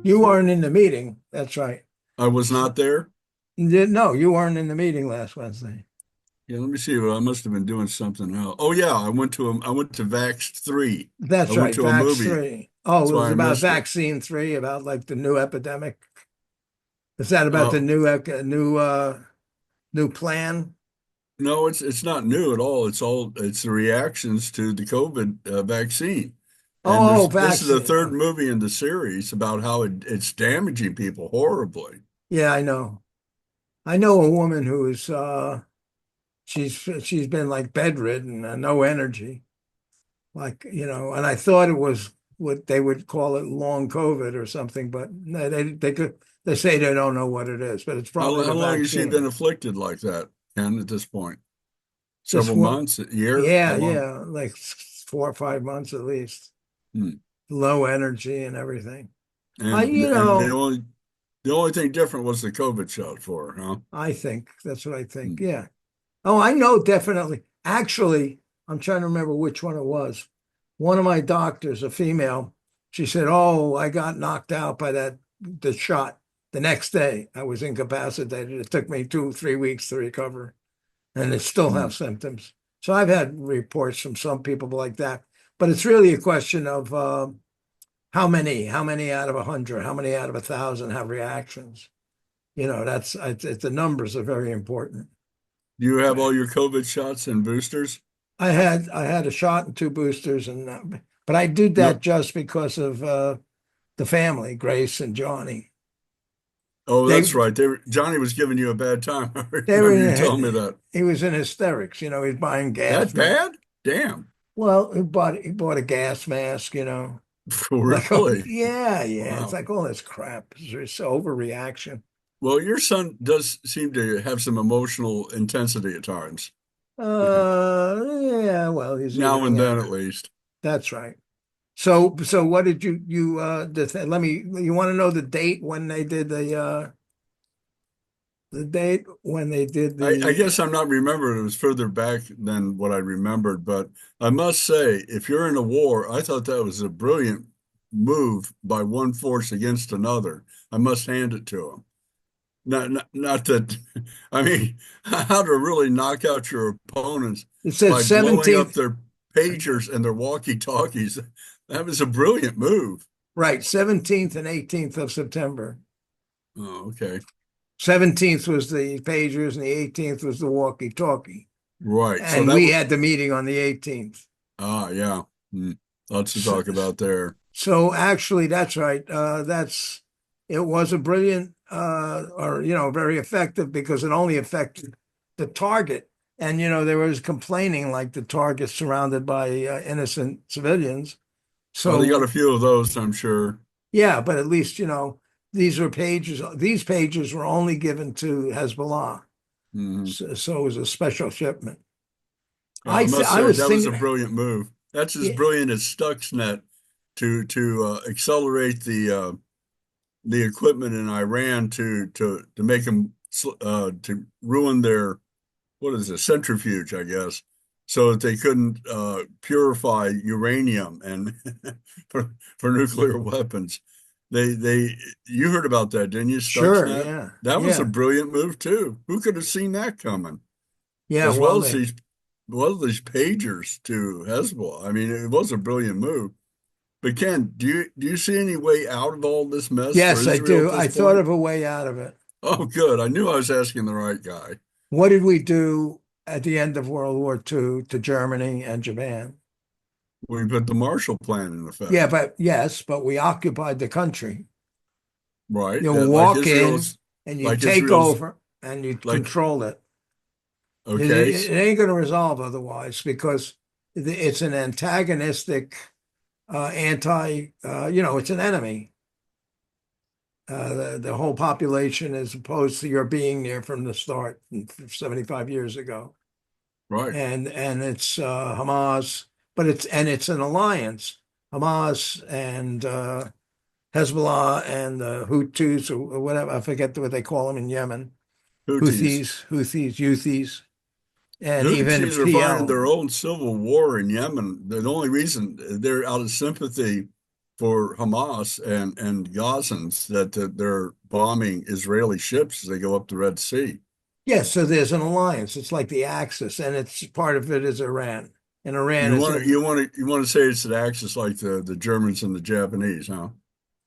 You weren't in the meeting. That's right. I was not there. No, you weren't in the meeting last Wednesday. Yeah, let me see. Well, I must have been doing something else. Oh yeah, I went to Vax 3. I That's went right. to a Vax movie. 3. Oh, That's it was why I about missed it. vaccine 3, about like the new epidemic. Is that about the Oh, new plan? no, it's not new at all. It's the reactions to the COVID vaccine. And Oh, this is the vaccine. third Oh, movie in the series about how it's damaging people horribly. yeah, I know. I know a woman who's she's been like bedridden and no energy. Like, and I thought it was what they would call it long COVID or something, but no, they say they don't know what it is, but it's probably How the long has she been vaccine. afflicted like that, Ken, at this point? This Several one, months, a year? How yeah, long? yeah, like 4 or 5 months at least. Hmm. Low energy and everything. I, And you and know, the only thing different was the COVID shot for her, huh? I think that's what I think. Hmm. Yeah. Oh, I know definitely. Actually, I'm trying to remember which one it was. One of my doctors, a female, she said, "Oh, I got knocked out by the shot the next day. I was incapacitated. It took me 2, 3 weeks to recover, and I still Hmm. have symptoms." So I've had reports from some people like that, but it's really a question of how many out of 100, how many out of 1,000 have reactions. The numbers are very important. Do you have all your COVID shots and boosters? I had a shot and two boosters, but I did that No. just because of the family, Grace and Johnny. Oh, They that's right. Johnny was giving you a bad time. I they were remember you telling me that. he was in hysterics. He's buying gas That mask. bad? Damn. Well, he bought a gas mask. Like, oh Really? yeah, yeah. It's Wow. like all this crap. It's overreaction. Well, your son does seem to have some emotional intensity at times. Yeah. Well, he's a Now young and then, age. at least. That's right. So what did let me you want to know the date when they did the date when they did I the guess I'm not remembering. It was further back than what I remembered. But I must say, if you're in a war, I thought that was a brilliant move by one force against another. I must hand it to him. Not that, I mean, how to really knock out your opponents it said by blowing up 17th, their pagers and their walkie-talkies. That was a brilliant move. right, 17th and 18th of September. Oh, okay. 17th was the pagers and the 18th was the walkie-talkie. Right. So And that we was, had the meeting on the 18th. yeah. Lots to So, talk about there. so actually that's right. It was a brilliant or very effective because it only affected the target. And there was complaining like the target surrounded by innocent civilians. Oh, they got a So few of those, I'm sure. yeah, but at least these pages were only given to Hezbollah. Mhm. So it was a special shipment. Yeah, I must I say was that was a thinking, brilliant move. That's as yeah, brilliant as Stuxnet to accelerate the equipment in Iran to make them to ruin their what is it centrifuge, I guess, so that they couldn't purify uranium and for nuclear weapons. They you heard about that, didn't you, sure, Stuxnet? yeah, That was a yeah, brilliant move too. Who could have seen that coming? yeah. As Well, well as these pagers to Hezbollah. I mean, it was a brilliant move. But Ken, do you see any way out of all this mess for yes, I Israel at do. this I thought point? of a way out of it. Oh, good. I knew I was asking the right guy. What did we do at the end of World War II to Germany and Japan? We put the Marshall Plan in Yeah, effect, but yes, but we occupied the country. right? You Like walk in Israel's, and you like take Israel's, over and you like control it. okay, It ain't going to resolve otherwise because it's an antagonistic, it's an enemy. The whole population is opposed to your being there from the start 75 years ago. right. And it's Hamas, but it's an alliance. Hamas and Hezbollah and Houthis or whatever, I forget what they call them in Yemen. Houthis. Houthis, The and even Houthis are fighting PL. their own civil war in Yemen. The only reason they're out of sympathy. for Hamas and Gazans that they're bombing Israeli ships as they go up the Red Sea. Yes, so there's an alliance. It's like the Axis, and it's part of it is Iran. And Iran You is want to in, you want to you want to say it's an axis like the Germans and the Japanese, huh?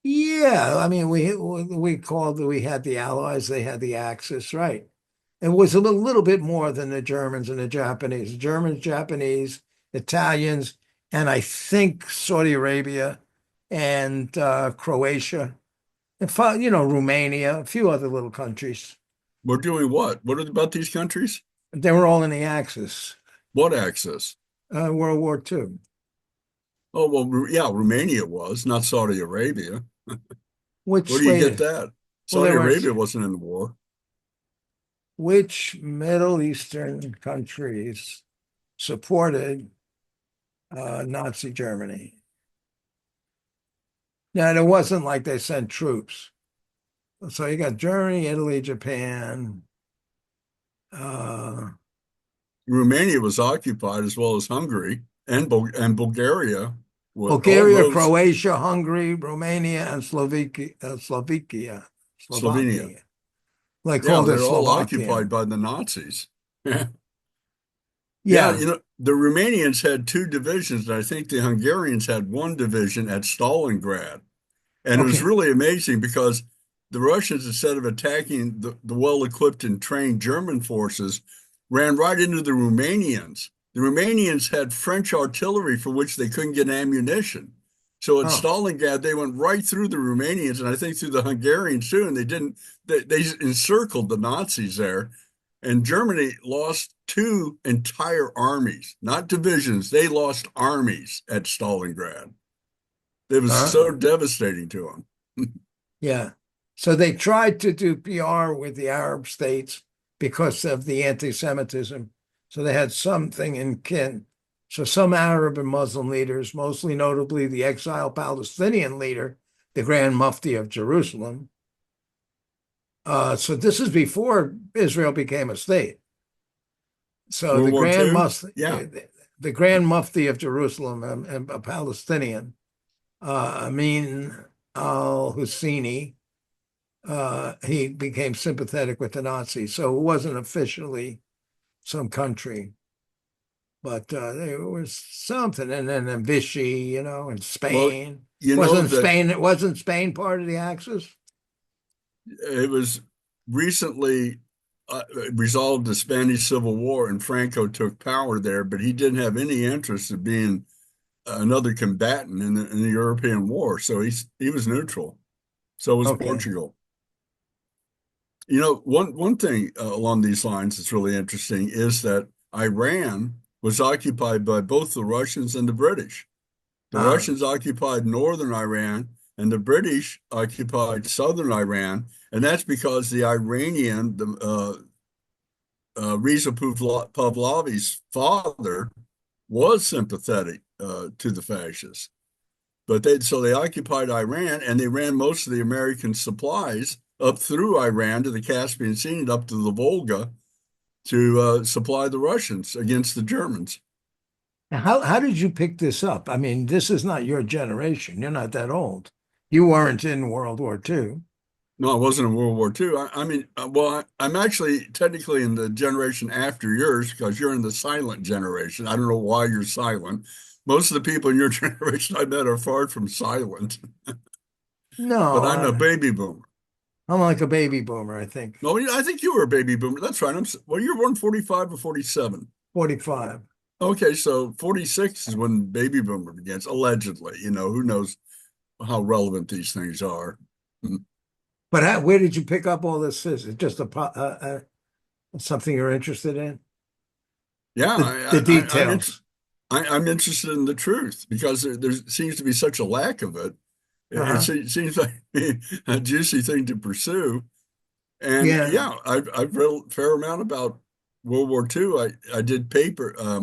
yeah, I mean, we had the Allies, they had the Axis, right? It was a little bit more than the Germans and the Japanese. Germans, Japanese, Italians, and I think Saudi Arabia and Croatia, and Romania, a few other little countries. We're doing what? What about these countries? They were all in the Axis, What axis? World War II. Oh, well, yeah, Romania was, not Saudi Arabia. Where Which do you get wait, that? well, they Saudi weren't. Arabia wasn't in the war. Which Middle Eastern countries supported Nazi Germany? Now, it wasn't like they sent troops. So you got Germany, Italy, Japan, uh, Romania was occupied as well as Hungary and Bulgaria. All Bulgaria, those, Croatia, Hungary, Romania, and Slovakia. Slovenia. They Yeah, called it they're all occupied Slovakia. by the Nazis. Yeah, Yeah. the Romanians had two divisions, and I think the Hungarians had one division at Stalingrad. And it was Okay. really amazing because the Russians, instead of attacking the well-equipped and trained German forces, ran right into the Romanians. The Romanians had French artillery for which they couldn't get ammunition. So at Oh, Stalingrad, they went right through the Romanians and I think through the Hungarians too. And they encircled the Nazis there. And Germany lost two entire armies, not divisions. They lost armies at Stalingrad. It was so uh, devastating to them. yeah. So they tried to do PR with the Arab states because of the anti-Semitism. So they had something in kin. So some Arab and Muslim leaders, mostly notably the exiled Palestinian leader, the Grand Mufti of Jerusalem. So this is before Israel became a state. So World War II? Yeah. The Grand Mufti of Jerusalem, a Palestinian, Amin al-Husseini, he became sympathetic with the Nazis. So it wasn't officially some country, but there was something. And then Vichy, in Well, Spain. you know Wasn't that Spain, wasn't Spain part of the Axis? it was recently resolved the Spanish Civil War and Franco took power there, but he didn't have any interest in being another combatant in the European war. So he was neutral. So was Okay. Portugal. One thing along these lines that's really interesting is that Iran was occupied by both the Russians and the British. The Ah, Russians occupied northern Iran, and the British occupied southern Iran, and that's because the Iranian, Reza Pahlavi's father, was sympathetic to the fascists. But they occupied Iran, and they ran most of the American supplies up through Iran to the Caspian Sea and up to the Volga to supply the Russians against the Germans. how did you pick this up? I mean, this is not your generation. You're not that old. You weren't in World War II. No, I wasn't in World War II. I mean, well, I'm actually technically in the generation after yours because you're in the silent generation. I don't know why you're silent. Most of the people in your generation I met are far from silent, but No, I'm a baby boomer. I'm like a baby boomer, I think. No, I think you were a baby boomer. That's right. Well, you're born 45 or 47. 45. Okay, so 46 is when baby boomer begins, allegedly. Who knows how relevant these things are. But where did you pick up all this? Is it just something you're interested in? Yeah, The details. I'm interested in the truth because there seems to be such a lack of it. Uh-huh. It seems like a juicy thing to pursue. And Yeah. yeah, I've read a fair amount about World War II. I did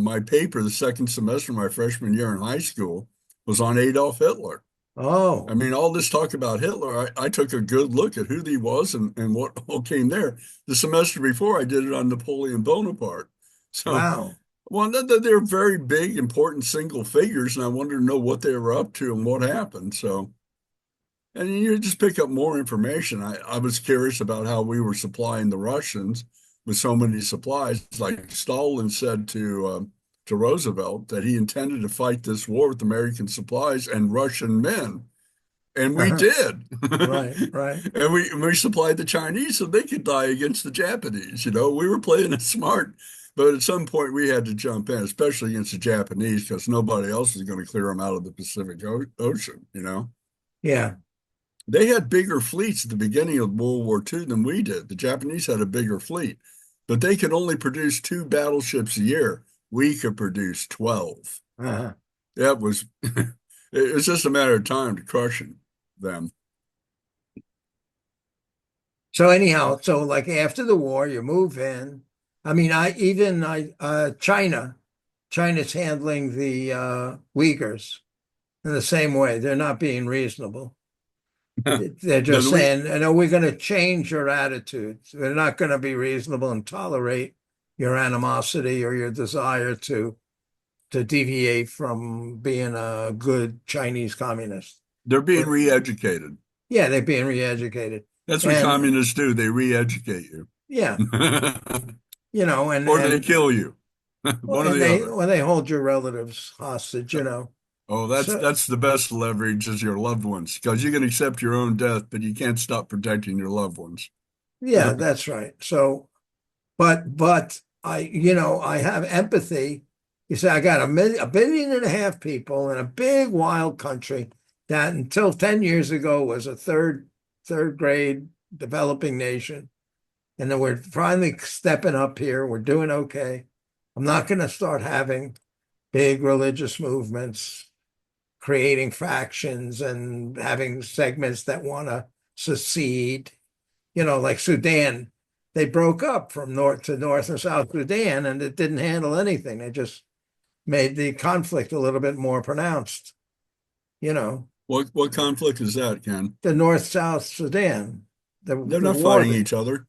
my paper the second semester of my freshman year in high school was on Adolf Hitler. I Oh, mean, all this talk about Hitler, I took a good look at who he was and what all came there. The semester before, I did it on Napoleon Bonaparte. So wow. Well, they're very big, important single figures, and I wanted to know what they were up to and what happened. So, and you just pick up more information. I was curious about how we were supplying the Russians with so many supplies. Like Stalin said to Roosevelt that he intended to fight this war with American supplies and Russian men. And we Uh-huh. did. Right, right. And we supplied the Chinese so they could die against the Japanese. You know, we were playing it smart. But at some point we had to jump in, especially against the Japanese, because nobody else was going to clear them out of the Pacific Ocean, you know. Yeah. They had bigger fleets at the beginning of World War II than we did. The Japanese had a bigger fleet, but they could only produce two battleships a year. We could produce 12. Uh-huh. That was, it was just a matter of time to crush them. So anyhow, so like after the war, you move in. I mean, China's handling the Uyghurs in the same way. They're not being reasonable. They're just Then we, saying, you know, we're going to change your attitudes. We're not going to be reasonable and tolerate your animosity or your desire to deviate from being a good Chinese communist. they're being But re-educated. yeah, they're being re-educated. That's what And communists do. They re-educate you. yeah, you know, Or they kill you. One or and the they other. when they hold your relatives hostage, you know. Oh, So that's the best leverage is your loved ones, because you can accept your own death, but you can't stop protecting your loved ones. yeah, that's right. So, but I have empathy. You say I got a billion and a half people in a big wild country that until 10 years ago was a third grade developing nation. And then we're finally stepping up here. We're doing okay. I'm not going to start having big religious movements, creating factions and having segments that want to secede. You know, like Sudan, they broke up from North and South Sudan, and it didn't handle anything. They just made the conflict a little bit more pronounced. You know, What conflict is that, Ken? the North-South Sudan, They're the not war. fighting each other.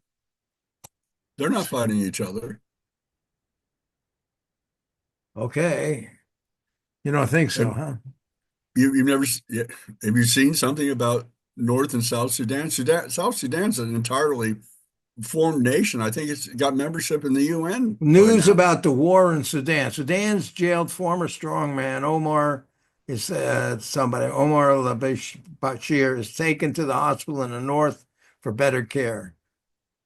They're not fighting each other. Okay, you don't think so, Have huh? you've never have you seen something about North and South Sudan? South Sudan's an entirely formed nation. I think it's got membership in the UN by News now. about the war in Sudan. Sudan's jailed former strongman Omar al-Bashir is taken to the hospital in the north for better care.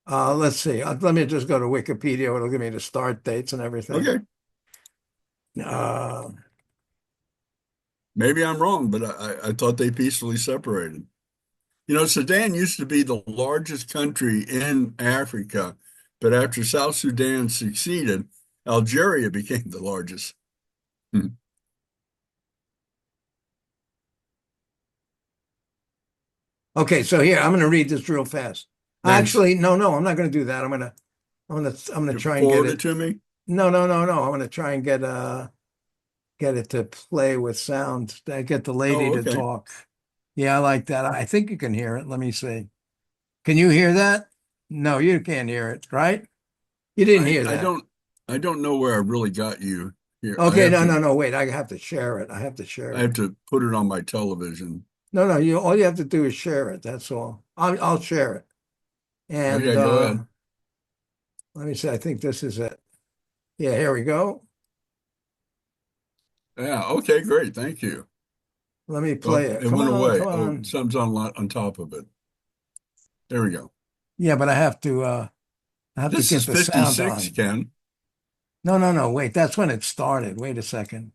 Let's see. Let me just go to Wikipedia. It'll give me the start dates and everything. Okay, Uh, maybe I'm wrong, but I thought they peacefully separated. You know, Sudan used to be the largest country in Africa, but after South Sudan succeeded, Algeria became the largest. Hmm. okay, so here I'm going to read this real fast. Thanks. Actually, no, I'm not going to do that. I'm going to You try and get forward it it. to me? No. I'm going to try and get it to play with sound. I get the lady Oh, to okay. talk. Yeah, I like that. I think you can hear it. Let me see. Can you hear that? No, you can't hear it, right? You didn't I hear I that. don't I don't know where I really got you here. Okay, no. Wait, I have to share it. I have to share I it. have to put it on my television. No, you all you have to do is share it. That's all. I'll share it. And Okay, go ahead. let me see. I think this is it. Yeah, here we go. Yeah, okay, great. Thank you. Let me Oh, play it. it went Come away. Oh, on. something's on top of it. There we go. Yeah, but I have to This is get the sound 56, on. Ken. No. Wait, that's when it started. Wait a second.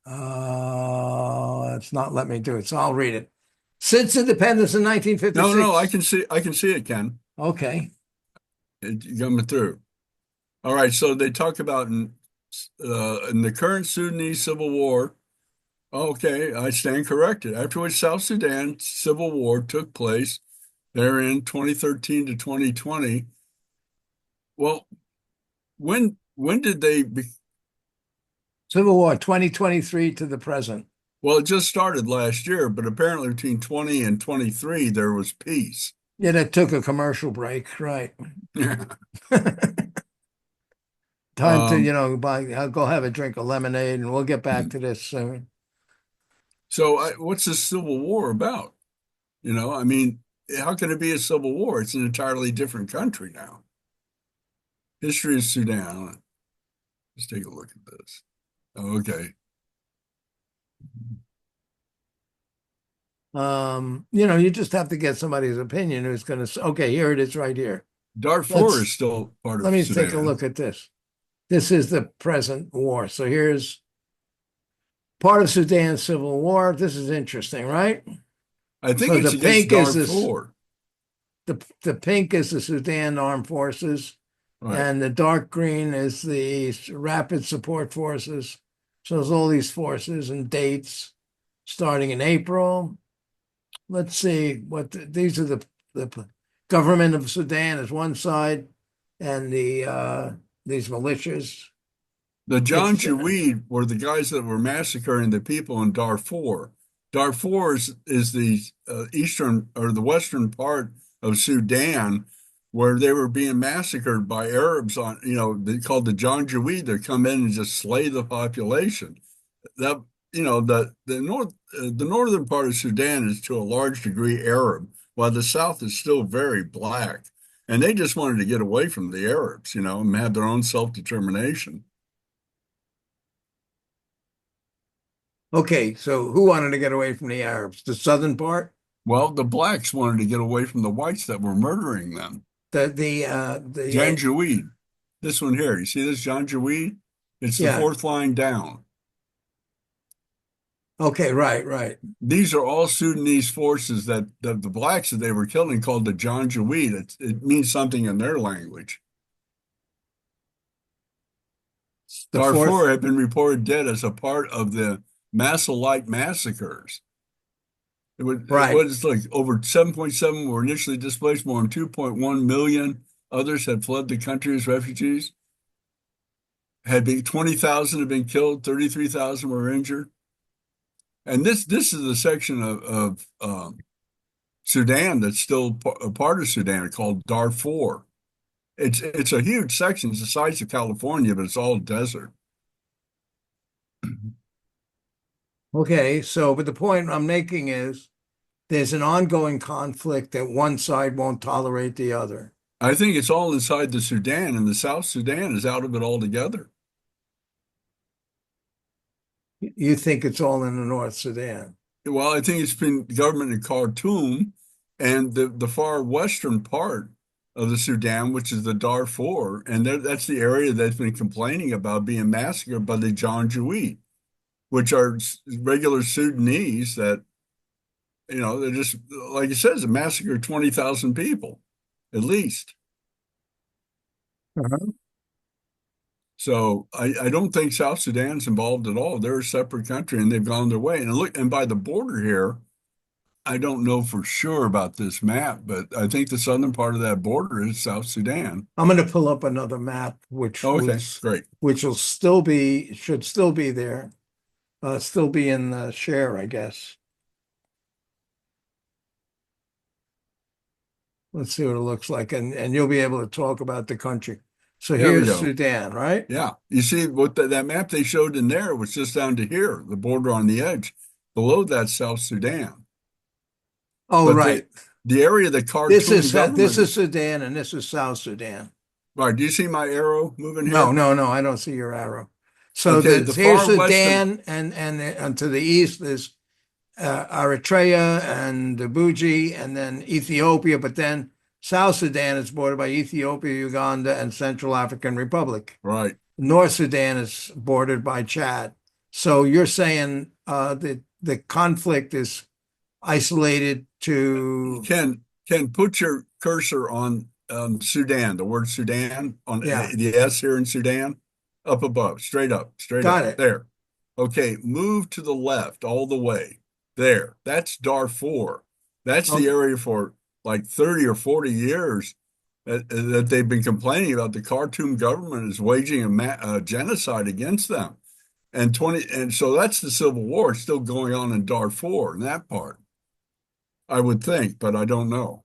It's not let me do it, so I'll read it. Since independence in No, I 1956. can see it, Ken. Okay. It's coming through. All right, so they talk about in the current Sudanese civil war. Okay, I stand corrected. After which South Sudan civil war took place therein 2013 to 2020. Well, when did they be, Civil War 2023 to the present. well, it just started last year, but apparently between 20 and 23 there was peace. Yeah, that took a commercial break, right? Time to, go have a drink of lemonade and we'll get back to this soon. So what's this civil war about? I mean, how can it be a civil war? It's an entirely different country now. History of Sudan. Let's take a look at this. Okay. You just have to get somebody's opinion who's going to say, okay, here it is right here. Darfur is still part Let of me take a Sudan. look at this. This is the present war. So here's part of Sudan's civil war. This is interesting, right? I think So it's the against pink is this, Darfur. the pink is the Sudan Armed Forces, Right. and the dark green is the Rapid Support Forces. So there's all these forces and dates starting in April. Let's see these are the government of Sudan is one side, and these militias. The It's Janjaweed were the guys that were massacring the people in Darfur. Darfur is the eastern or the western part of Sudan where they were being massacred by Arabs they called the Janjaweed. They come in and just slay the population. That, the northern part of Sudan is to a large degree Arab, while the south is still very black. And they just wanted to get away from the Arabs, and have their own self-determination. okay. So who wanted to get away from the Arabs? The southern part? Well, the blacks wanted to get away from the whites that were murdering them. The Janjaweed. This one here. You see this Janjaweed? It's the yeah. fourth line down. Okay, right. These are all Sudanese forces that the blacks that they were killing called the Janjaweed. It means something in their language. The fourth, Darfur had been reported dead as a part of the Massalite massacres. It right. was like over 7.7 were initially displaced, more than 2.1 million others had fled the country as refugees. Had been 20,000 had been killed, 33,000 were injured. And this is the section of Sudan that's still a part of Sudan called Darfur. It's a huge section. It's the size of California, but it's all desert. Okay, but the point I'm making is there's an ongoing conflict that one side won't tolerate the other. I think it's all inside the Sudan, and the South Sudan is out of it altogether. You think it's all in the North Sudan? Well, I think it's been government in Khartoum and the far western part of the Sudan, which is the Darfur, and that's the area that's been complaining about being massacred by the Janjaweed, which are regular Sudanese that, they're just, like it says, a massacre of 20,000 people, at least. Uh-huh. So I don't think South Sudan's involved at all. They're a separate country and they've gone their way. And by the border here, I don't know for sure about this map, but I think the southern part of that border is South Sudan. I'm going to pull up another map, Okay, great. which should still be there, still be in the share, I guess. Let's see what it looks like, and you'll be able to talk about the country. So There we here's go. Sudan, right? Yeah. You see what that map they showed in there was just down to here, the border on the edge. Below that, South Sudan. Oh, But right. the area the Khartoum government. This is Sudan and this is South Sudan. Right. Do you see my arrow moving here? No, I don't see your arrow. So Okay, here's Sudan, and to the east is Eritrea and Djibouti, and then Ethiopia. But then South Sudan is bordered by Ethiopia, Uganda, and Central African Republic. Right. North Sudan is bordered by Chad. So you're saying the conflict is isolated to Ken, put your cursor on Sudan, the word Sudan, on yeah. the S here in Sudan, up above, straight up, Got it. there. Okay, move to the left all the way. There, that's Darfur. That's the Okay. area for like 30 or 40 years that they've been complaining about. The Khartoum government is waging a genocide against them. And so that's the civil war still going on in Darfur, in that part. I would think, but I don't know.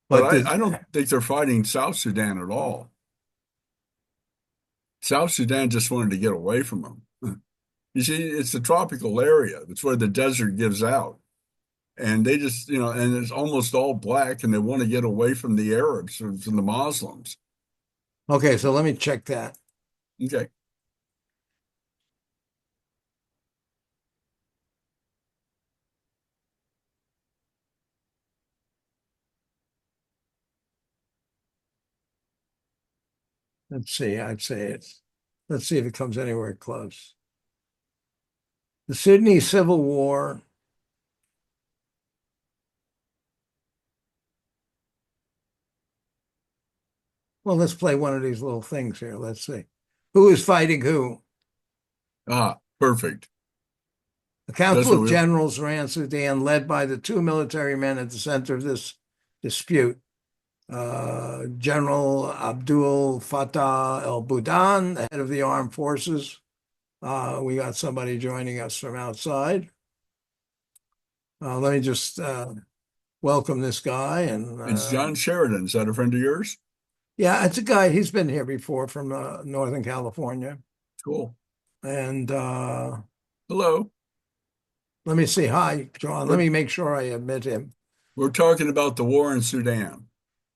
But But I don't think they're fighting South Sudan at all. South Sudan just wanted to get away from them. You see, it's a tropical area. It's where the desert gives out. And they just, and it's almost all black, and they want to get away from the Arabs, from the Muslims. Okay, so let me check that. Okay. Let's see. I'd say it's, let's see if it comes anywhere close. The Sydney Civil War. Well, let's play one of these little things here. Let's see. Who is fighting who? Ah, perfect. The That's Council what of we, Generals ran Sudan, led by the two military men at the center of this dispute. General Abdul Fattah el-Burhan, the head of the armed forces. We got somebody joining us from outside. Let me just welcome this guy. And it's John Sheridan. Is that a friend of yours? yeah, it's a guy. He's been here before from Northern California. Cool. And Hello. let me see. Hi, John. Let We're me make sure I admit him. we're talking about the war in Sudan.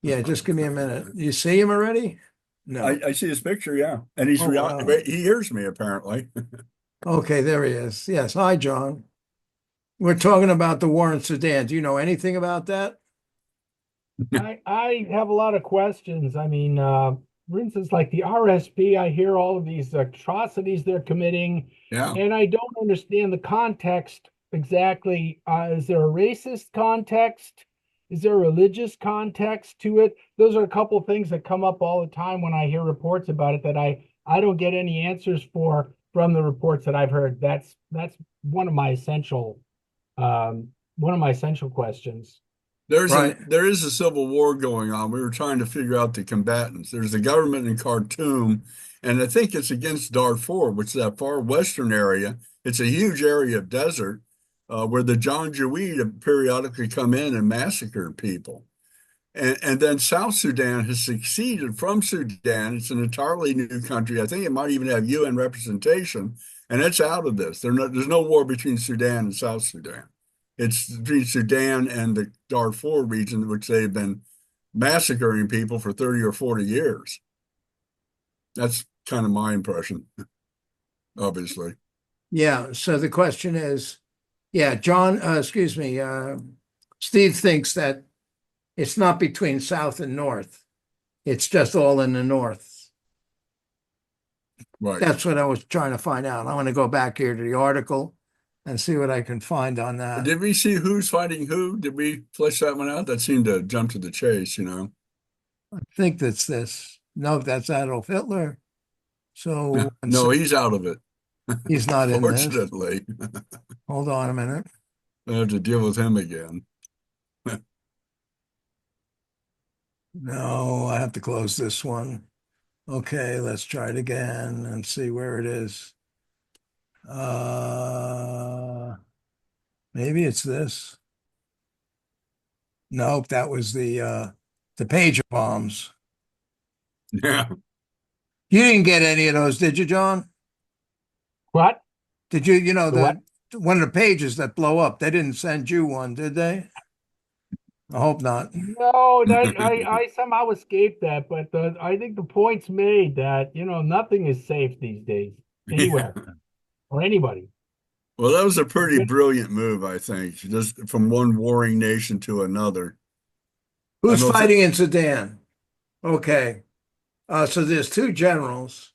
Yeah, just give me a minute. You see him already? No. I see his picture, yeah. And Oh, wow. he hears me apparently. Okay, there he is. Yes. Hi, John. We're talking about the war in Sudan. Do you know anything about that? I have a lot of questions. I mean, for instance, like the RSP, I hear all of these atrocities they're committing, Yeah. and I don't understand the context exactly. Is there a racist context? Is there a religious context to it? Those are a couple of things that come up all the time when I hear reports about it that I don't get any answers for from the reports that I've heard. That's one of my essential questions. Right. There is a civil war going on. We were trying to figure out the combatants. There's a government in Khartoum, and I think it's against Darfur, which is that far western area. It's a huge area of desert where the Janjaweed periodically come in and massacre people. And then South Sudan has succeeded from Sudan. It's an entirely new country. I think it might even have UN representation, and it's out of this. There's no war between Sudan and South Sudan. It's between Sudan and the Darfur region, which they've been massacring people for 30 or 40 years. That's kind of my impression, obviously. Yeah. So the question is, yeah, John, excuse me, Steve thinks that it's not between South and North. It's just all in the North. Right. That's what I was trying to find out. I want to go back here to the article and see what I can find on that. Did we see who's fighting who? Did we flesh that one out? That seemed to jump to the chase, I think that's this. No, that's Adolf Hitler. So No, he's out of it, he's not in this. fortunately. Hold on a minute. I have to deal with him again. No, I have to close this one. Okay, let's try it again and see where it is. Maybe it's this. Nope, that was the pager bombs. Yeah. You didn't get any of those, did you, John? What? Did you, you know, The what? one of the pages that blow up, they didn't send you one, did they? I hope not. No, that I somehow escaped that, but I think the point's made that nothing is safe these days Yeah. anywhere or anybody. Well, that was a pretty brilliant move, I think, just from one warring nation to another. I Who's don't think, fighting in Sudan? Okay. So there's two generals,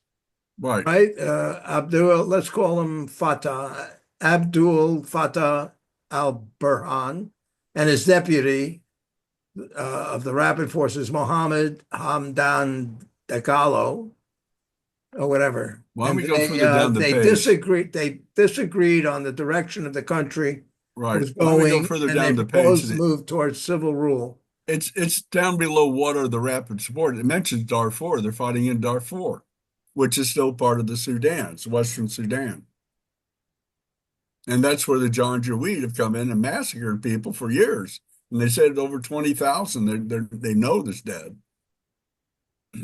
right. right? Let's call him Fatah, Abdul Fattah al-Burhan, and his deputy of the rapid forces, Mohammed Hamdan Dagalo, or whatever. Why don't And we go further down the they page? disagreed. They disagreed on the direction of the country Right. was Why don't we go going, further and they down the page? proposed to move towards civil rule. It's down below what are the rapid support. It mentions Darfur. They're fighting in Darfur, which is still part of the Sudan. It's Western Sudan. And that's where the Janjaweed have come in and massacred people for years. And they said over 20,000 they know this dead.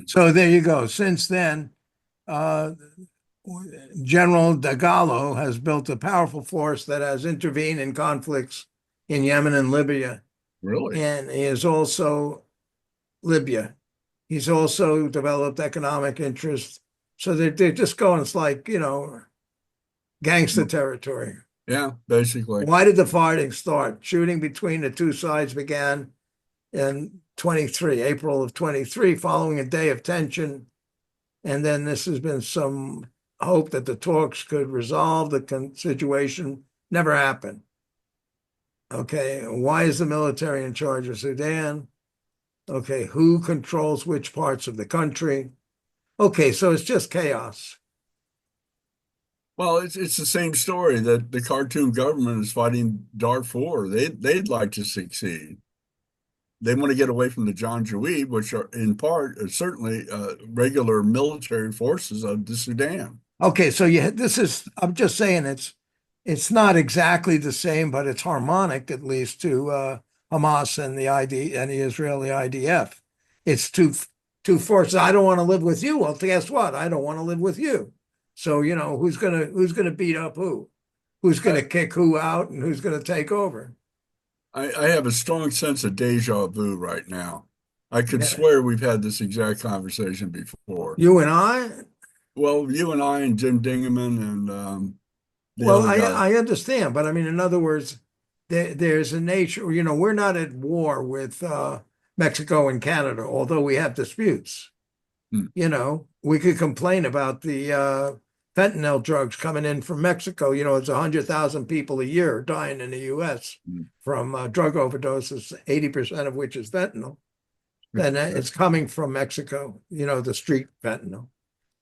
So there you go. Since then, uh, General Dagalo has built a powerful force that has intervened in conflicts in Yemen and Libya. Really? And he is also Libya. He's also developed economic interests. So they're just going, it's like, gangster territory. Yeah, basically. Why did the fighting start? Shooting between the two sides began in April of 23, following a day of tension. And then this has been some hope that the talks could resolve the situation. Never happened. Okay, why is the military in charge of Sudan? Okay, who controls which parts of the country? Okay, so it's just chaos. Well, it's the same story that the Khartoum government is fighting Darfur. They'd like to succeed. They want to get away from the Janjaweed, which are in part certainly regular military forces of the Sudan. Okay, so I'm just saying it's not exactly the same, but it's harmonic at least to Hamas and the Israeli IDF. It's two forces. I don't want to live with you. Well, guess what? I don't want to live with you. So, who's gonna beat up who? Who's gonna kick who out and who's gonna take over? I have a strong sense of deja vu right now. I could Yeah. swear we've had this exact conversation before. You and I? Well, you and I and Jim Dingaman and the Well, other guy. I understand, but I mean, in other words, there's a nature, we're not at war with Mexico and Canada, although we have disputes. We could complain about the fentanyl drugs coming in from Mexico. It's 100,000 people a year dying in the U.S. from drug overdoses, 80% of which is fentanyl. And it's coming from Mexico, the street fentanyl.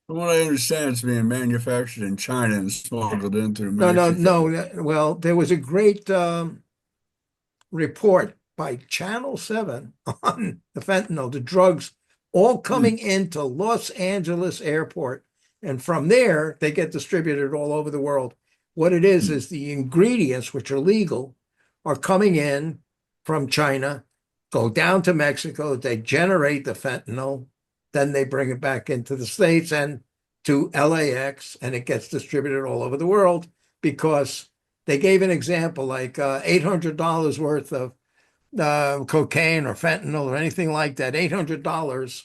From what I understand, it's being manufactured in China and smuggled into No. Mexico. Well, there was a great report by Channel 7 on the fentanyl, the drugs all coming into Los Angeles airport. And from there, they get distributed all over the world. What it is the ingredients, which are legal, are coming in from China, go down to Mexico, they generate the fentanyl, then they bring it back into the States and to LAX, and it gets distributed all over the world because they gave an example like $800 worth of cocaine or fentanyl or anything like that, $800,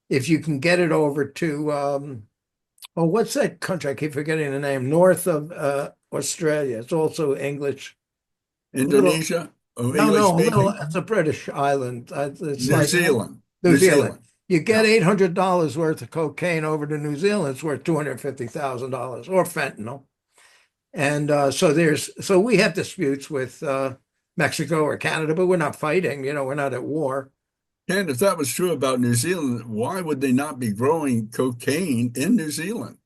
if you can get it over to, what's that country? I keep forgetting the name, north of Australia. It's also English. Indonesia? No, English-speaking? it's a British island. It's New like Zealand. New Zealand. You get $800 worth of cocaine over to New Zealand, it's worth $250,000 or fentanyl. And so we have disputes with Mexico or Canada, but we're not fighting, we're not at war. And if that was true about New Zealand, why would they not be growing cocaine in New Zealand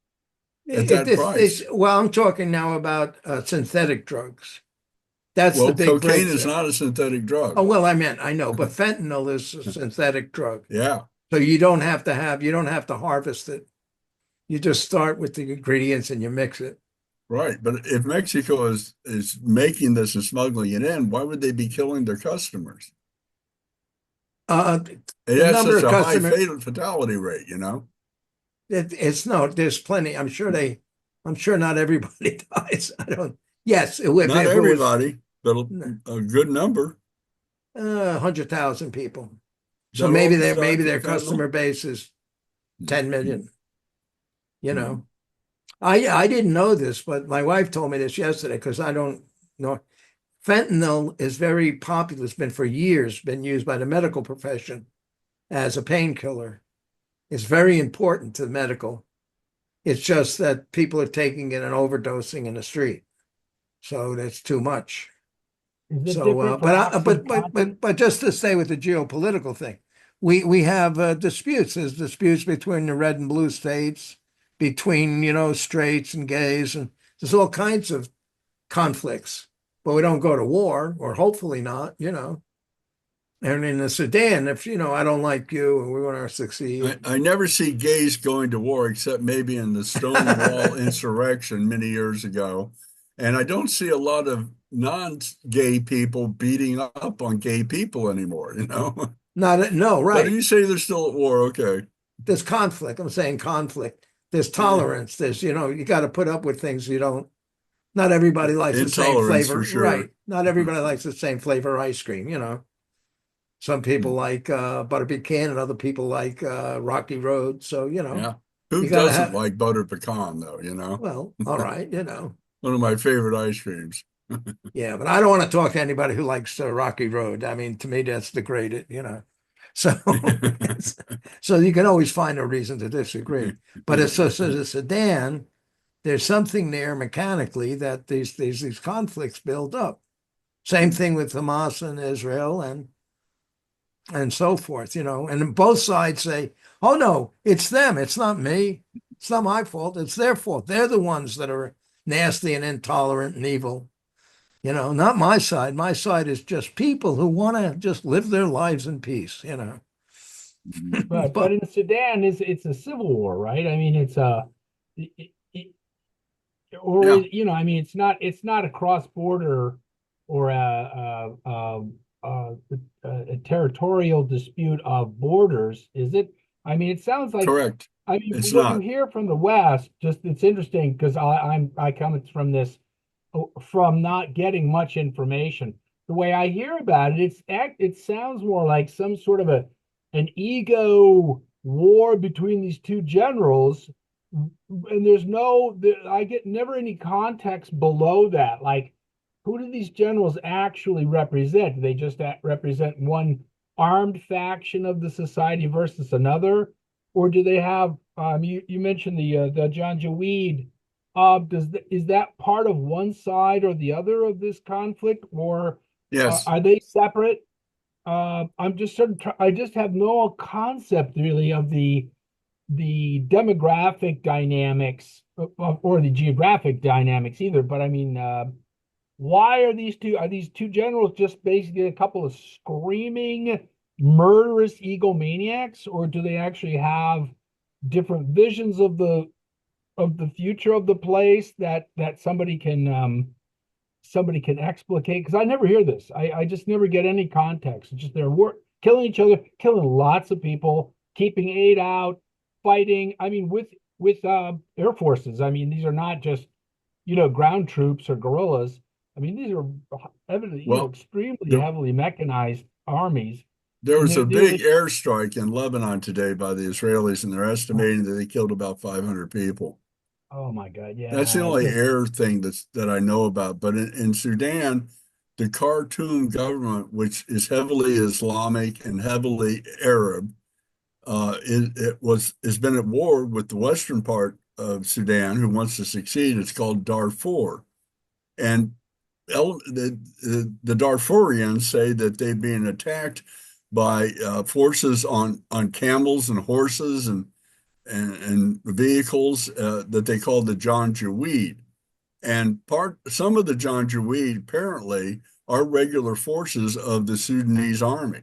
at that price? Well, I'm talking now about synthetic drugs. That's the big cocaine breakthrough. is not a synthetic drug. Oh, well, I know, but fentanyl is a synthetic drug. Yeah. So you don't have to harvest it. You just start with the ingredients and you mix it. Right. But if Mexico is making this and smuggling it in, why would they be killing their customers? It has such a high fatality rate, There's plenty. I'm sure not everybody dies. Not everybody, but a good number. 100,000 people. So maybe their customer base is 10 million. I didn't know this, but my wife told me this yesterday because I don't know. Fentanyl is very popular. It's been for years been used by the medical profession as a painkiller. It's very important to the medical. It's just that people are taking it and overdosing in the street, so that's too much. So, but just to stay with the geopolitical thing, we have disputes. There's disputes between the red and blue states, between straights and gays, and there's all kinds of conflicts. But we don't go to war, or hopefully not. And in the Sudan, if I don't like you and we want to succeed. I never see gays going to war except maybe in the Stonewall insurrection many years ago. And I don't see a lot of non-gay people beating up on gay people anymore, No, right. But you say they're still at war, okay. There's conflict. I'm saying conflict. there's tolerance. There's, you got to put up with things you don't. Not everybody likes the same Intolerance flavor, for sure. right? Not everybody likes the same flavor ice cream. Some people Mm. like butter pecan, and other people like Rocky Road. So Yeah. you Who got to doesn't have. like butter pecan though, Well, all right, One of my favorite ice creams. yeah, but I don't want to talk to anybody who likes Rocky Road. I mean, to me, that's degraded. So, so you can always find a reason to disagree. But so the Sudan, there's something there mechanically that these conflicts build up. Same thing with Hamas and Israel and so forth, and both sides say, oh no, it's them, it's not me, it's not my fault, it's their fault. They're the ones that are nasty and intolerant and evil. Not my side. My side is just people who want to just live their lives in peace. But But in Sudan, it's a civil war, right? I mean, it, it, Yeah, I mean, it's not a cross border or a territorial dispute of borders, is it? I mean, it sounds like. correct. I mean, It's what you not. hear from the West, just it's interesting because I come from this from not getting much information. The way I hear about it, it sounds more like some sort of an ego war between these two generals, and I get never any context below that. Like, who do these generals actually represent? Do they just represent one armed faction of the society versus another, or do they have? You mentioned the Janjaweed. Is that part of one side or the other of this conflict, or Yes. are they separate? I'm just I just have no concept really of the demographic dynamics or the geographic dynamics either. But I mean, why are these two generals just basically a couple of screaming murderous egomaniacs, or do they actually have different visions of the future of the place that somebody can explicate? Because I never hear this. I just never get any context. It's just they're killing each other, killing lots of people, keeping aid out, fighting. I mean, with air forces. I mean, these are not just ground troops or guerrillas. I mean, these are evidently Well, extremely there, heavily mechanized armies, there and was a they're big airstrike in Lebanon today by the Israelis, and they're estimating that they killed about 500 people. oh my God, That's the yeah, only air thing that I know about. But in Sudan, the Khartoum government, which is heavily Islamic and heavily Arab, has been at war with the western part of Sudan, who wants to succeed. It's called Darfur, and the Darfurians say that they've been attacked by forces on camels and horses and vehicles that they call the Janjaweed. And some of the Janjaweed apparently are regular forces of the Sudanese army.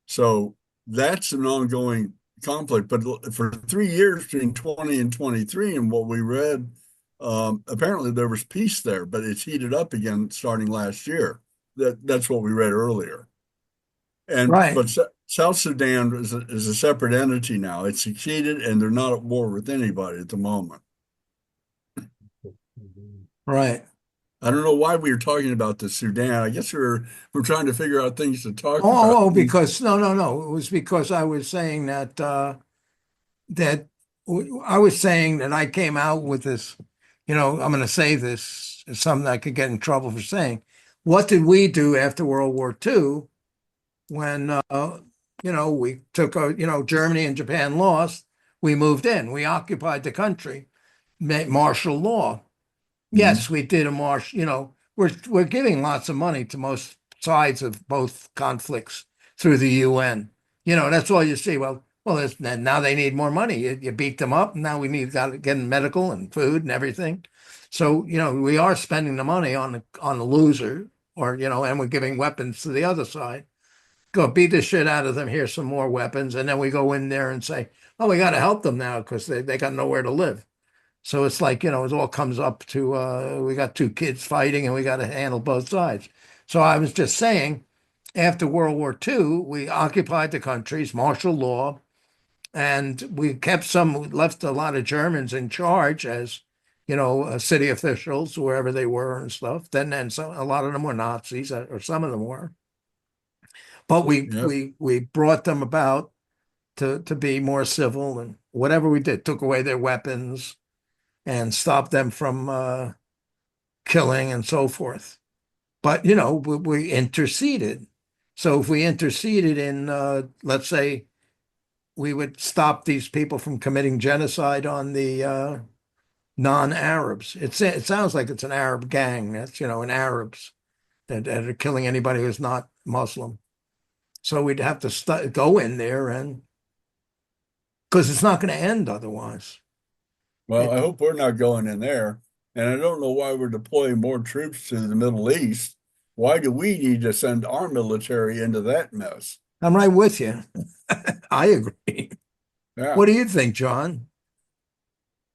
So that's an ongoing conflict. But for 3 years between 20 and 23, and what we read, apparently there was peace there, but it's heated up again starting last year. That's what we read earlier. right. But South Sudan is a separate entity now. It's succeeded, and they're not at war with anybody at the moment. Right. I don't know why we were talking about the Sudan. I guess we're trying to figure out things to talk about. Because no. It was because I was saying that I was saying that I came out with this, I'm going to say this is something I could get in trouble for saying. What did we do after World War II when, we took, Germany and Japan lost, we moved in, we occupied the country, made martial law. Mhm. Yes, we did a march, we're giving lots of money to most sides of both conflicts through the UN. That's all you see. Well, now they need more money. You beat them up. Now we need got to get medical and food and everything. So, we are spending the money on the loser, or, and we're giving weapons to the other side. Go beat the shit out of them. Here's some more weapons. And then we go in there and say, oh, we got to help them now because they got nowhere to live. So it's like, it all comes up to we got two kids fighting and we got to handle both sides. So I was just saying, after World War II, we occupied the countries, martial law, And we left a lot of Germans in charge as, city officials, wherever they were and stuff. Then a lot of them were Nazis, or some of them were. But Yep. we brought them about to be more civil, and whatever we did, took away their weapons and stopped them from killing and so forth. But we interceded. So if we interceded in, let's say, we would stop these people from committing genocide on the non-Arabs. It sounds like it's an Arab gang. That's, an Arabs that are killing anybody who's not Muslim. So we'd have to go in there, and because it's not going to end otherwise. Well, I hope we're not going in there. And I don't know why we're deploying more troops to the Middle East. Why do we need to send our military into that mess? I'm right with you. I agree. Yeah. What do you think, John?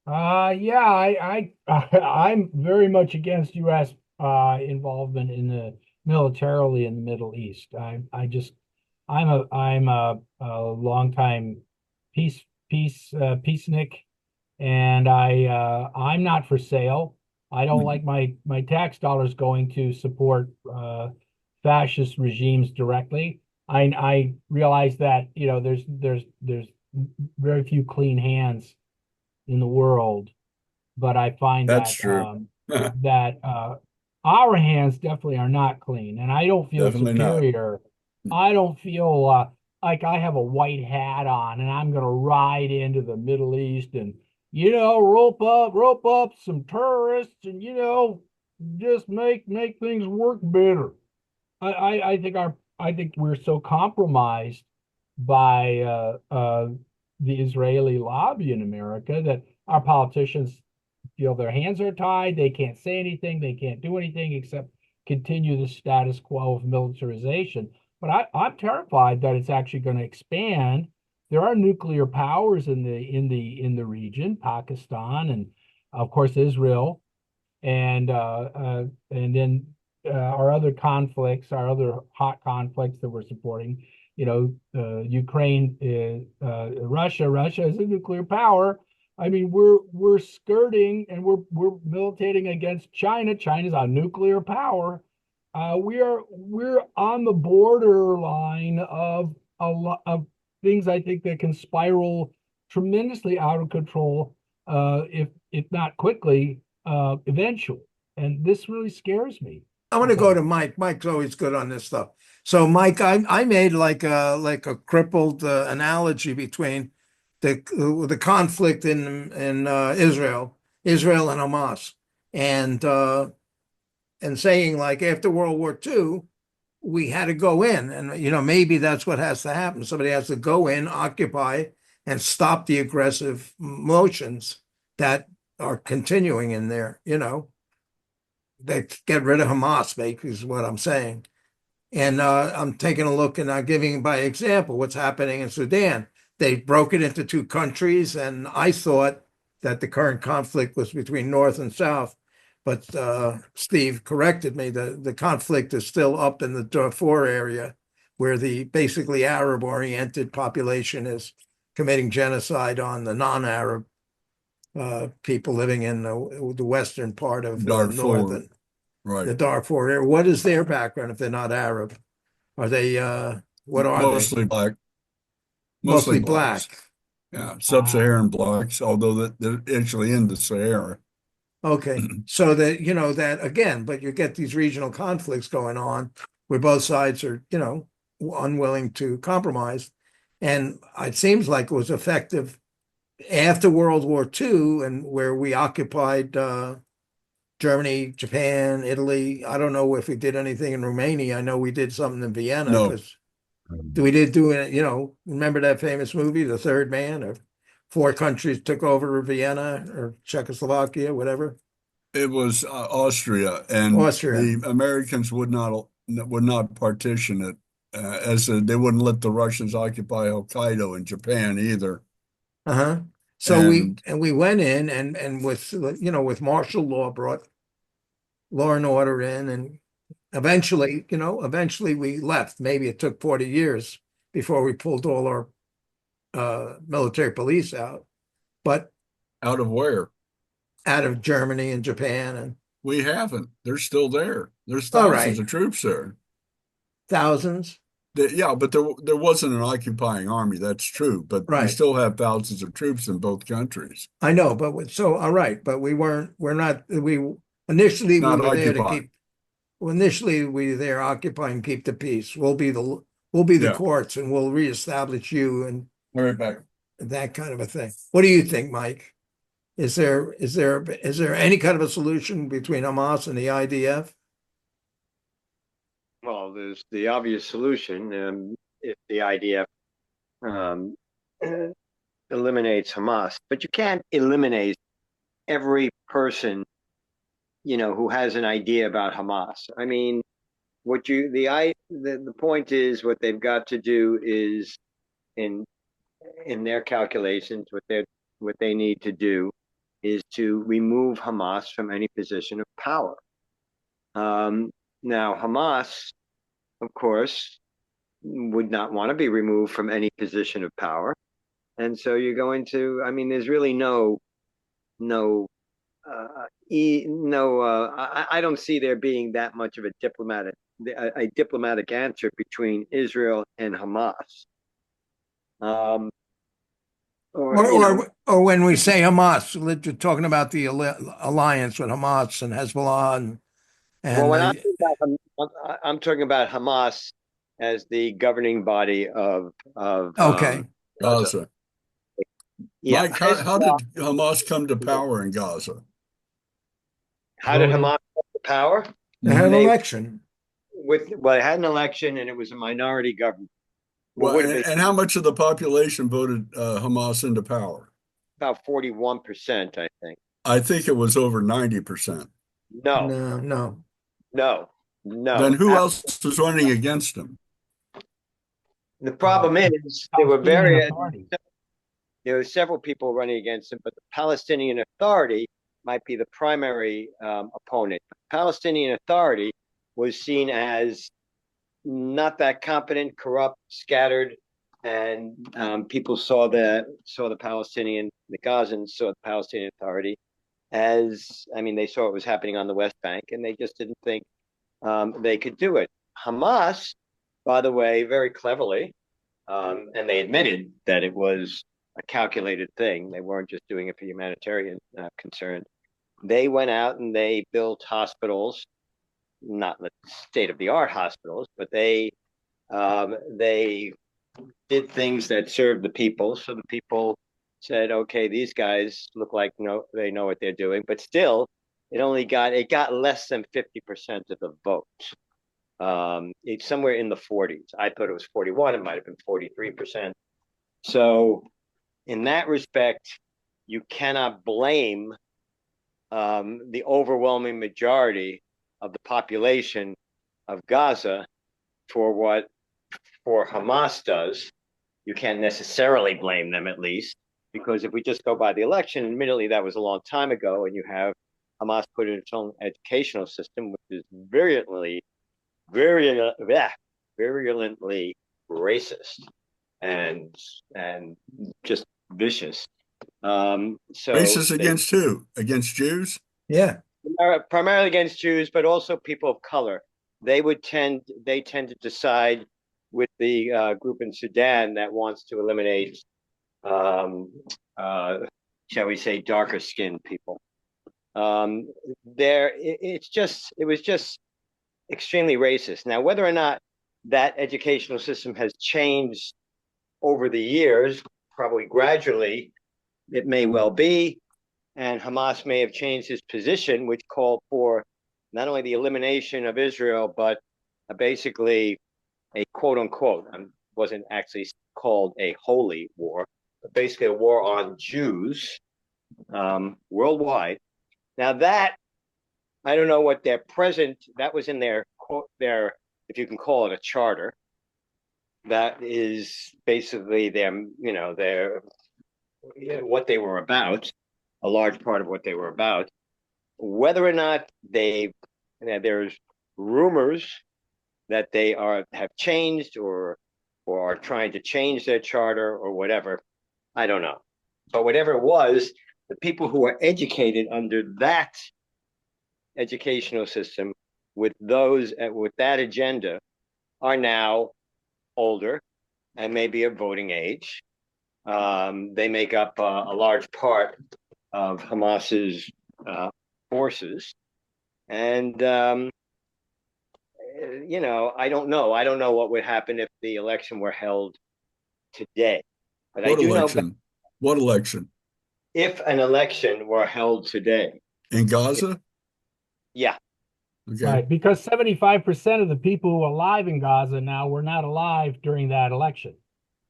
Yeah, I'm very much against U.S. Involvement in the militarily in the Middle East. I'm a longtime peacenik, and I'm not for sale. I don't like my tax dollars going to support fascist regimes directly. I realize that there's very few clean hands in the world, but I find That's true. that our hands definitely are not clean, and I don't feel Definitely not. superior. I don't feel like I have a white hat on and I'm going to ride into the Middle East and rope up some terrorists and just make things work better. I think we're so compromised by the Israeli lobby in America that our politicians feel their hands are tied. They can't say anything. They can't do anything except continue the status quo of militarization. But I'm terrified that it's actually going to expand. There are nuclear powers in the region, Pakistan, and of course Israel, and then our other conflicts, our other hot conflicts that we're supporting. Ukraine, Russia. Russia is a nuclear power. I mean, we're skirting and we're militating against China. China's a nuclear power. We're on the borderline of a lot of things I think that can spiral tremendously out of control, if not quickly, eventually. And this really scares me. I want to go to Mike. Mike's always good on this stuff. So, Mike, I made like a crippled analogy between the conflict in Israel and Hamas, and saying like after World War II, we had to go in, and maybe that's what has to happen. Somebody has to go in, occupy, and stop the aggressive motions that are continuing in there. They get rid of Hamas, basically, is what I'm saying. And I'm taking a look and I'm giving by example what's happening in Sudan. They broke it into two countries, and I thought that the current conflict was between North and South. But Steve corrected me. The conflict is still up in the Darfur area, where the basically Arab-oriented population is committing genocide on the non-Arab people living in the western part of Darfur, right? the Darfur area. What is their background if they're not Arab? Are they what are Mostly they? black, mostly Mostly blacks. black. Yeah, sub-Saharan blacks, although they're actually in the Sahara. Okay. So that again, but you get these regional conflicts going on where both sides are, unwilling to compromise. And it seems like it was effective after World War II, and where we occupied Germany, Japan, Italy. I don't know if we did anything in Romania. I know we did something in Vienna No, because we did do it, remember that famous movie, The Third Man, or four countries took over Vienna or Czechoslovakia, whatever. it was Austria, and Austria. the Americans would not partition it, they wouldn't let the Russians occupy Hokkaido in Japan either. Uh-huh. So And we went in and with martial law brought law and order in, and eventually we left. Maybe it took 40 years before we pulled all our military police out, but Out of where? out of Germany and Japan and We haven't. They're still there. There's all thousands right, of troops there. thousands. Yeah, but there wasn't an occupying army. That's true. But we Right. still have thousands of troops in both countries. I know, but so all right, but we're not we initially we Not were there to occupying. keep well, initially we were there occupy and keep the peace. We'll be the Yeah. courts and we'll reestablish you and All right, back. that kind of a thing. What do you think, Mike? Is there any kind of a solution between Hamas and the IDF? Well, there's the obvious solution. If the IDF um, eliminates Hamas, but you can't eliminate every person, who has an idea about Hamas. I mean, the point is what they've got to do is in their calculations, what they need to do is to remove Hamas from any position of power. Now, Hamas, of course, would not want to be removed from any position of power, and so you're going to. I mean, there's really I don't see there being that much of a diplomatic answer between Israel and Hamas. Or when we say Hamas, you're talking about the alliance with Hamas and Hezbollah and when I'm talking about Hamas as the governing body of okay. Gaza. Yeah. Mike, how did Hamas come to power in Gaza? How did Hamas come to power? They had an election. They had an election and it was a minority government. Well, and how much of the population voted Hamas into power? About 41%, I think. I think it was over 90%. No. Then who else was running against him? The problem is there were several people running against him, but the Palestinian Authority might be the primary opponent. The Palestinian Authority was seen as not that competent, corrupt, scattered, and people saw the Gazans saw the Palestinian Authority as, they saw what was happening on the West Bank, and they just didn't think they could do it. Hamas, by the way, very cleverly, and they admitted that it was a calculated thing. They weren't just doing it for humanitarian concern. They went out and they built hospitals, not state-of-the-art hospitals, but they did things that served the people. So the people said, "Okay, these guys look like they know what they're doing." But still, it got less than 50% of the vote. It's somewhere in the 40s. I thought it was 41. It might have been 43%. So, in that respect, you cannot blame the overwhelming majority of the population of Gaza for Hamas does. You can't necessarily blame them, at least, because if we just go by the election, admittedly that was a long time ago, and you have Hamas put in its own educational system, which is virulently racist and just vicious. Racist against who? Against Jews? Yeah. Primarily against Jews, but also people of color. They tend to decide with the group in Sudan that wants to eliminate, shall we say, darker skinned people. It was just extremely racist. Now, whether or not that educational system has changed over the years, probably gradually, it may well be. And Hamas may have changed its position, which called for not only the elimination of Israel, but basically a quote unquote, wasn't actually called a holy war, but basically a war on Jews worldwide. Now that, I don't know what that was in their, if you can call it a charter, that is basically what they were about, a large part of what they were about. Whether or not there's rumors that they have changed or or are trying to change their charter or whatever. I don't know. But whatever it was, the people who were educated under that educational system with that agenda are now older and maybe of voting age. They make up a large part of Hamas's forces. And, I don't know. I don't know what would happen if the election were held today. But What I do election? know What election? if an election were held today. In Gaza? Yeah. Okay. Right, because 75% of the people who are alive in Gaza now were not alive during that election.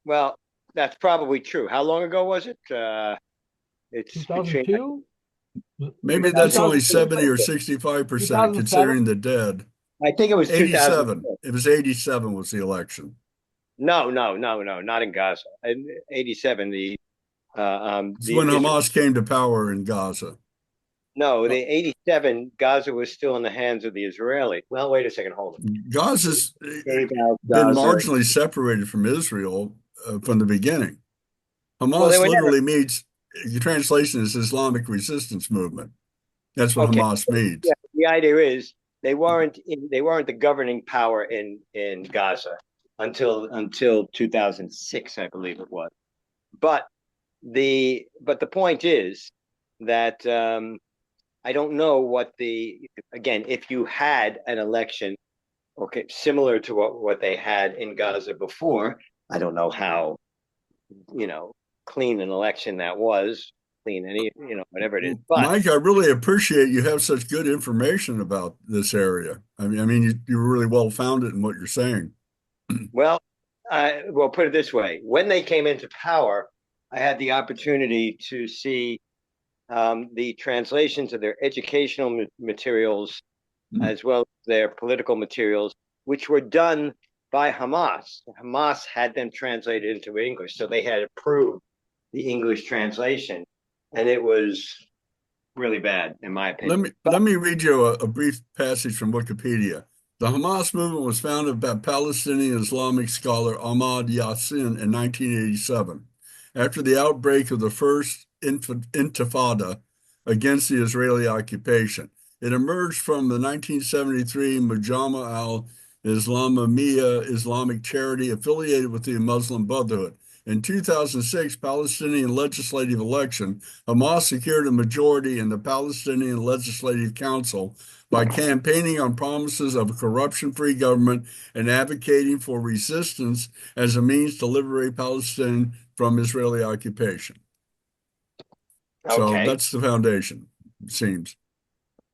Well, that's probably true. How long ago was it? It's between 2002? Maybe that's only 2002. 70 or 65% 2007? considering the dead. I think it was 87. 2000. It was 87 was the election. No, not in Gaza. In 87, It's when Hamas came to power in Gaza. No, the 87, Gaza was still in the hands of the Israeli. Well, wait a second, hold on. Gaza's been Gaza. marginally separated from Israel from the beginning. Hamas Well, they were literally means, the translation is Islamic Resistance Movement. That's what Okay. Hamas means. Yeah, the idea is they weren't the governing power in Gaza until 2006, I believe it was. But the point is that I don't know what again, if you had an election, okay, similar to what they had in Gaza before, I don't know how, clean an election that was, clean any, whatever it is. But Mike, I really appreciate you have such good information about this area. I mean, you're really well founded in what you're saying. well, put it this way: when they came into power, I had the opportunity to see the translations of their educational materials as well as their political materials, which were done by Hamas. Hamas had them translated into English, so they had approved the English translation, and it was really bad, in my opinion. Let me read you a brief passage from Wikipedia. The Hamas movement was founded by Palestinian Islamic scholar Ahmad Yassin in 1987, after the outbreak of the first Intifada against the Israeli occupation. It emerged from the 1973 Mujama al-Islamiyya Islamic charity affiliated with the Muslim Brotherhood. In 2006 Palestinian legislative election, Hamas secured a majority in the Palestinian Legislative Council by campaigning on promises of a corruption-free government and advocating for resistance as a means to liberate Palestine from Israeli occupation. So Okay. that's the foundation, it seems.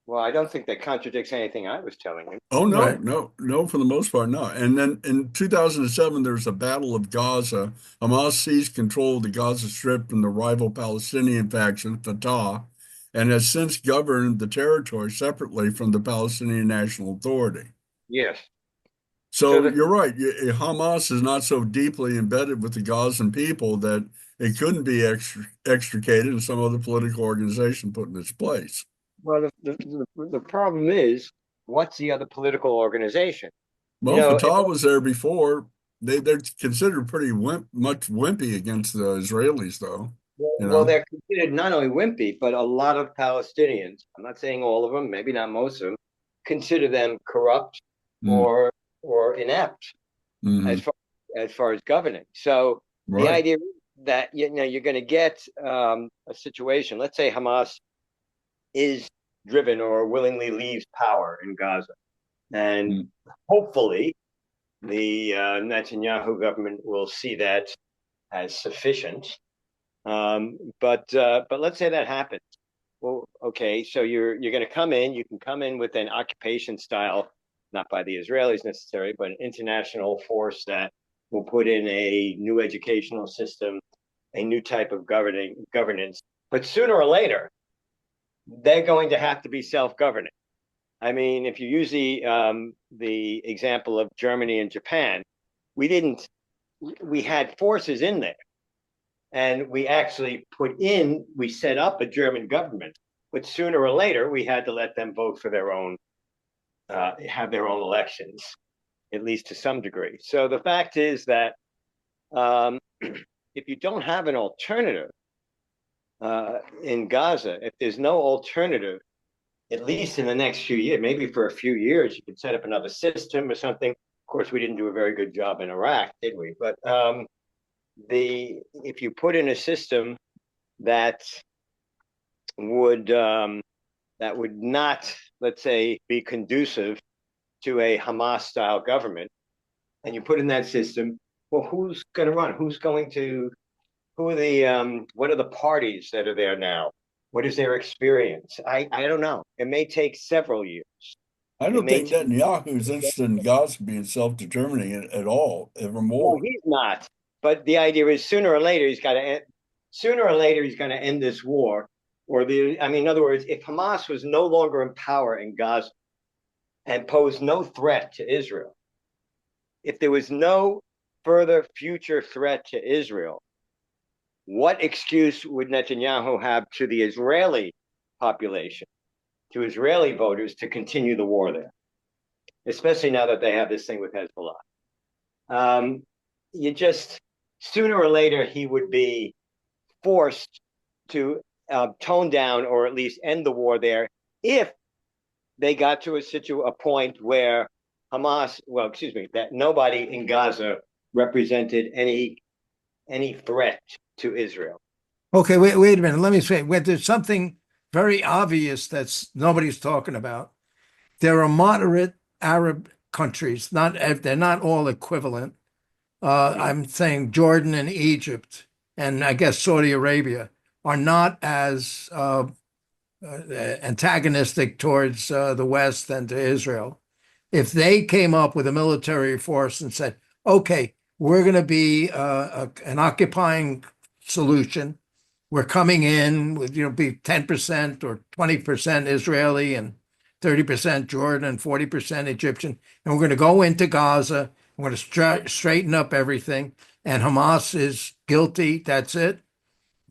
Well, I don't think that contradicts anything I was telling you. Oh, no, Right. no, for the most part, no. And then in 2007, there was a Battle of Gaza. Hamas seized control of the Gaza Strip from the rival Palestinian faction, Fatah, and has since governed the territory separately from the Palestinian National Authority. Yes. So you're right. Hamas is not so deeply embedded with the Gazan people that it couldn't be extricated and some other political organization put in its place. Well, the problem is, what's the other political organization? Well, Fatah was there before. They're considered pretty much wimpy against the Israelis, though. Well, they're considered not only wimpy, but a lot of Palestinians, I'm not saying all of them, maybe not most of them, consider them corrupt or inept as far as governing. So the idea that you're going to get a situation. Let's say Hamas is driven or willingly leaves power in Gaza, and hopefully the Netanyahu government will see that as sufficient. But let's say that happens. Well, okay, so you're going to come in. You can come in with an occupation style, not by the Israelis necessarily, but an international force that will put in a new educational system, a new type of governance. But sooner or later, they're going to have to be self-governing. I mean, if you use the example of Germany and Japan, we had forces in there, and we actually we set up a German government, but sooner or later we had to let them vote for their own, have their own elections, at least to some degree. So the fact is that if you don't have an alternative in Gaza, if there's no alternative, at least in the next few years, maybe for a few years, you could set up another system or something. Of course, we didn't do a very good job in Iraq, did we? But if you put in a system that would not, let's say, be conducive to a Hamas-style government, and you put in that system, well, who's going to run? Who are what are the parties that are there now? What is their experience? I don't know. It may take several years. I don't think Netanyahu is interested in Gaza being self-determining at all, evermore. No, he's not. But the idea is sooner or later he's going to end this war. In other words, if Hamas was no longer in power in Gaza and posed no threat to Israel, if there was no further future threat to Israel, what excuse would Netanyahu have to the Israeli population, to Israeli voters, to continue the war there, especially now that they have this thing with Hezbollah? Sooner or later, he would be forced to tone down or at least end the war there if they got to a point where that nobody in Gaza represented any threat to Israel. Okay, wait a minute. Let me say, there's something very obvious that's nobody's talking about. There are moderate Arab countries, they're not all equivalent. I'm saying Jordan and Egypt, and I guess Saudi Arabia, are not as antagonistic towards the West than to Israel. If they came up with a military force and said, okay, we're going to be an occupying solution. We're coming in with, be 10% or 20% Israeli and 30% Jordan and 40% Egyptian. And we're going to go into Gaza. We're going to straighten up everything. And Hamas is guilty. That's it.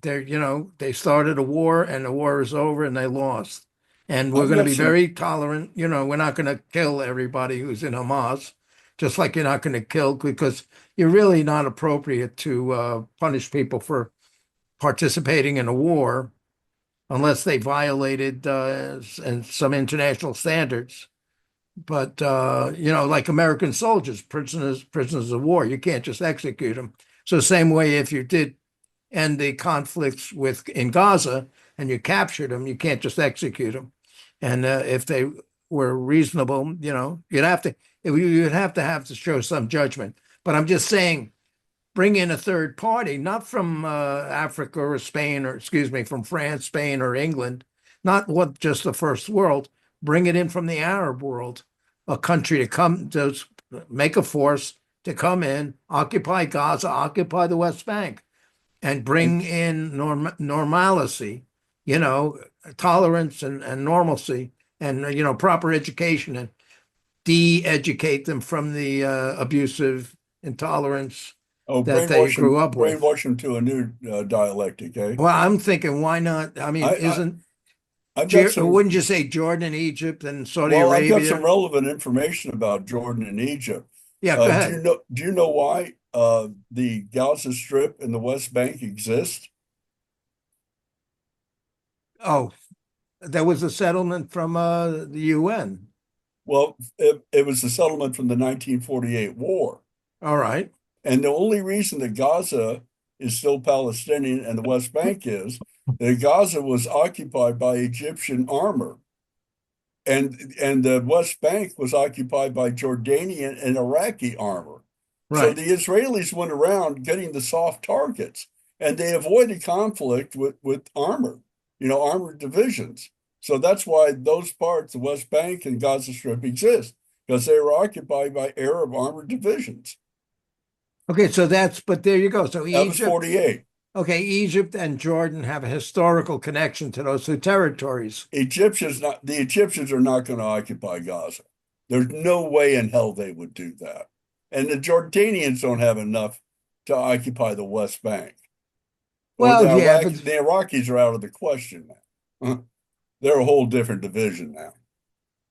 They started a war and the war is over and they lost. And we're going to be very tolerant. We're not going to kill everybody who's in Hamas, just like you're not going to kill, because you're really not appropriate to punish people for participating in a war unless they violated some international standards. But, like American soldiers, prisoners of war, you can't just execute them. So same way, if you did end the conflicts in Gaza and you captured them, you can't just execute them. And if they were reasonable, you'd have to show some judgment. But I'm just saying, bring in a third party, not from Africa or Spain, from France, Spain, or England, not just the first world. Bring it in from the Arab world, a country to make a force to come in, occupy Gaza, occupy the West Bank, and bring in normalcy, tolerance and normalcy, and proper education, and de-educate them from the abusive intolerance that they grew up with. Brainwash them to a new dialectic, eh? Well, I'm thinking, why not? I mean, wouldn't you say Jordan, Egypt, and Saudi Arabia? I've got some relevant information about Jordan and Egypt. Yeah, go ahead. Do you know why the Gaza Strip and the West Bank exist? Oh, there was a settlement from the UN. Well, it was a settlement from the 1948 war. All right. And the only reason that Gaza is still Palestinian and the West Bank is that Gaza was occupied by Egyptian armor. And the West Bank was occupied by Jordanian and Iraqi armor. Right. So the Israelis went around getting the soft targets, and they avoided conflict with armor, armored divisions. So that's why those parts, the West Bank and Gaza Strip, exist, because they were occupied by Arab armored divisions. Okay, but there you go. So that was 48. Okay, Egypt and Jordan have a historical connection to those two territories. The Egyptians are not going to occupy Gaza. There's no way in hell they would do that. And the Jordanians don't have enough to occupy the West Bank. Well, the Iraqis are out of the question now. They're a whole different division now.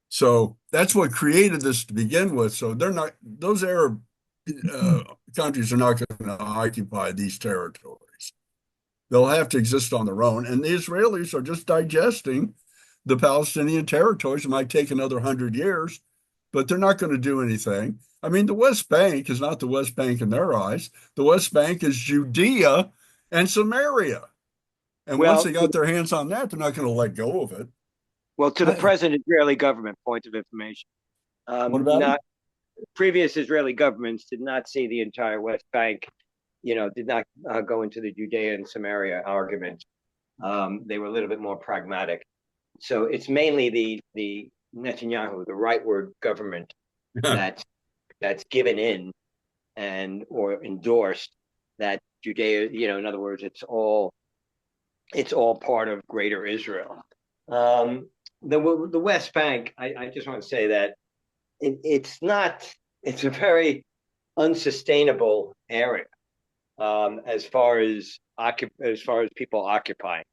So that's what created this to begin with. So they're not, those Arab countries are not going to occupy these territories. They'll have to exist on their own. And the Israelis are just digesting the Palestinian territories. It might take another 100 years, but they're not going to do anything. I mean, the West Bank is not the West Bank in their eyes. The West Bank is Judea and Samaria. And once they got their hands on that, they're not going to let go of it. Well, to the present Israeli government, point of information. What about previous Israeli governments did not see the entire West Bank, did not go into the Judea and Samaria argument. They were a little bit more pragmatic. So it's mainly the Netanyahu, the rightward government, that's given in or endorsed that Judea. In other words, it's all part of Greater Israel. The West Bank. I just want to say that it's a very unsustainable area as far as people occupying.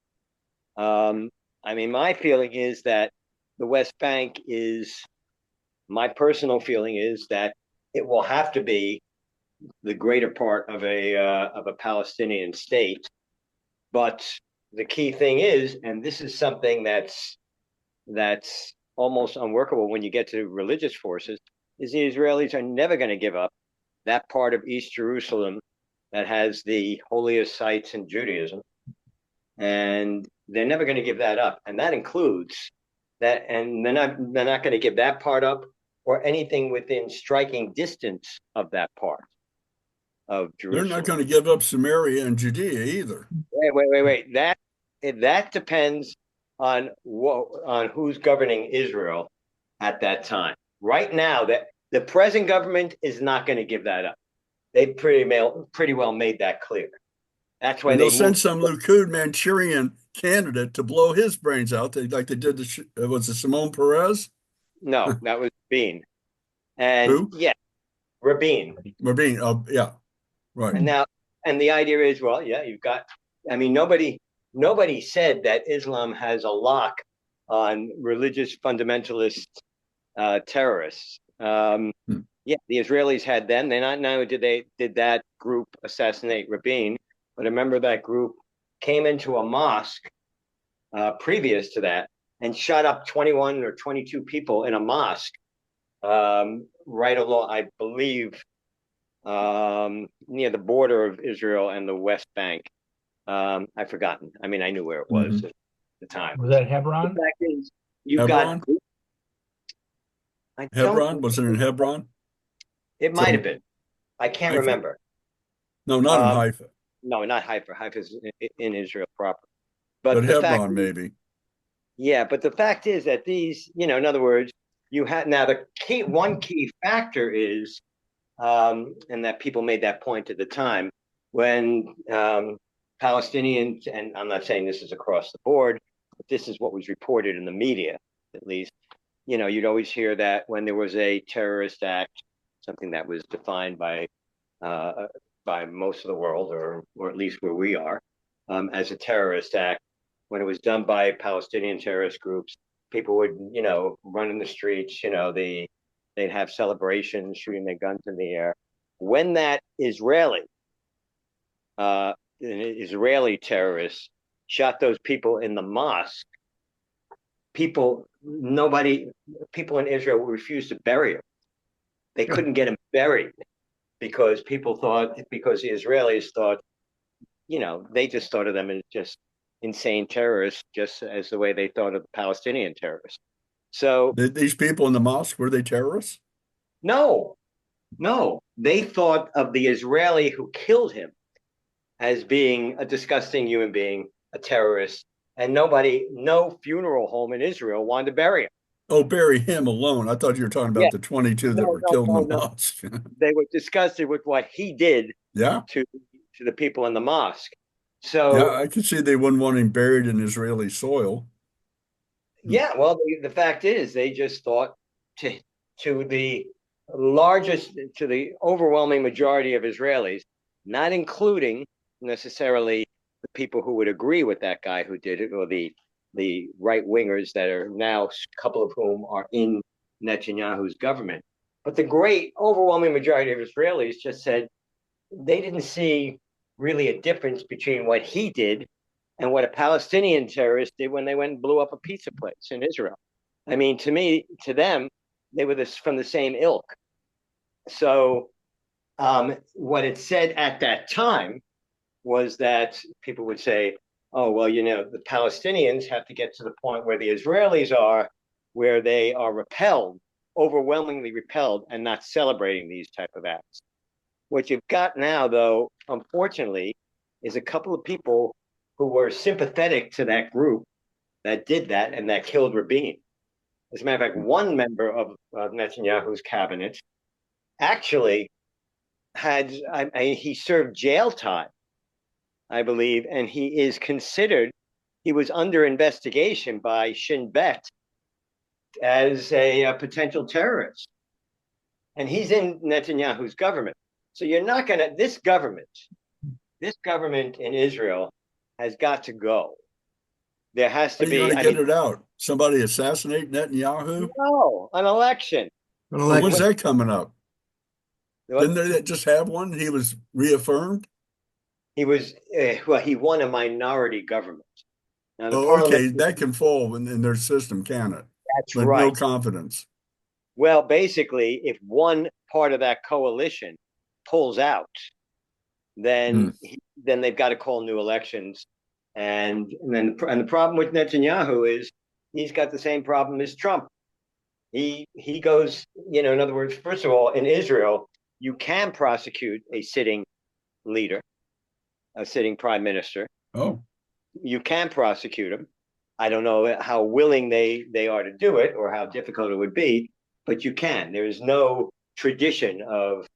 I mean, my feeling is that the West Bank my personal feeling is that it will have to be the greater part of a Palestinian state. But the key thing is, and this is something that's almost unworkable when you get to religious forces, is the Israelis are never going to give up that part of East Jerusalem that has the holiest sites in Judaism. And they're never going to give that up. And that includes that, and they're not going to give that part up or anything within striking distance of that part of Jerusalem. They're not going to give up Samaria and Judea either. Wait. That depends on who's governing Israel at that time. Right now, that the present government is not going to give that up. They pretty well made that clear. That's why they'll send some Likud Manchurian candidate to blow his brains out. Like they did was it Simone Perez? No, that was Rabin. And who? Yeah, Rabin. Rabin. Yeah, right. And the idea is, you've got. I mean, nobody said that Islam has a lock on religious fundamentalist terrorists. Yeah, the Israelis had them. They not know did that group assassinate Rabin. But remember that group came into a mosque previous to that and shot up 21 or 22 people in a mosque right along, I believe, near the border of Israel and the West Bank. I've forgotten. I mean, I knew where it was at the time. Was that Hebron? The fact is, Hebron? Hebron? Was it in Hebron? It might have been. I can't remember. No, not in Haifa. No, not Haifa. Haifa's in Israel proper. But Hebron, maybe. Yeah, but the fact is that these, in other words, you have now one key factor is, and that people made that point at the time when Palestinians, and I'm not saying this is across the board, but this is what was reported in the media, at least. You'd always hear that when there was a terrorist act, something that was defined by most of the world, or at least where we are, as a terrorist act. When it was done by Palestinian terrorist groups, people would, run in the streets. They'd have celebrations, shooting their guns in the air. When that Israeli terrorist shot those people in the mosque, people in Israel refused to bury him. They couldn't get him buried because the Israelis thought, they just thought of them as just insane terrorists, just as the way they thought of the Palestinian terrorists. So these people in the mosque, were they terrorists? No, they thought of the Israeli who killed him as being a disgusting human being, a terrorist, and no funeral home in Israel wanted to bury him. Oh, bury him alone. I thought you were talking about the 22 that were killed in the mosque. They were disgusted with what he did to the people in the mosque. So yeah, I could see they wouldn't want him buried in Israeli soil. Yeah, well, the fact is they just thought to the overwhelming majority of Israelis, not including necessarily the people who would agree with that guy who did it, or the right wingers that are now, a couple of whom are in Netanyahu's government. But the great overwhelming majority of Israelis just said, they didn't see really a difference between what he did and what a Palestinian terrorist did when they went and blew up a pizza place in Israel. I mean, to them, they were from the same ilk. So what it said at that time was that people would say, oh, well, the Palestinians have to get to the point where the Israelis are, where they are repelled, overwhelmingly repelled, and not celebrating these type of acts. What you've got now, though, unfortunately, is a couple of people who were sympathetic to that group that did that and that killed Rabin. As a matter of fact, one member of Netanyahu's cabinet actually he served jail time, I believe, and he was under investigation by Shin Bet as a potential terrorist. And he's in Netanyahu's government. So you're not going to, this government in Israel has got to go. There has to How are you be. going to get it out? Somebody assassinate Netanyahu? No, an election. When's that coming up? What? Didn't they just have one? He was reaffirmed? He was, he won a minority government. Now, the Oh, okay. parliament, That can fall in their system, can it? that's But right. no confidence. Well, basically, if one part of that coalition pulls out, then they've got to call new elections. And the problem with Netanyahu is he's got the same problem as Trump. He goes, in other words, first of all, in Israel, you can prosecute a sitting leader, a sitting prime minister. Oh, You can prosecute him. I don't know how willing they are to do it or how difficult it would be, but you can. There is no tradition of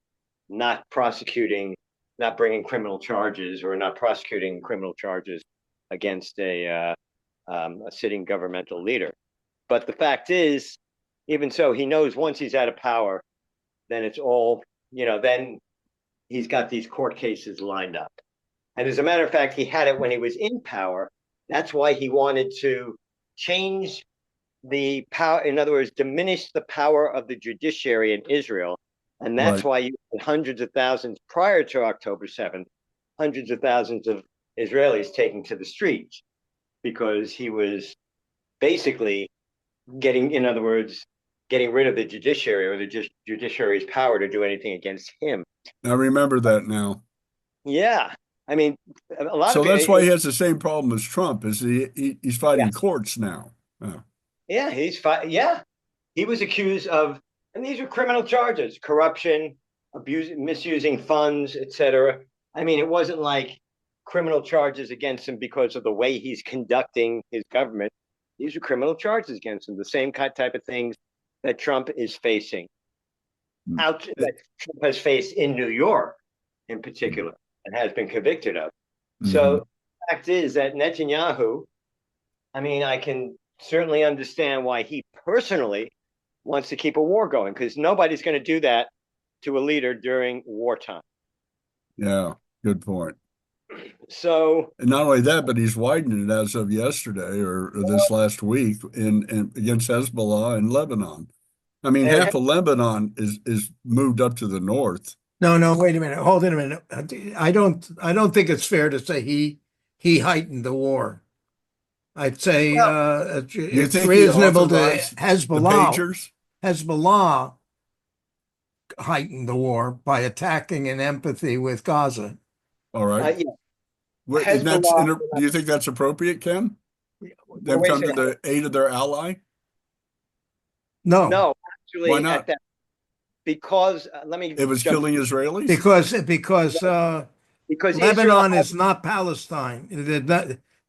not bringing criminal charges or not prosecuting criminal charges against a sitting governmental leader. But the fact is, even so, he knows once he's out of power, then it's all, then he's got these court cases lined up. And as a matter of fact, he had it when he was in power. That's why he wanted to change the power, in other words, diminish the power of the judiciary in Israel. And that's why you had hundreds of thousands prior to October 7th, hundreds of thousands of Israelis taking to the streets, because he was basically getting rid of the judiciary, or the judiciary's power to do anything against him. I remember that now. Yeah. I mean, a lot so of that's why he has the same problem as Trump, is he's fighting courts now. Oh. Yeah, he was accused of, and these are criminal charges: corruption, misusing funds, etc. I mean, it wasn't like criminal charges against him because of the way he's conducting his government. These are criminal charges against him, the same type of things that Trump is facing, that Trump has faced in New York in particular, and has been convicted of. So the fact is that Netanyahu, I mean, I can certainly understand why he personally wants to keep a war going, because nobody's going to do that to a leader during wartime. Yeah, good point. So, and not only that, but he's widening it as of yesterday or this last week in against Hezbollah in Lebanon. I mean, half of Lebanon is moved up to the north. No, wait a minute. Hold on a minute. I don't think it's fair to say he heightened the war. I'd say it's reasonable to Hezbollah heightened the war by attacking in empathy with Gaza. All right. Do you think that's appropriate, Ken? They've come to the aid of their ally? No, actually, why not? Because it was killing Israelis. Because Lebanon is not Palestine.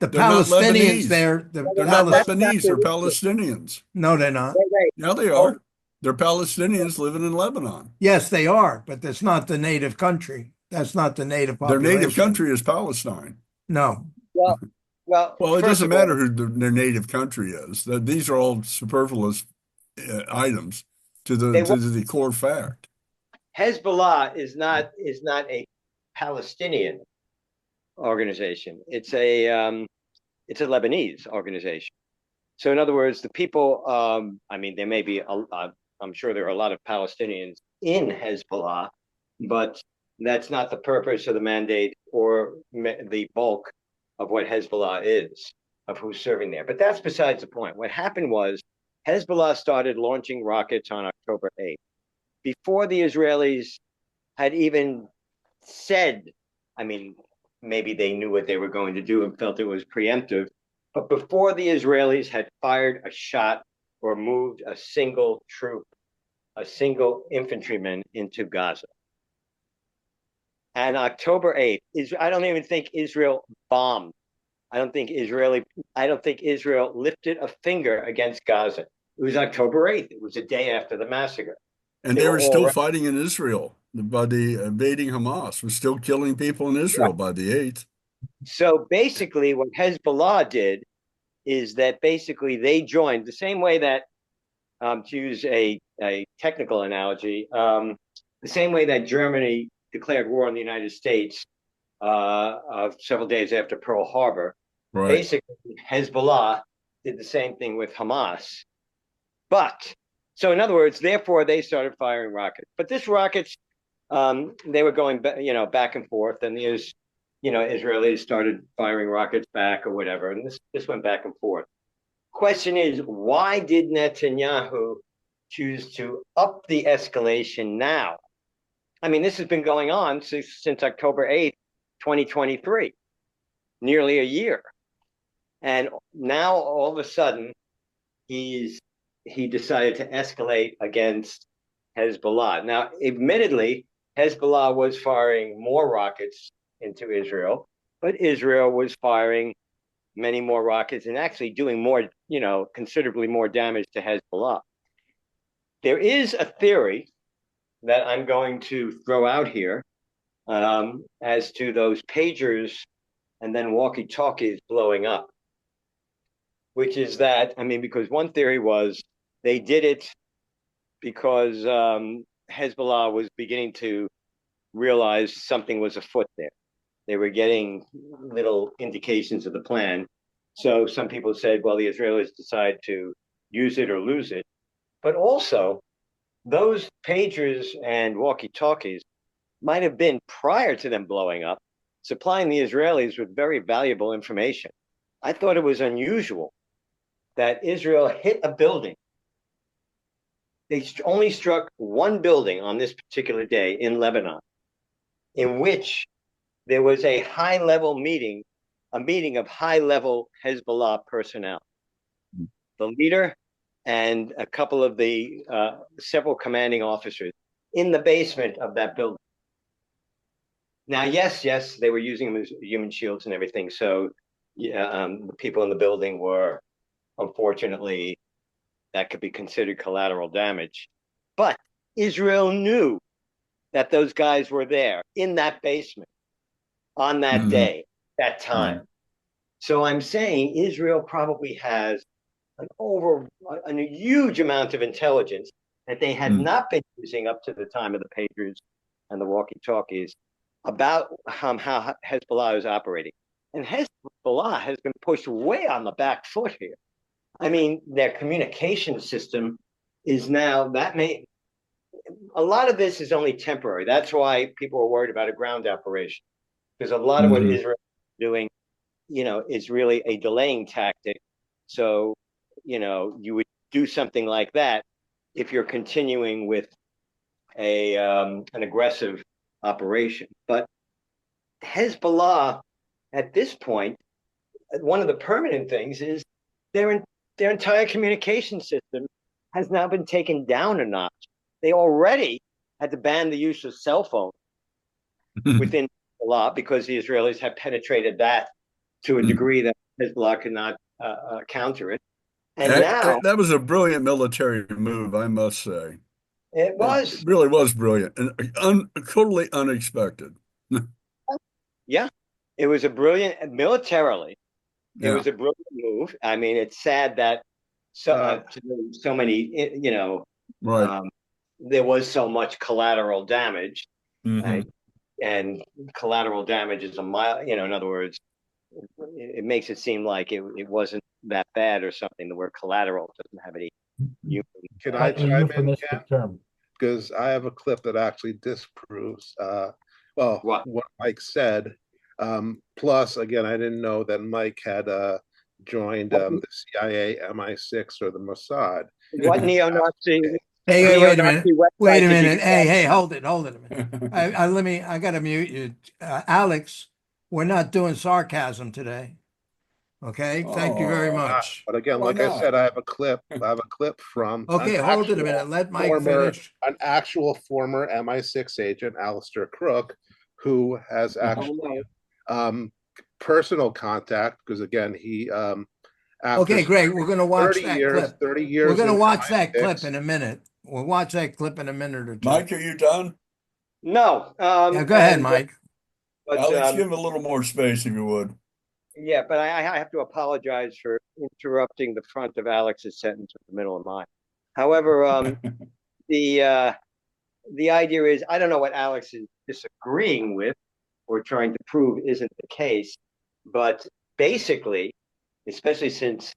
The Palestinians there. They're not Lebanese. They're Palestinians. No, they're not. Yeah, they are. They're Palestinians living in Lebanon. Yes, they are, but that's not the native country. That's not the native population. Their native country is Palestine. No. Well, it doesn't matter who their native country is. These are all superfluous items to the core fact. Hezbollah is not a Palestinian organization. It's a Lebanese organization. So in other words, the people, I mean, there may be, I'm sure there are a lot of Palestinians in Hezbollah, but That's not the purpose of the mandate or the bulk of what Hezbollah is, of who's serving there. But that's besides the point. What happened was Hezbollah started launching rockets on October 8th. Before the Israelis had even said, I mean, maybe they knew what they were going to do and felt it was preemptive, but before the Israelis had fired a shot or moved a single troop, a single infantryman into Gaza. And October 8th, I don't even think Israel bombed. I don't think Israel lifted a finger against Gaza. It was October 8th. It was a day after the massacre. And they were still fighting in Israel. By the invading Hamas was still killing people in Israel by the 8th. So basically what Hezbollah did is that basically they joined the same way that, to use a technical analogy, the same way that Germany declared war on the United States several days after Pearl Harbor. Right. Basically, Hezbollah did the same thing with Hamas. But, so in other words, therefore, they started firing rockets. But this rockets, they were going, back and forth, and the Israelis started firing rockets back or whatever, and this went back and forth. Question is, why did Netanyahu choose to up the escalation now? I mean, this has been going on since October 8th, 2023, nearly a year. And now all of a sudden, he decided to escalate against Hezbollah. Now, admittedly, Hezbollah was firing more rockets into Israel, but Israel was firing many more rockets and actually doing more, considerably more damage to Hezbollah. There is a theory that I'm going to throw out here as to those pagers and then walkie-talkies blowing up, which is that, because one theory was they did it because Hezbollah was beginning to realize something was afoot there. They were getting little indications of the plan. So some people said, well, the Israelis decide to use it or lose it. But also, those pagers and walkie-talkies might have been, prior to them blowing up, supplying the Israelis with very valuable information. I thought it was unusual that Israel hit a building. They only struck one building on this particular day in Lebanon, in which there was a high-level meeting, a meeting of high-level Hezbollah personnel. The leader and a couple of the several commanding officers in the basement of that building. Now, yes, they were using them as human shields and everything. So the people in the building were, unfortunately, that could be considered collateral damage. But Israel knew that those guys were there in that basement on that day, that time. So I'm saying Israel probably has a huge amount of intelligence that they had not been using up to the time of the pagers and the walkie-talkies about how Hezbollah is operating. And Hezbollah has been pushed way on the back foot here. Their communication system is now, a lot of this is only temporary. That's why people are worried about a ground operation, because a lot of what Israel is doing, is really a delaying tactic. So, you would do something like that if you're continuing with an aggressive operation. But Hezbollah, at this point, one of the permanent things is their entire communication system has now been taken down a notch. They already had to ban the use of cell phones within Hezbollah because the Israelis have penetrated that to a degree that Hezbollah could not counter it. And now that was a brilliant military move, I must say. It was. It really was brilliant and totally unexpected. Yeah, it was a brilliant, militarily, it was a brilliant move. It's sad that so many, there was so much collateral damage. And collateral damage is in other words, it makes it seem like it wasn't that bad or something. The word collateral doesn't have any human. Can I chime in, Ken? Because I have a clip that actually disproves Well, What? what Mike said. Plus, again, I didn't know that Mike had joined the CIA, MI6, or the Mossad. What neo-Nazi? Hey, wait a minute. Neo-Nazi website Wait a did you minute. get Hey, that? hold it a minute. I gotta mute you. Alex, we're not doing sarcasm today. Okay, thank you very Oh, much. But again, Why like I not? said, I have a clip. from Okay, hold it a minute. Let Mike finish. an actual former MI6 agent, Alistaire Crooke, who has actually personal contact, because again, he after Okay, great. We're gonna watch 30 that years, clip. 30 years. We're gonna in watch that clip MI6. in a minute. We'll watch that clip in a minute or two. Mike, are you done? No. Yeah, go ahead, and, Mike. But, Alex, give him a little more space if you would. yeah, but I have to apologize for interrupting the front of Alex's sentence with the middle of mine. However, the idea is, I don't know what Alex is disagreeing with or trying to prove isn't the case, but basically, especially since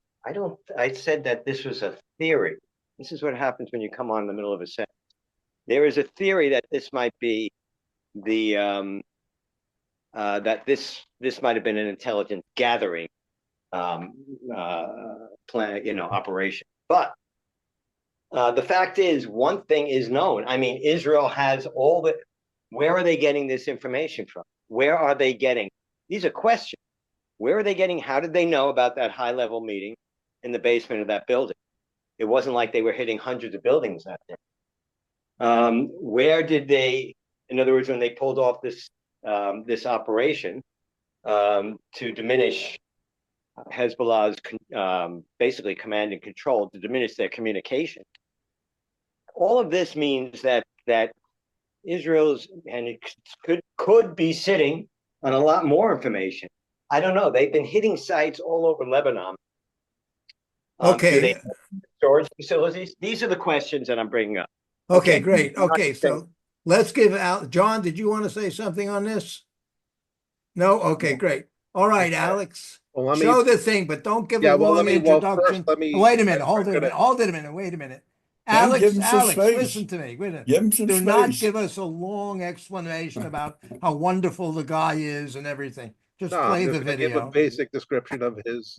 I said that this was a theory. This is what happens when you come on in the middle of a sentence. There is a theory that this might be the that this might have been an intelligence gathering plan, operation. But the fact is, one thing is known. I mean, Israel has all the. Where are they getting this information from? Where are they getting? These are questions. Where are they getting? How did they know about that high-level meeting in the basement of that building? It wasn't like they were hitting hundreds of buildings that day. Where did they? In other words, when they pulled off this operation to diminish Hezbollah's basically command and control, to diminish their communication. All of this means that Israel's and it could be sitting on a lot more information. I don't know. They've been hitting sites all over Lebanon. Okay. Do they have storage facilities? These are the questions that I'm bringing up. Okay, great. Okay, so let's give out. John, did you want to say something on this? No? Okay, great. All right, Alex. Well, Show the thing, but don't give a long introduction. Wait a minute. Hold it a minute. Hold it a minute. Wait a minute. Give him some Alex, space. listen to me. Wait a minute. Give him some Do space. not give us a long explanation about how wonderful the guy is and everything. Just play the video. Give a basic description of his.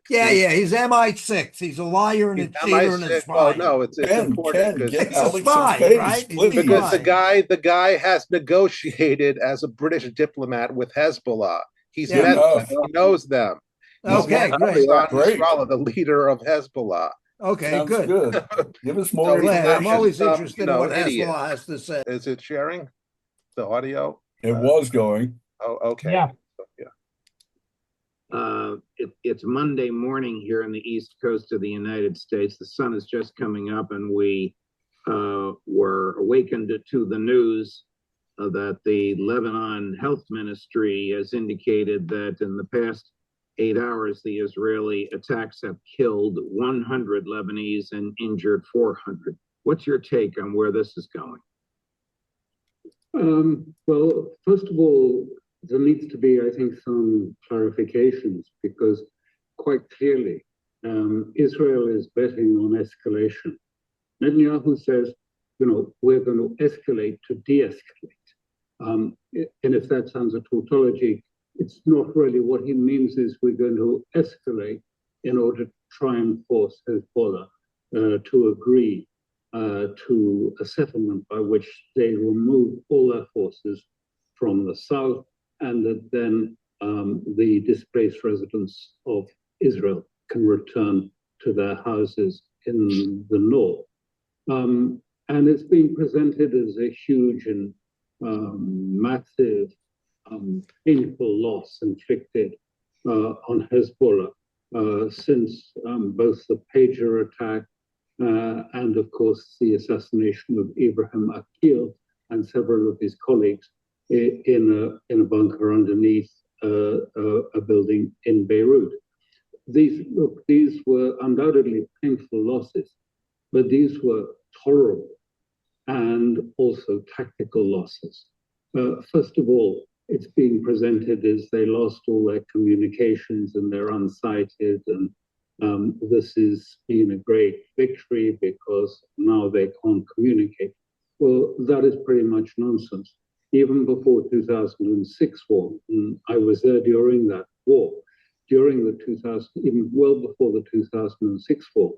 Yeah. He's MI6. He's a liar and a cheater and a spy. Well, no, it's important because he's a spy, right? Because the guy has negotiated as a British diplomat with Hezbollah. He's met them. He knows them. Okay, great. Nasrallah, the leader of Hezbollah. Okay, Sounds good. Give us more information. I'm always interested in what Hezbollah has to say. Is it sharing the audio? It was going. Oh, okay. Yeah. It's Monday morning here on the East Coast of the United States. The sun is just coming up, and we were awakened to the news that the Lebanon Health Ministry has indicated that in the past 8 hours, the Israeli attacks have killed 100 Lebanese and injured 400. What's your take on where this is going? Well, first of all, there needs to be, I think, some clarifications, because quite clearly, Israel is betting on escalation. Netanyahu says, we're going to escalate to de-escalate. And if that sounds a tautology, it's not really. What he means is we're going to escalate in order to try and force Hezbollah to agree to a settlement by which they remove all their forces from the south, and that then the displaced residents of Israel can return to their houses in the north. And it's being presented as a huge and massive, painful loss inflicted on Hezbollah since both the pager attack and, of course, the assassination of Ibrahim Akil and several of his colleagues in a bunker underneath a building in Beirut. These were undoubtedly painful losses, but these were tolerable and also tactical losses. First of all, it's being presented as they lost all their communications and they're unsighted, and this has been a great victory because now they can't communicate. Well, that is pretty much nonsense. even before 2006 war. And I was there during that war. During the 2000, even well before the 2006 war,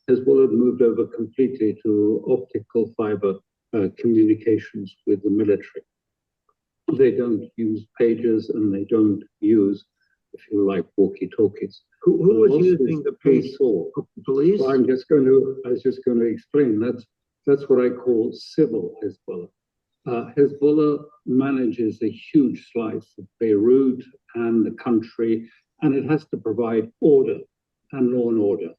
Hezbollah had moved over completely to optical fiber communications with the military. They don't use pagers and they don't use, if you like, walkie-talkies. Who was using the police? Police? Well, I was just going to explain. That's what I call civil Hezbollah. Hezbollah manages a huge slice of Beirut and the country, and it has to provide order and law and order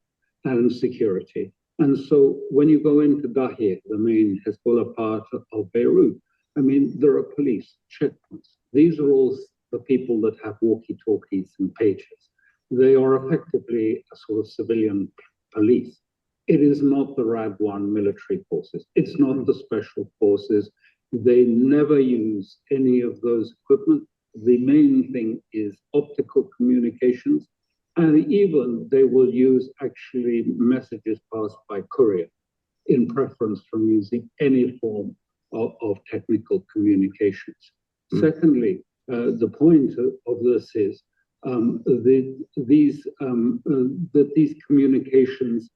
and security. And so when you go into Dahir, the main Hezbollah part of Beirut, I mean, there are police checkpoints. These are all the people that have walkie-talkies and pages. They are effectively a sort of civilian police. It is not the RAD-1 military forces. It's not the special forces. They never use any of those equipment. The main thing is optical communications, and even they will use actually messages passed by courier in preference from using any form of technical communications. Secondly, the point of this is that these communications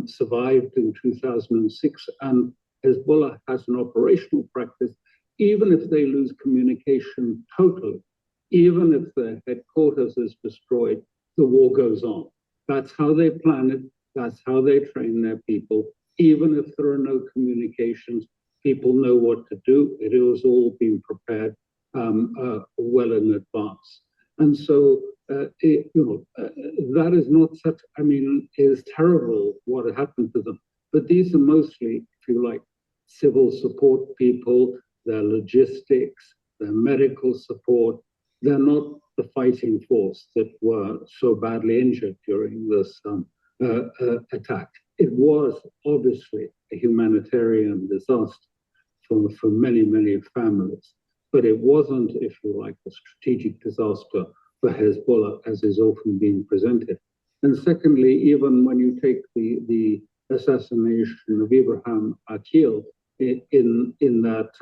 survived in 2006, and Hezbollah has an operational practice. Even if they lose communication totally, even if their headquarters is destroyed, the war goes on. That's how they plan it. That's how they train their people. Even if there are no communications, people know what to do. It has all been prepared well in advance. And so, that is not such, I mean, it is terrible what happened to them. But these are mostly, if you like, civil support people, their logistics, their medical support. They're not the fighting force that were so badly injured during this attack. It was obviously a humanitarian disaster for many, many families, but it wasn't, if you like, a strategic disaster for Hezbollah, as is often being presented. And secondly, even when you take the assassination of Ibrahim Akil in that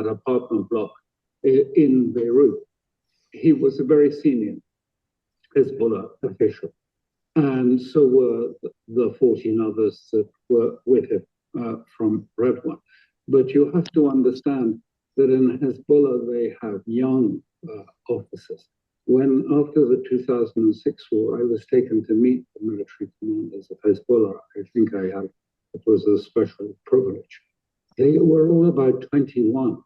apartment block in Beirut, he was a very senior Hezbollah official, and so were the 14 others that were with him from Redwan. But you have to understand that in Hezbollah they have young officers. When after the 2006 war, I was taken to meet the military commanders of Hezbollah. I think it was a special privilege. They were all about 21.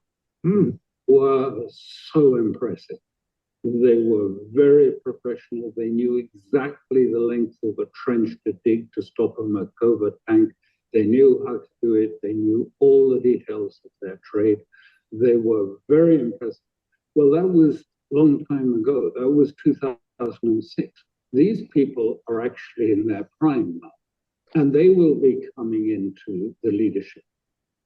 Were so impressive. They were very professional. They knew exactly the length of a trench to dig to stop a covert tank. They knew how to do it. They knew all the details of their trade. They were very impressive. Well, that was a long time ago. That was 2006. These people are actually in their prime now, and they will be coming into the leadership.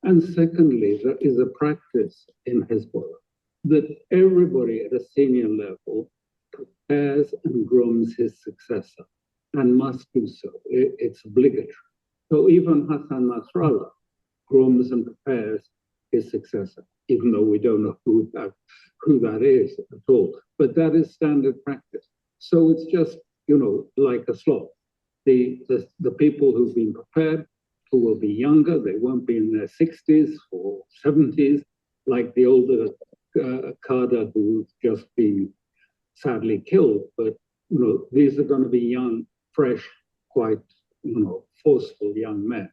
And secondly, there is a practice in Hezbollah that everybody at a senior level prepares and grooms his successor, and must do so. It's obligatory. So even Hassan Nasrallah grooms and prepares his successor, even though we don't know who that is at all. But that is standard practice. So it's just, like a slot. The people who've been prepared, who will be younger, they won't be in their 60s or 70s, like the older cadre who've just been sadly killed. But, these are going to be young, fresh, quite, forceful young men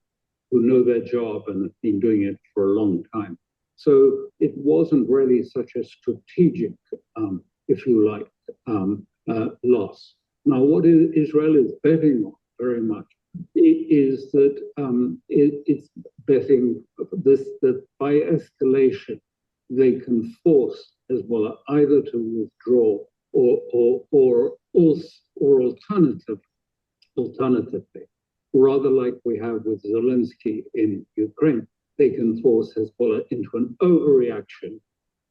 who know their job and have been doing it for a long time. So it wasn't really such a strategic, if you like, loss. Now, what Israel is betting on very much is that it's betting that by escalation, they can force Hezbollah either to withdraw or alternatively, rather like we have with Zelensky in Ukraine, they can force Hezbollah into an overreaction,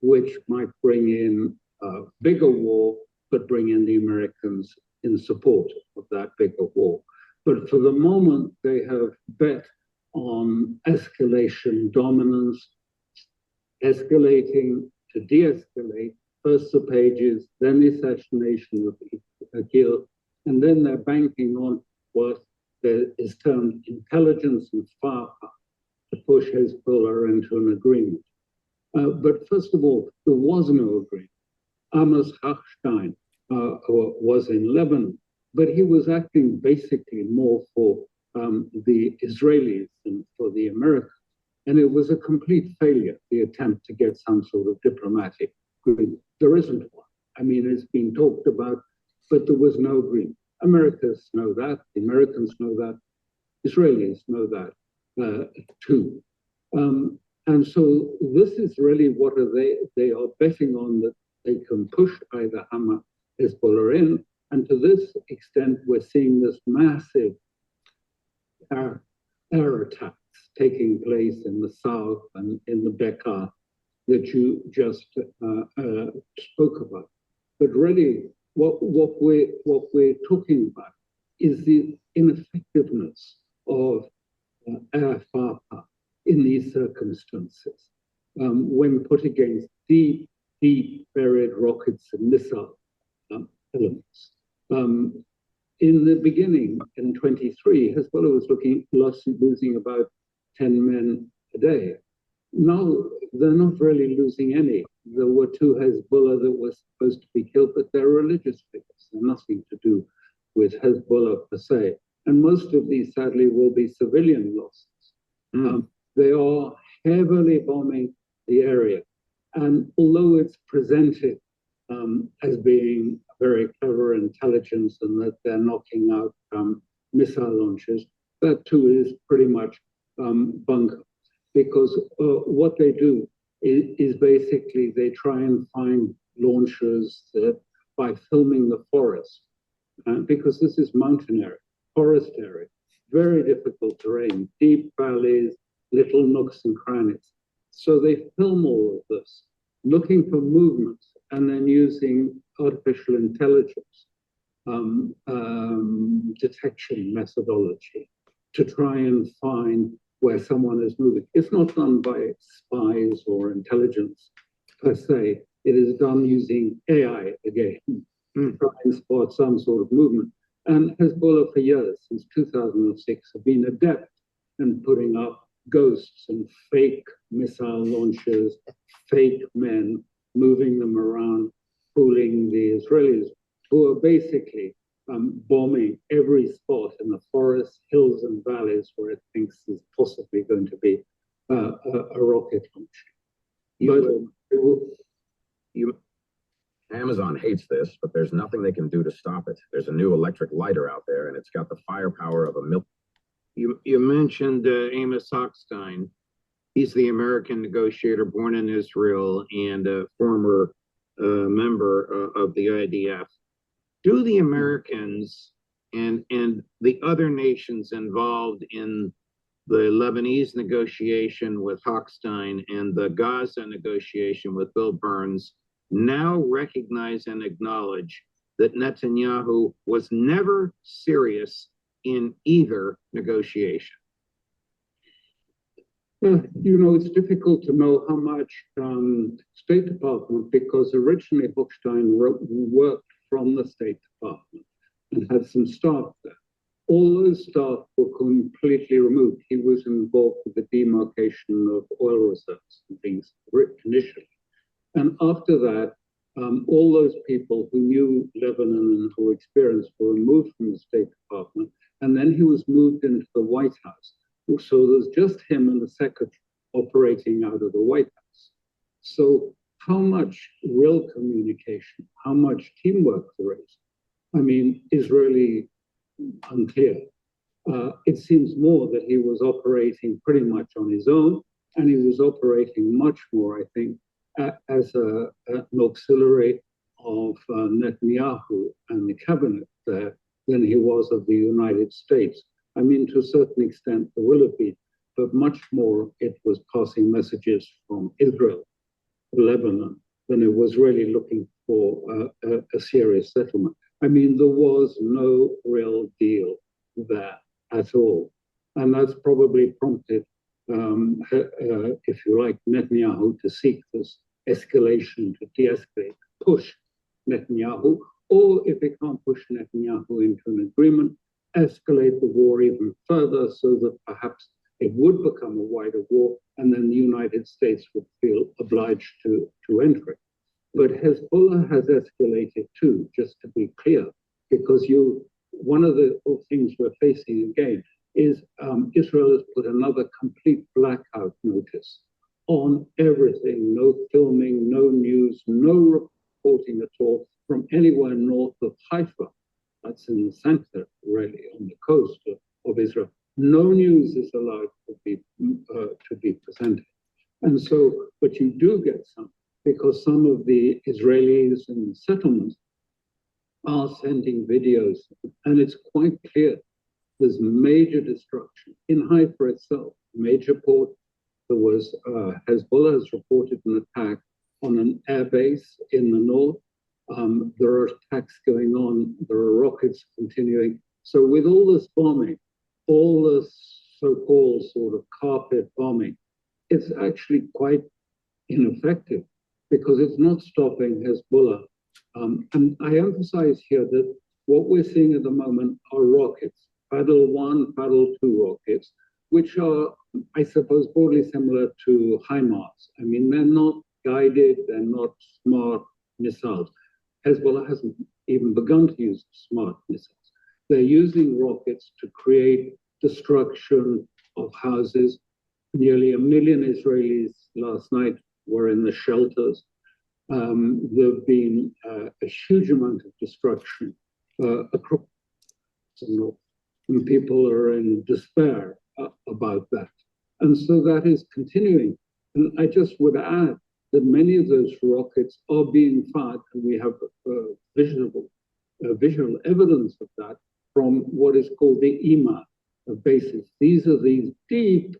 which might bring in a bigger war, but bring in the Americans in support of that bigger war. But for the moment, they have bet on escalation dominance, escalating to de-escalate, first the pages, then the assassination of Akil, and then they're banking on what is termed intelligence and firepower to push Hezbollah into an agreement. But first of all, there was no agreement. Amos Hochstein was in Lebanon, but he was acting basically more for the Israelis than for the Americans. And it was a complete failure, the attempt to get some sort of diplomatic agreement. There isn't one. I mean, it's been talked about, but there was no agreement. Americans know that, the Americans know that, Israelis know that too. And so this is really what they are betting on, that they can push either Hamas, Hezbollah in, and to this extent, we're seeing this massive air attacks taking place in the south and in the Bekaa that you just spoke about. But really, what we're talking about is the ineffectiveness of air firepower in these circumstances when put against deep buried rockets and missile elements. In the beginning, in 23, Hezbollah was losing about 10 men a day. Now they're not really losing any. There were 2 Hezbollah that were supposed to be killed, but they're religious figures. They're nothing to do with Hezbollah per se. And most of these, sadly, will be civilian losses. They are heavily bombing the area. And although it's presented as being very clever intelligence and that they're knocking out missile launches, that too is pretty much bunker. Because what they do is basically they try and find launchers by filming the forest. Because this is mountain area, forest area, very difficult terrain, deep valleys, little nooks and crannies. So they film all of this, looking for movements, and then using artificial intelligence detection methodology to try and find where someone is moving. It's not done by spies or intelligence per se. It is done using AI again, to try and spot some sort of movement. And Hezbollah for years, since 2006, have been adept in putting up ghosts and fake missile launchers, fake men, moving them around, fooling the Israelis, who are basically bombing every spot in the forests, hills, and valleys where it thinks is possibly going to be a rocket launch. Amazon hates this, but there's nothing they can do to stop it. There's a new electric lighter out there, and it's got the firepower of a milk. You mentioned Amos Hochstein. He's the American negotiator born in Israel and a former member of the IDF. Do the Americans and the other nations involved in the Lebanese negotiation with Hochstein and the Gaza negotiation with Bill Burns now recognize and acknowledge that Netanyahu was never serious in either negotiation? You know, it's difficult to know how much State Department, because originally Hochstein worked from the State Department and had some staff there. All those staff were completely removed. He was involved with the demarcation of oil reserves and things initially. And after that, all those people who knew Lebanon and who were experienced were removed from the State Department. And then he was moved into the White House. So there's just him and the secretary operating out of the White House. So how much real communication, how much teamwork there is, I mean, is really unclear. It seems more that he was operating pretty much on his own, and he was operating much more, I think, as an auxiliary of Netanyahu and the cabinet there than he was of the United States. I mean, to a certain extent, there will have been, but much more it was passing messages from Israel to Lebanon than it was really looking for a serious settlement. I mean, there was no real deal there at all. And that's probably prompted if you like, Netanyahu to seek this escalation, to de-escalate, push Netanyahu, or if they can't push Netanyahu into an agreement, escalate the war even further so that perhaps it would become a wider war, and then the United States would feel obliged to enter it. But Hezbollah has escalated too, just to be clear, because one of the things we're facing again is Israel has put another complete blackout notice on everything, no filming, no news, no reporting at all from anywhere north of Haifa. That's in the center, really, on the coast of Israel. No news is allowed to be presented. And so, but you do get some, because some of the Israelis in the settlements are sending videos, and it's quite clear there's major destruction. In Haifa itself, major port, there was, Hezbollah has reported an attack on an airbase in the north. There are attacks going on, there are rockets continuing. So with all this bombing, all this so-called sort of carpet bombing, it's actually quite ineffective because it's not stopping Hezbollah. And I emphasize here that what we're seeing at the moment are rockets, Paddle 1, Paddle 2 rockets, which are, I suppose, broadly similar to HIMARS. I mean, they're not guided, they're not smart missiles. Hezbollah hasn't even begun to use smart missiles. They're using rockets to create destruction of houses. Nearly 1 million Israelis last night were in the shelters. There've been a huge amount of destruction across the north, and people are in despair about that. And so that is continuing. And I just would add that many of those rockets are being fired, and we have visual evidence of that from what is called the EMA bases. These are these deep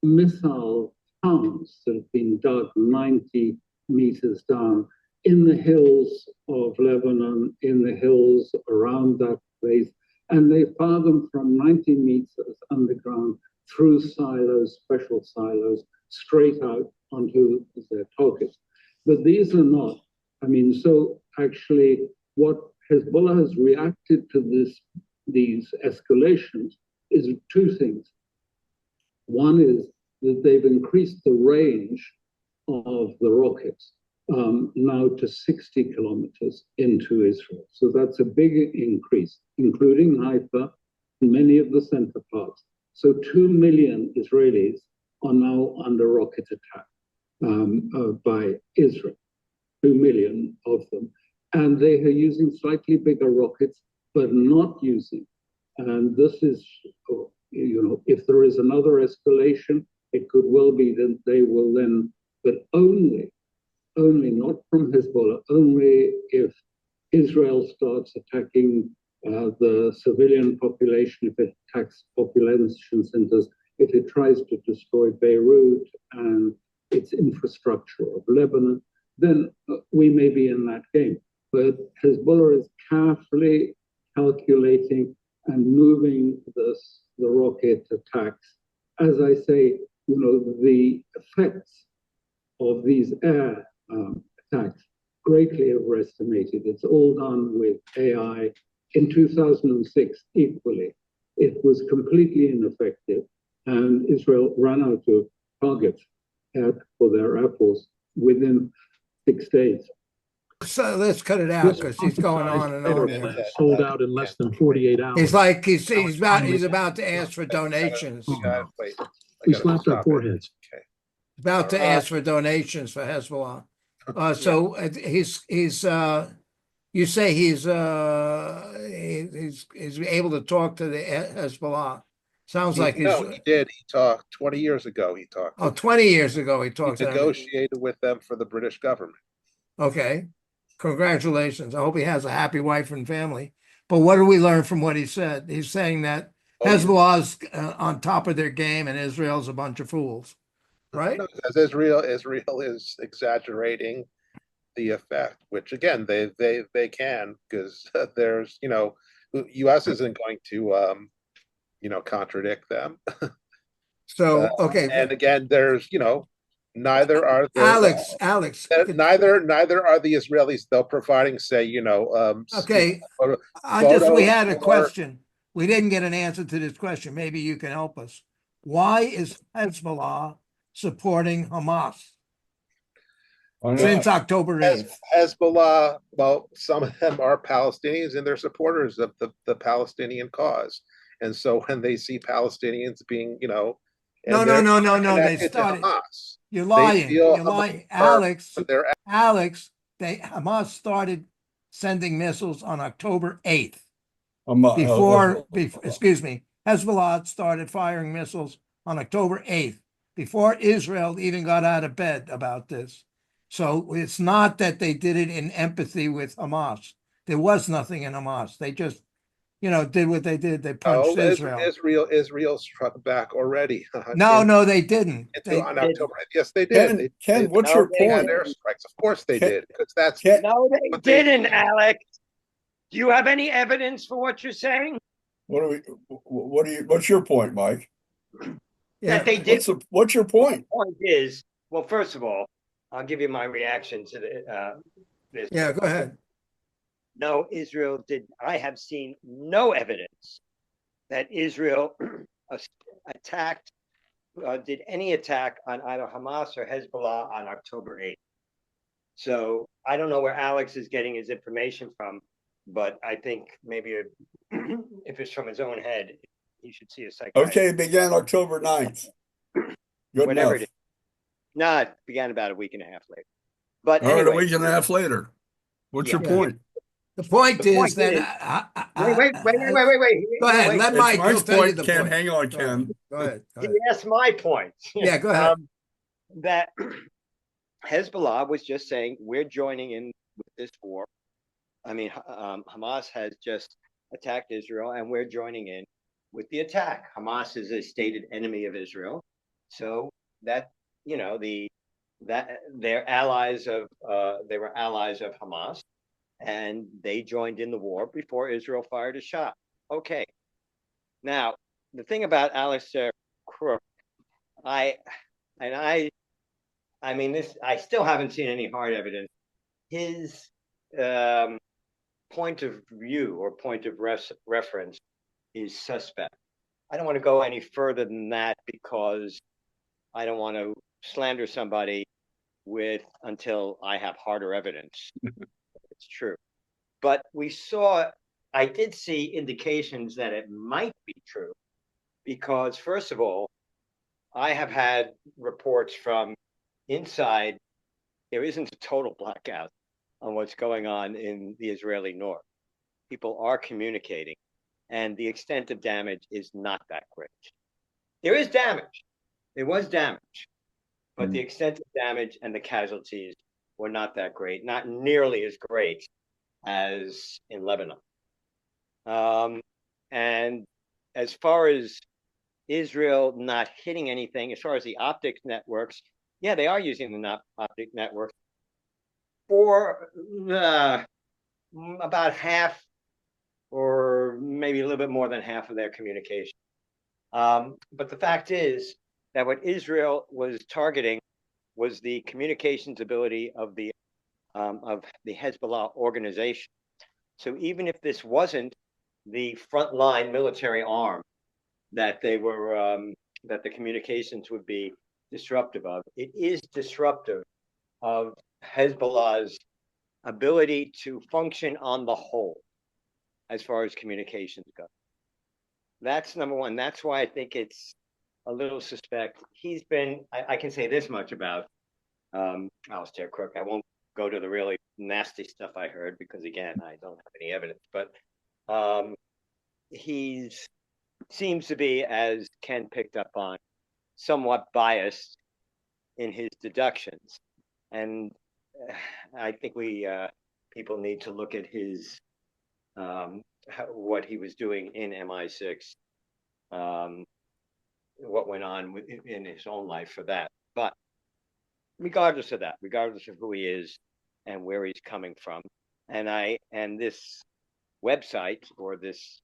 missile towns that have been dug 90 meters down in the hills of Lebanon, in the hills around that place, and they fire them from 90 meters underground through silos, special silos, straight out onto their targets. But these are not, I mean, so actually what Hezbollah has reacted to these escalations is two things. One is that they've increased the range of the rockets now to 60 kilometers into Israel. So that's a big increase, including Haifa and many of the center parts. So 2 million Israelis are now under rocket attack by Israel, 2 million of them. And they are using slightly bigger rockets, but not using. And this is, you know, if there is another escalation, it could well be that they will then, but only not from Hezbollah, only if Israel starts attacking the civilian population, if it attacks population centers, if it tries to destroy Beirut and its infrastructure of Lebanon, then we may be in that game. But Hezbollah is carefully calculating and moving the rocket attacks. As I say, you know, the effects of these air attacks greatly overestimated. It's all done with AI. In 2006, equally, it was completely ineffective, and Israel ran out of targets for their Air Force within 6 days. So let's cut it out because he's going on and on here. Sold out in less than 48 hours. He's like he's about to ask for donations. We slapped our foreheads. About to ask for donations for Hezbollah. So you say he's able to talk to the Hezbollah. Sounds like he did. He talked 20 years ago. He talked. Oh, 20 years ago he talked. He negotiated with them for the British government. Okay, congratulations. I hope he has a happy wife and family. But what do we learn from what he said? He's saying that Hezbollah's on top of their game and Israel's a bunch of fools, right? No, because Israel is exaggerating the effect, which again they can, because there's, you know, U.S. isn't going to contradict them. So, okay, And again, there's, neither are Alex, neither are the Israelis, though, providing, say, okay, we had a question. We didn't get an answer to this question. Maybe you can help us. Why is Hezbollah supporting Hamas since October 8th? Hezbollah, well, some of them are Palestinians and they're supporters of the Palestinian cause. And so when they see Palestinians being, No, they started. Hamas, You're lying. Alex, Hamas started sending missiles on October 8th. Excuse me, Hezbollah started firing missiles on October 8th, before Israel even got out of bed about this. So it's not that they did it in empathy with Hamas. There was nothing in Hamas. They just, did what they did. They punched Israel. Israel struck back already. No, they didn't. On October 8th. Yes, they did. Ken, what's your point? Had airstrikes. Of course they did, because that's no, they didn't, Alex. Do you have any evidence for what you're saying? What's your point, Mike? That they did. What's your point? The point is, well, first of all, I'll give you my reaction to this. Yeah, go ahead. No, Israel did. I have seen no evidence that Israel attacked, did any attack on either Hamas or Hezbollah on October 8th. So I don't know where Alex is getting his information from, but I think maybe if it's from his own head, he should see a psychiatrist. Okay, it began October 9th. Whatever it is. No, it began about a week and a half later. But anyway, a week and a half later. What's your point? The point is that wait. Go ahead. Let Mike tell you the Ken, point. hang on, Ken. Go ahead. That's my point. Yeah, go ahead. That Hezbollah was just saying we're joining in with this war. I mean, Hamas has just attacked Israel, and we're joining in with the attack. Hamas is a stated enemy of Israel, so that they're allies of they were allies of Hamas. And they joined in the war before Israel fired a shot. Okay. Now, the thing about Alistaire Crooke, I still haven't seen any hard evidence. His point of view or point of reference is suspect. I don't want to go any further than that because I don't want to slander somebody until I have harder evidence. It's true. But I did see indications that it might be true because, first of all, I have had reports from inside. There isn't a total blackout on what's going on in the Israeli north. People are communicating, and the extent of damage is not that great. There is damage. There was damage, but the extent of damage and the casualties were not that great, not nearly as great as in Lebanon. And as far as Israel not hitting anything, as far as the optics networks, yeah, they are using the optic networks for about half or maybe a little bit more than half of their communication. But the fact is that what Israel was targeting was the communications ability of the Hezbollah organization. So even if this wasn't the frontline military arm that they were, that the communications would be disruptive of, it is disruptive of Hezbollah's ability to function on the whole as far as communications go. That's number one. That's why I think it's a little suspect. He's been, I can say this much about Alistaire Crooke. I won't go to the really nasty stuff I heard because, again, I don't have any evidence. But he seems to be, as Ken picked up on, somewhat biased in his deductions. And I think people need to look at his what he was doing in MI6, what went on in his own life for that. But regardless of that, regardless of who he is and where he's coming from, and this website or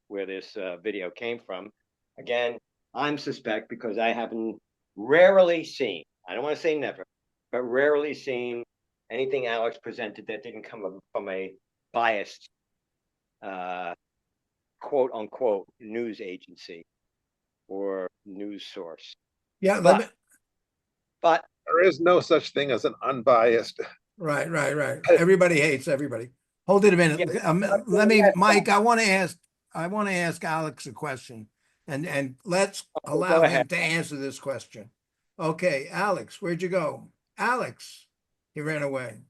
where this video came from, again, I'm suspect because I haven't rarely seen, I don't want to say never, but rarely seen anything Alex presented that didn't come from a biased, quote unquote, news agency or news source. Yeah, but There is no such thing as an unbiased. right. Everybody hates everybody. Hold it a minute. Let me, Mike, I want to ask Alex a question, and let's allow him to answer this question. Okay, Alex, where'd you go? Alex, he ran away.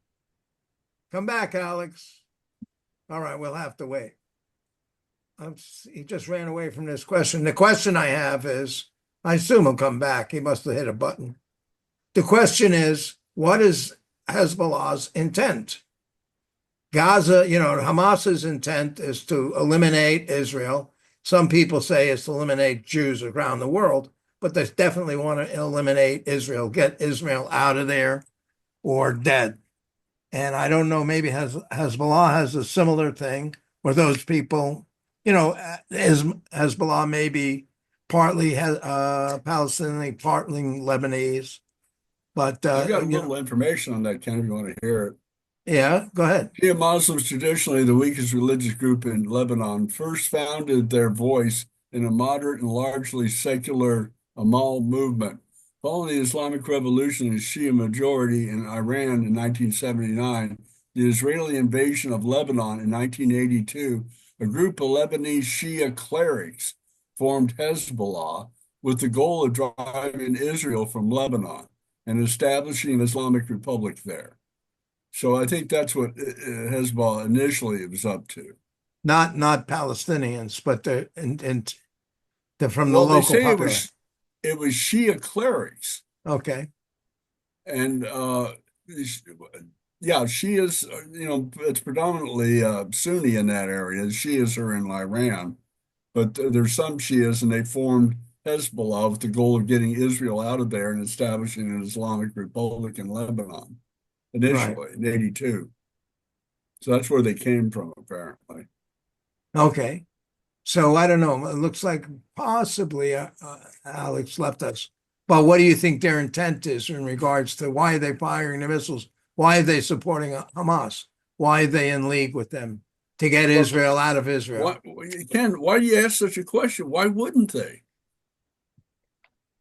Come back, Alex. All right, we'll have to wait. He just ran away from this question. The question I have is, I assume he'll come back. He must have hit a button. The question is, what is Hezbollah's intent? Gaza, Hamas's intent is to eliminate Israel. Some people say it's to eliminate Jews around the world, but they definitely want to eliminate Israel, get Israel out of there or dead. And I don't know, maybe Hezbollah has a similar thing where those people, Hezbollah may be partly Palestinian, partly Lebanese. But I got a little information on that, Ken, if you want to hear it. Yeah, go ahead. Shia Muslims, traditionally the weakest religious group in Lebanon, first founded their voice in a moderate and largely secular Amal movement. Following the Islamic Revolution and Shia majority in Iran in 1979, the Israeli invasion of Lebanon in 1982, a group of Lebanese Shia clerics formed Hezbollah with the goal of driving Israel from Lebanon and establishing an Islamic Republic there. So I think that's what Hezbollah initially was up to. Not Palestinians, but they're from the local population. It was Shia clerics. Okay. And Shias, it's predominantly Sunni in that area. Shias are in Iran, but there's some Shias, and they formed Hezbollah with the goal of getting Israel out of there and establishing an Islamic Republic in Lebanon initially in 82. So that's where they came from, apparently. Okay. So I don't know. It looks like possibly Alex left us. But what do you think their intent is in regards to why are they firing the missiles? Why are they supporting Hamas? Why are they in league with them to get Israel out of Israel? Ken, why do you ask such a question? Why wouldn't they?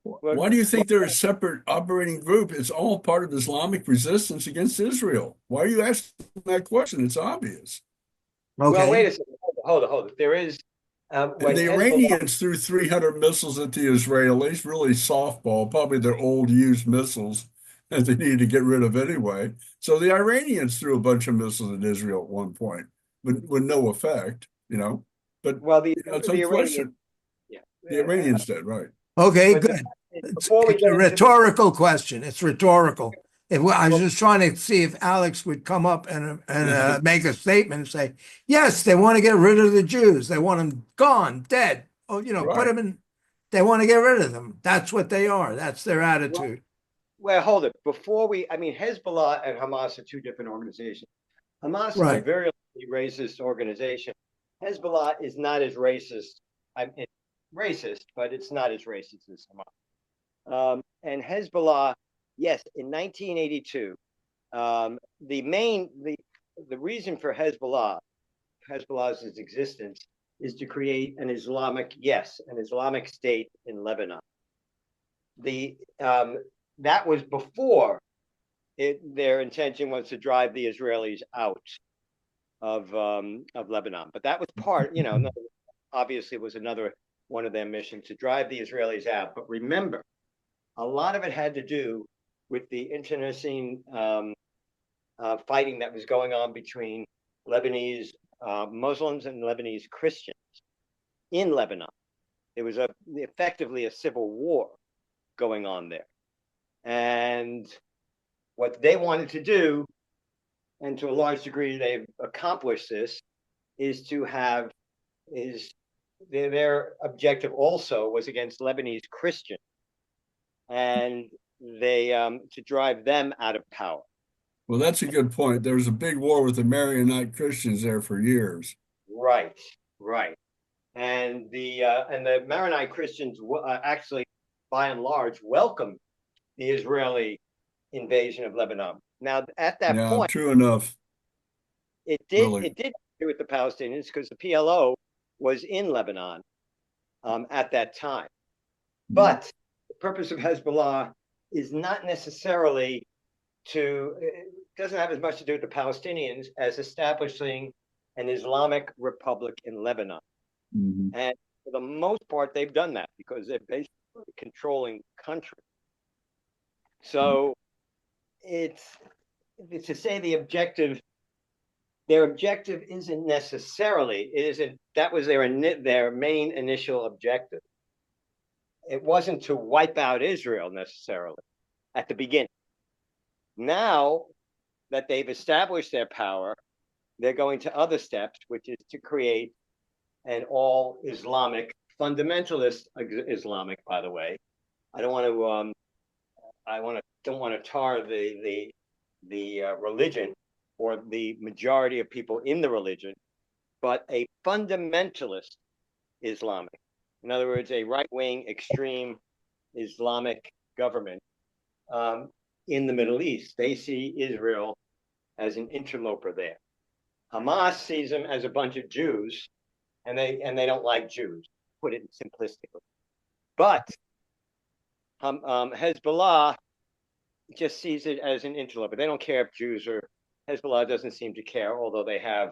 Why do you think they're a separate operating group? It's all part of Islamic resistance against Israel. Why are you asking that question? It's obvious. Okay. Well, wait a second. Hold it. There is. And the Iranians threw 300 missiles at the Israelis, really softball, probably their old used missiles that they needed to get rid of anyway. So the Iranians threw a bunch of missiles at Israel at one point, with no effect, But it's unfortunate. The Iranians did, right. Okay, good. It's a rhetorical question. It's rhetorical. I was just trying to see if Alex would come up and make a statement and say, yes, they want to get rid of the Jews. They want them gone, dead. Oh, put them in. They want to get rid of them. That's what they are. That's their attitude. Well, hold it. Hezbollah and Hamas are two different organizations. Hamas is a very racist organization. Hezbollah is not as racist. It's racist, but it's not as racist as Hamas. And Hezbollah, yes, in 1982, the reason for Hezbollah's existence is to create an Islamic state in Lebanon. That was before their intention was to drive the Israelis out of Lebanon. But that was part, obviously it was another one of their missions to drive the Israelis out. But remember, a lot of it had to do with the internecine fighting that was going on between Lebanese Muslims and Lebanese Christians in Lebanon. There was effectively a civil war going on there. And what they wanted to do, and to a large degree they've accomplished this, is their objective also was against Lebanese Christians, and they to drive them out of power. Well, that's a good point. There was a big war with the Maronite Christians there for years. Right. and the Maronite Christians actually, by and large, welcomed the Israeli invasion of Lebanon. Now, at that Yeah, point, true enough. it Really. did do with the Palestinians because the PLO was in Lebanon at that time. But the purpose of Hezbollah is not necessarily it doesn't have as much to do with the Palestinians as establishing an Islamic Republic in Lebanon. And for the most part, they've done that because they're basically controlling the country. So it's to say their objective isn't necessarily, that was their main initial objective. It wasn't to wipe out Israel necessarily at the beginning. Now that they've established their power, they're going to other steps, which is to create an all Islamic, fundamentalist Islamic, by the way. I don't want to tar the religion or the majority of people in the religion, but a fundamentalist Islamic. In other words, a right-wing extreme Islamic government in the Middle East. They see Israel as an interloper there. Hamas sees them as a bunch of Jews, and they don't like Jews, put it simplistically. But Hezbollah just sees it as an interloper. They don't care if Jews are. Hezbollah doesn't seem to care, although they have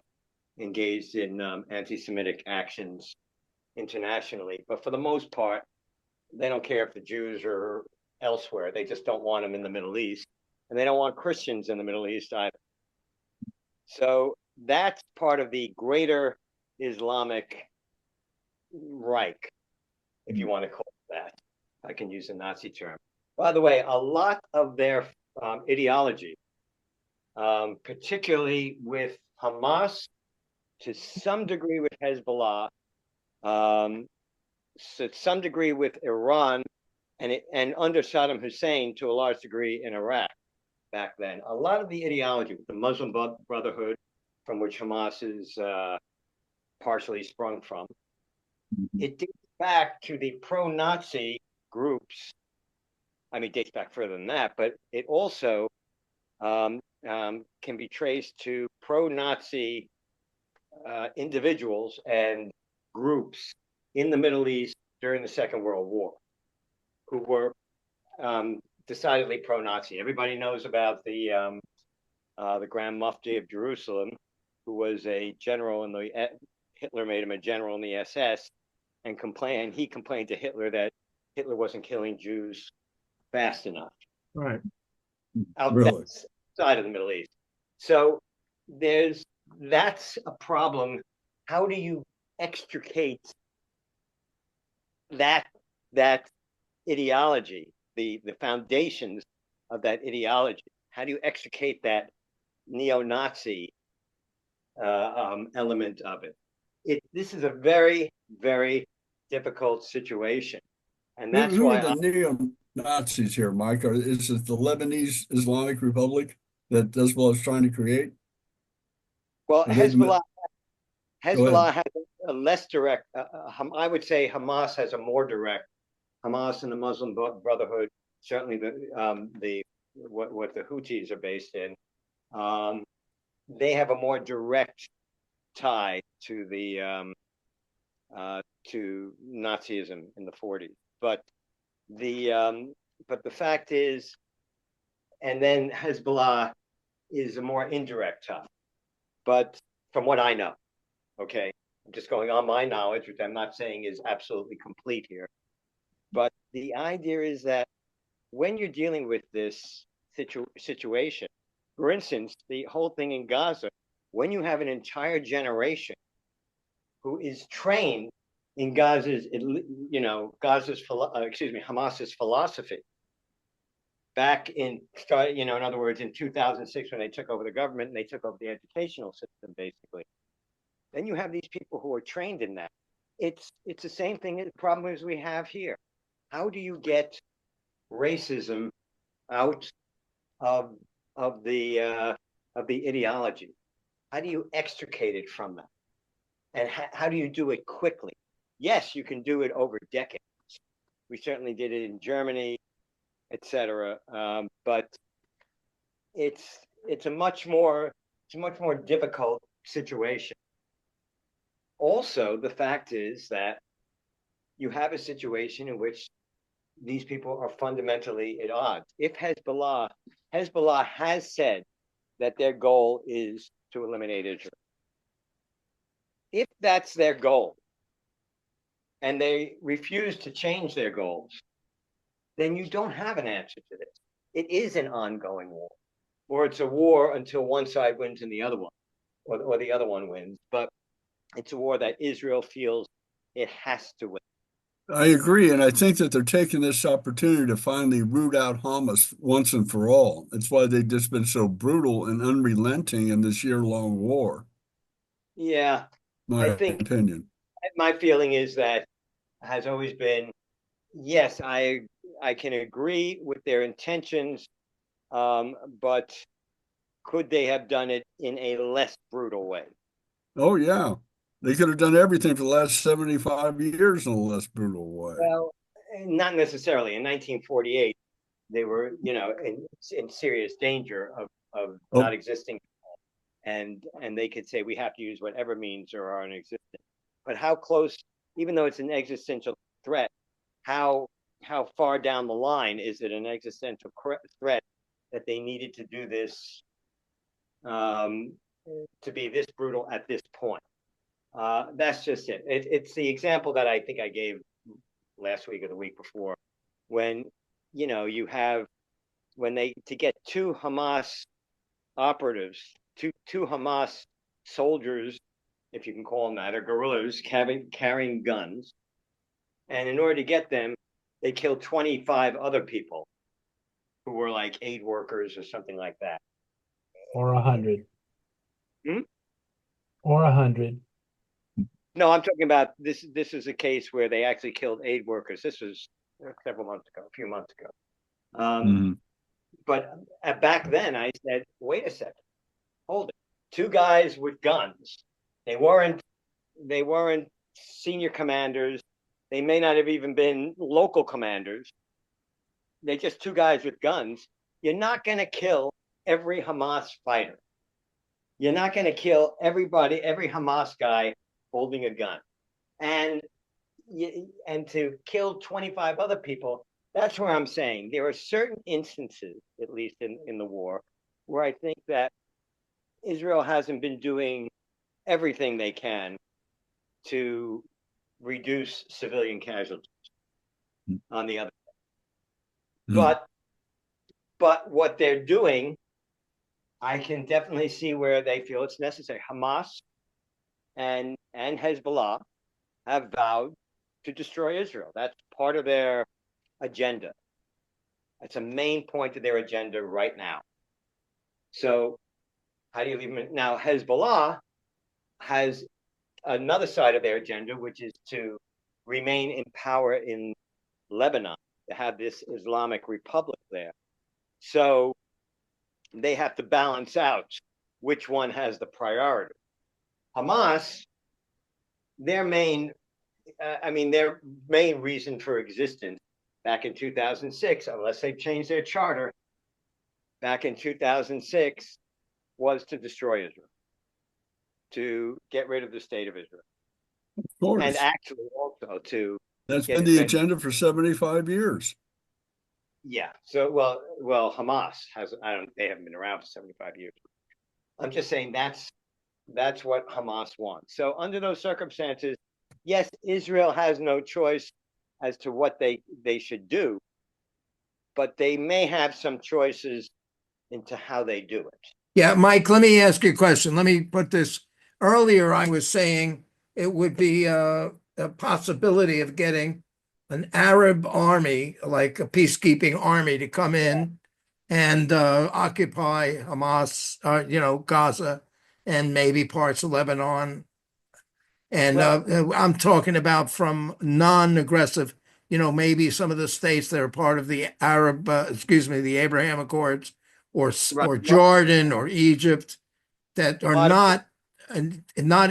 engaged in anti-Semitic actions internationally. But for the most part, they don't care if the Jews are elsewhere. They just don't want them in the Middle East. And they don't want Christians in the Middle East either. So that's part of the greater Islamic Reich, if you want to call it that. I can use a Nazi term. By the way, a lot of their ideology, particularly with Hamas, to some degree with Hezbollah, to some degree with Iran, and under Saddam Hussein to a large degree in Iraq back then. A lot of the ideology with the Muslim Brotherhood, from which Hamas is partially sprung from, it dates back to the pro-Nazi groups. I mean, it dates back further than that, but it also can be traced to pro-Nazi individuals and groups in the Middle East during the Second World War, who were decidedly pro-Nazi. Everybody knows about the Grand Mufti of Jerusalem, who was a general in the Hitler made him a general in the SS, and he complained to Hitler that Hitler wasn't killing Jews fast enough. Right. Outside of the Middle East. So that's a problem. How do you extricate that ideology, the foundations of that ideology? How do you extricate that neo-Nazi element of it? This is a very, very difficult situation. And that's who why are the neo-Nazis here, Mike? Is it the Lebanese Islamic Republic that Hezbollah is trying to create? Well, Hezbollah has a less direct. I would say Hamas has a more direct. Hamas and the Muslim Brotherhood, certainly what the Houthis are based in, they have a more direct tie to to Nazism in the 40s. But the fact is, and then Hezbollah is a more indirect tie. But from what I know, okay, I'm just going on my knowledge, which I'm not saying is absolutely complete here. But the idea is that when you're dealing with this situation, for instance, the whole thing in Gaza, when you have an entire generation who is trained in Hamas's philosophy, back in other words, in 2006, when they took over the government and they took over the educational system, basically, then you have these people who are trained in that. It's the same thing, the problem is we have here. How do you get racism out of the ideology? How do you extricate it from that? And how do you do it quickly? yes, you can do it over decades. We certainly did it in Germany, etc. But it's a much more difficult situation. Also, the fact is that you have a situation in which these people are fundamentally at odds. If Hezbollah has said that their goal is to eliminate Israel. If that's their goal, and they refuse to change their goals, then you don't have an answer to this. It is an ongoing war, or it's a war until one side wins and the other one, or the other one wins. But it's a war that Israel feels it has to win. I agree, and I think that they're taking this opportunity to finally root out Hamas once and for all. That's why they've just been so brutal and unrelenting in this year-long war. Yeah, My I think opinion. my feeling is that has always been, yes, I can agree with their intentions, but could they have done it in a less brutal way? Oh, yeah. They could have done everything for the last 75 years in a less brutal way. Well, not necessarily. In 1948, they were, in serious danger of not existing, and they could say we have to use whatever means are non-existent. But how close, even though it's an existential threat, how far down the line is it an existential threat that they needed to do this, to be this brutal at this point? That's just it. It's the example that I think I gave last week or the week before, when you have to get two Hamas operatives, two Hamas soldiers, if you can call them that, or guerrillas carrying guns, and in order to get them, they killed 25 other people who were like aid workers or something like that, or 100, or 100. No, I'm talking about this. This is a case where they actually killed aid workers. This was a few months ago. But back then, I said, "Wait a second, hold it. Two guys with guns. They weren't senior commanders. They may not have even been local commanders. They're just two guys with guns. You're not going to kill every Hamas fighter. You're not going to kill every Hamas guy holding a gun, and to kill 25 other people." That's where I'm saying there are certain instances, at least in the war, where I think that Israel hasn't been doing everything they can to reduce civilian casualties on the other side. But what they're doing, I can definitely see where they feel it's necessary. Hamas and Hezbollah have vowed to destroy Israel. That's part of their agenda. That's a main point of their agenda right now. So how do you leave them? Now, Hezbollah has another side of their agenda, which is to remain in power in Lebanon, to have this Islamic Republic there. So they have to balance out which one has the priority. Hamas, their main reason for existence back in 2006, unless they've changed their charter, back in 2006, was to destroy Israel, to get rid of the state of Israel. Of course. And actually also to... That's been the agenda for 75 years. Yeah. So, well, Hamas they haven't been around for 75 years. I'm just saying that's what Hamas wants. So under those circumstances, yes, Israel has no choice as to what they should do, but they may have some choices into how they do it. Yeah, Mike, let me ask you a question. Let me put this. Earlier, I was saying it would be a possibility of getting an Arab army, like a peacekeeping army, to come in and occupy Hamas, Gaza, and maybe parts of Lebanon. And I'm talking about from non-aggressive, maybe some of the states that are part of the the Abraham Accords, or Jordan or Egypt, that are not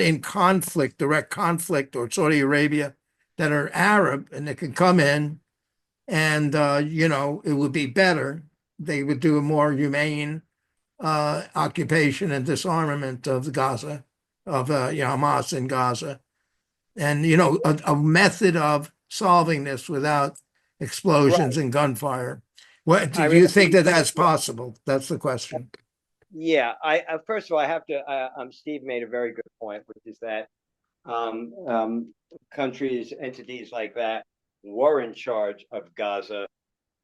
in conflict, direct conflict, or Saudi Arabia, that are Arab and that can come in and, it would be better. They would do a more humane occupation and disarmament of Gaza, of Hamas in Gaza, and a method of solving this without explosions and gunfire. What do you think that that's possible? That's the question. Yeah, I first of all, I have to. Steve made a very good point, which is that countries, entities like that were in charge of Gaza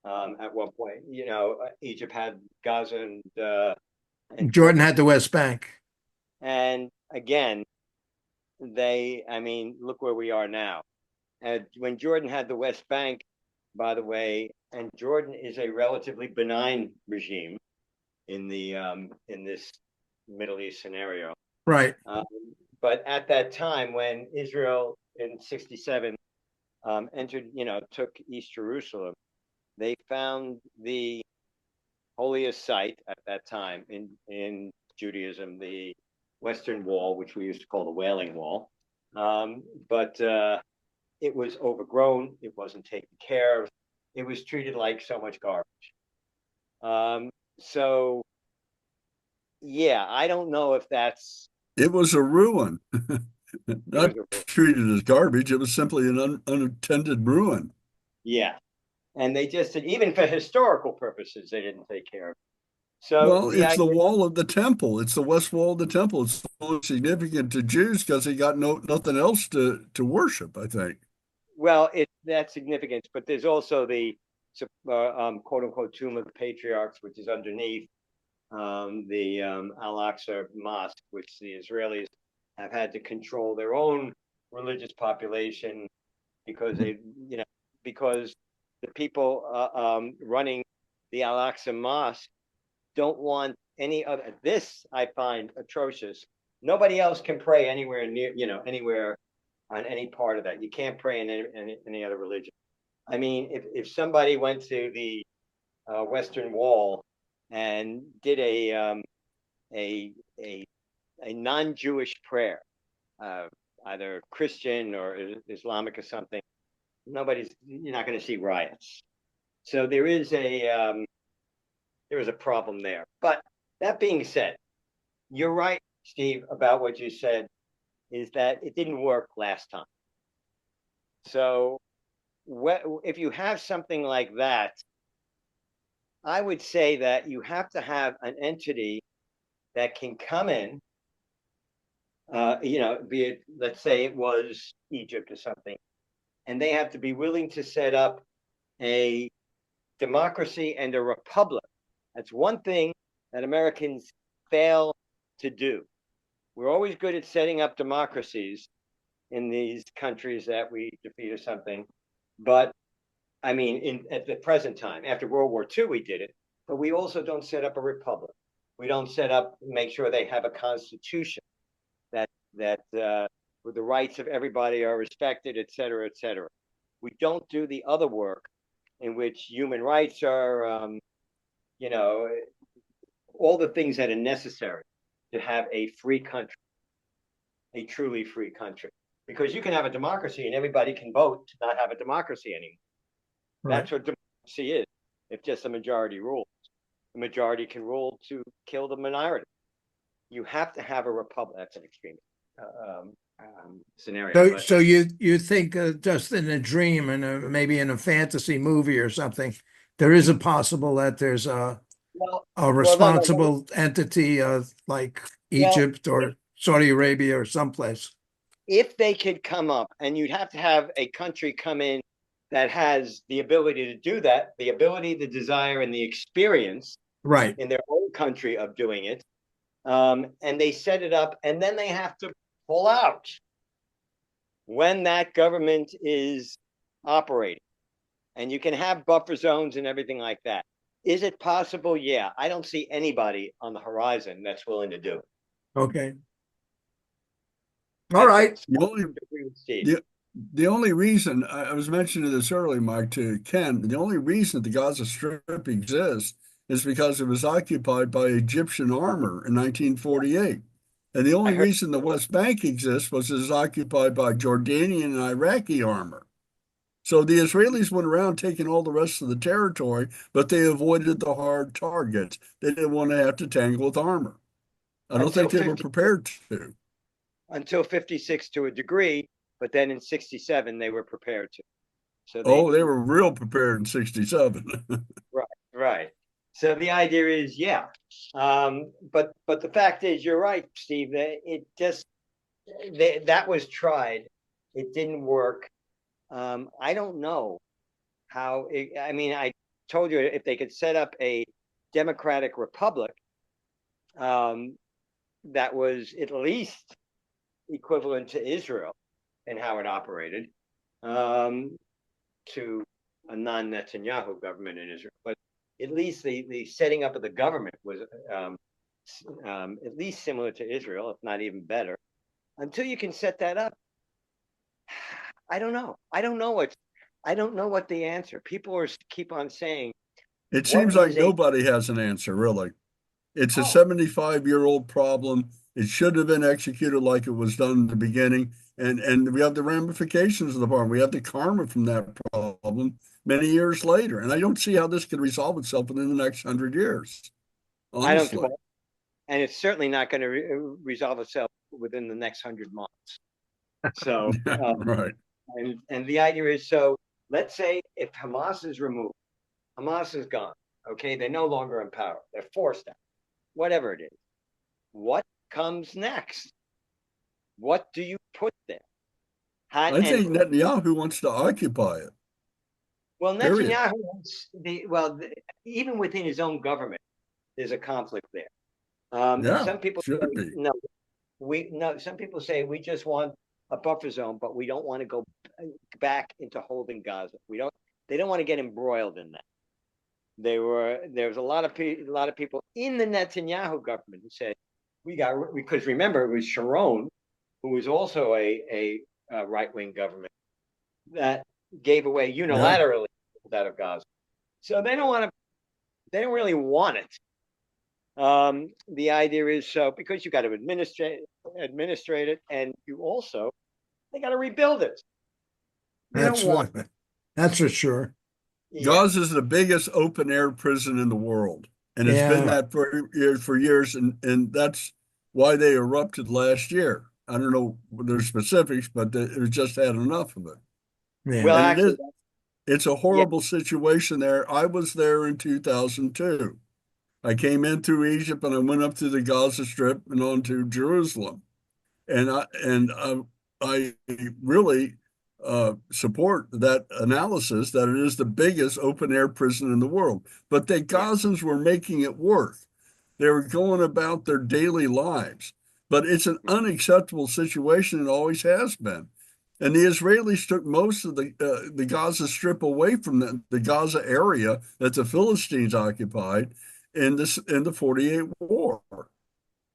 at one point. Egypt had Gaza, and Jordan had the West Bank. And again, look where we are now. And when Jordan had the West Bank, by the way, and Jordan is a relatively benign regime in this Middle East scenario. Right. But at that time, when Israel in '67 took East Jerusalem, they found the holiest site at that time in Judaism, the Western Wall, which we used to call the Wailing Wall. But it was overgrown. It wasn't taken care of. It was treated like so much garbage. So, yeah, I don't know if that's... It was a ruin. Not treated as garbage. It was simply an unattended ruin. Yeah. And they just did, even for historical purposes, they didn't take care of it. So, well, it's the wall of the temple. It's the west wall of the temple. It's so significant to Jews because they got nothing else to worship, I think. Well, that's significance, but there's also the quote unquote tomb of the patriarchs, which is underneath the Al-Aqsa Mosque, which the Israelis have had to control their own religious population because because the people running the Al-Aqsa Mosque don't want any other. This I find atrocious. Nobody else can pray anywhere near, anywhere on any part of that. You can't pray in any other religion. I mean, if somebody went to the Western Wall and did a non-Jewish prayer, either Christian or Islamic or something, you're not going to see riots. So there is a problem there. But that being said, you're right, Steve, about what you said, is that it didn't work last time. So if you have something like that, I would say that you have to have an entity that can come in, be it, let's say it was Egypt or something, and they have to be willing to set up a democracy and a republic. That's one thing that Americans fail to do. We're always good at setting up democracies in these countries that we defeat or something. But I mean, at the present time, after World War II, we did it, but we also don't set up a republic. We don't make sure they have a constitution that where the rights of everybody are respected, et cetera, et cetera. We don't do the other work in which human rights are, all the things that are necessary to have a free country, a truly free country. Because you can have a democracy and everybody can vote to not have a democracy anymore. Right. That's what democracy is. If just the majority rules. The majority can rule to kill the minority. You have to have a republic. That's an extreme scenario. So you think just in a dream and maybe in a fantasy movie or something, there is a possible that there's a responsible entity like Egypt or Saudi Arabia or someplace. If they could come up, and you'd have to have a country come in that has the ability to do that, the ability, the desire, and the experience in their own country of doing it, and they set it up, and then they have to pull out when that government is operating. And you can have buffer zones and everything like that. Is it possible? Yeah. I don't see anybody on the horizon that's willing to do it. Okay. All right. The only reason, I was mentioning this earlier, Mike, to Ken, the only reason the Gaza Strip exists is because it was occupied by Egyptian armor in 1948. And the only I heard, reason the West Bank exists was it's occupied by Jordanian and Iraqi armor. So the Israelis went around taking all the rest of the territory, but they avoided the hard targets. They didn't want to have to tangle with armor. I don't until think they were 50 prepared to. until 56 to a degree, but then in 67 they were prepared to. So Oh, they were real prepared in 67. right. So the idea is, yeah. But the fact is, you're right, Steve, that it just that was tried. It didn't work. I don't know how I mean, I told you if they could set up a democratic republic that was at least equivalent to Israel and how it operated, to a non-Netanyahu government in Israel. But at least the setting up of the government was at least similar to Israel, if not even better. Until you can set that up, I don't know. I don't know what the answer. People keep on saying. It seems like nobody has an answer, really. It's a 75-year-old problem. It should have been executed like it was done in the beginning. And we have the ramifications of the problem. We have the karma from that problem many years later. And I don't see how this could resolve itself within the next 100 years. Honestly. And it's certainly not going to resolve itself within the next 100 months. So, right. And the idea is, so let's say if Hamas is removed, Hamas is gone. Okay, they're no longer in power. They're forced out. Whatever it is. What comes next? What do you put there? I think Netanyahu wants to occupy it. Well, Netanyahu wants even within his own government, there's a conflict there. Some people say, some people say we just want a buffer zone, but we don't want to go back into holding Gaza. They don't want to get embroiled in that. There was a lot of people in the Netanyahu government who said because remember it was Sharon, who was also a right-wing government, that gave away unilaterally out of Gaza. So they don't really want it. The idea is because you got to administrate it, and they got to rebuild it. That's for sure. Yeah. Gaza is the biggest open air prison in the world, and it's been that for years, and that's why they erupted last year. I don't know their specifics, but it just had enough of it. Yeah. Well, actually, it's a horrible situation there. I was there in 2002. I came in through Egypt and I went up to the Gaza Strip and on to Jerusalem, and I really support that analysis that it is the biggest open air prison in the world. But the Gazans were making it work. They were going about their daily lives. But it's an unacceptable situation. It always has been. And the Israelis took most of the Gaza Strip away from the Gaza area that the Philistines occupied in the 48 war.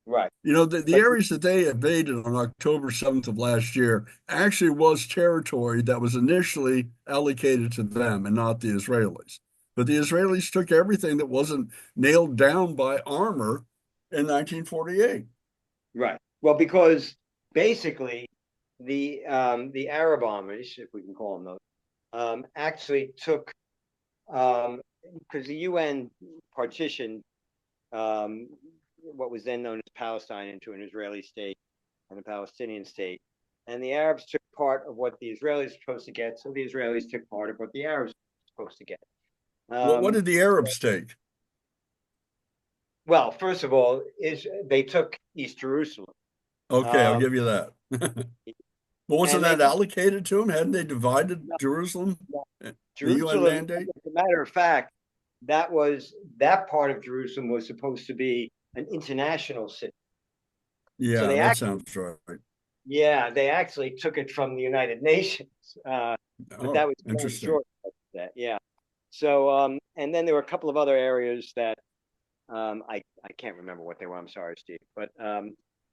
Right. The areas that they invaded on October 7th of last year actually was territory that was initially allocated to them and not the Israelis. But the Israelis took everything that wasn't nailed down by armor in 1948. Right. Well, because basically the Arab armies, if we can call them those, actually took because the UN partitioned what was then known as Palestine into an Israeli state and a Palestinian state, and the Arabs took part of what the Israelis were supposed to get, so the Israelis took part of what the Arabs were supposed to get. What did the Arabs take? Well, first of all, they took East Jerusalem. Okay, I'll give you that. But wasn't that allocated to them? Hadn't they divided Jerusalem? Jerusalem, the UN mandate? As a matter of fact, that part of Jerusalem was supposed to be an international city. Yeah, so that sounds right. Yeah, they actually took it from the United Nations. But that was interesting. Short that, yeah. So, and then there were a couple of other areas that I can't remember what they were. I'm sorry, Steve, but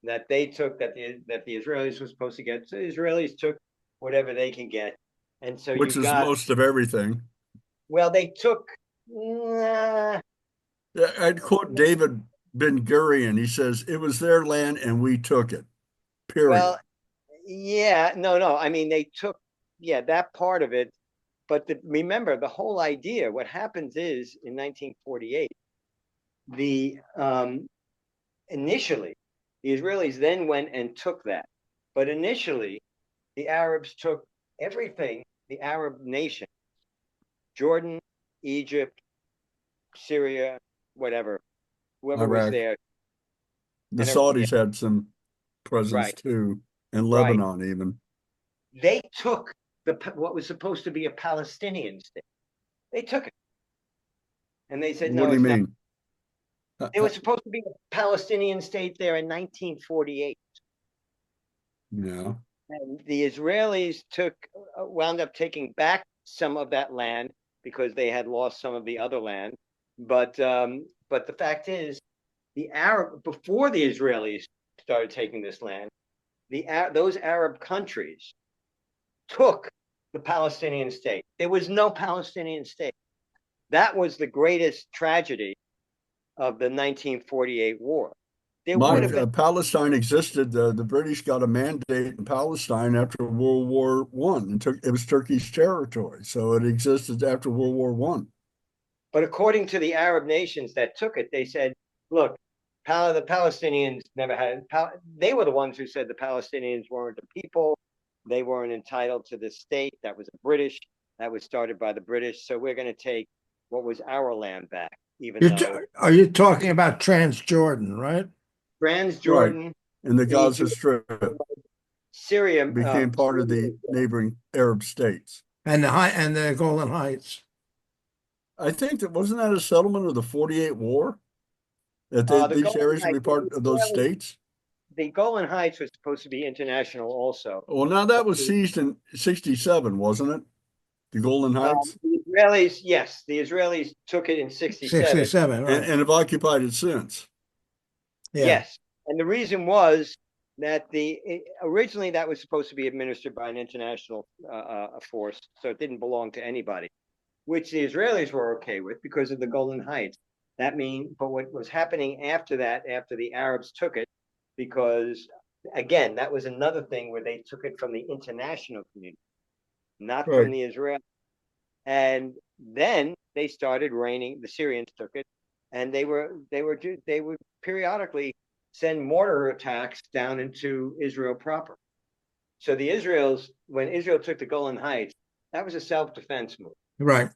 that they took that the Israelis were supposed to get. So the Israelis took whatever they can get, and so which is most of everything. Well, they took. I'd quote David Ben Gurion. He says it was their land and we took it. Period. Well, yeah, no. I mean, they took, that part of it. But remember, the whole idea, what happens is in 1948, initially, the Israelis then went and took that. But initially, the Arabs took everything, the Arab nation, Jordan, Egypt, Syria, whatever, whoever was Iraq. there. The Saudis had some presence Right. too, and Right. Lebanon even. They took what was supposed to be a Palestinian state. They took it. And they said, no, What do you it's mean? not. It was supposed to be a Palestinian state there in 1948. Yeah. And the Israelis wound up taking back some of that land because they had lost some of the other land. But the fact is, before the Israelis started taking this land, those Arab countries took the Palestinian state. There was no Palestinian state. That was the greatest tragedy of the 1948 war. Palestine existed. The British got a mandate in Palestine after World War I. It was Turkish territory, so it existed after World War I. But according to the Arab nations that took it, they said, look, the Palestinians never had, they were the ones who said the Palestinians weren't a people. They weren't entitled to this state. That was that was started by the British. So we're going to take what was our land back, Are you talking about Transjordan, right? Transjordan, right. And the Gaza Strip, Syria became part of the neighboring Arab states, and the Golan Heights. I think wasn't that a settlement of the 48 war? That these areas would be part of those states? The Golan Heights was supposed to be international also. Well, now that was seized in 1967, wasn't it? The Golan Heights? The Israelis, yes. The Israelis took it in 1967. 1967, right. And have occupied it since. Yeah. Yes. And the reason was that originally that was supposed to be administered by an international force, so it didn't belong to anybody, which the Israelis were okay with because of the Golan Heights. But what was happening after that, after the Arabs took it, because again, that was another thing where they took it from the international community, not from the Israelis. And then they started raining. The Syrians took it, and they would periodically send mortar attacks down into Israel proper. So when Israel took the Golan Heights, that was a self-defense move. Right.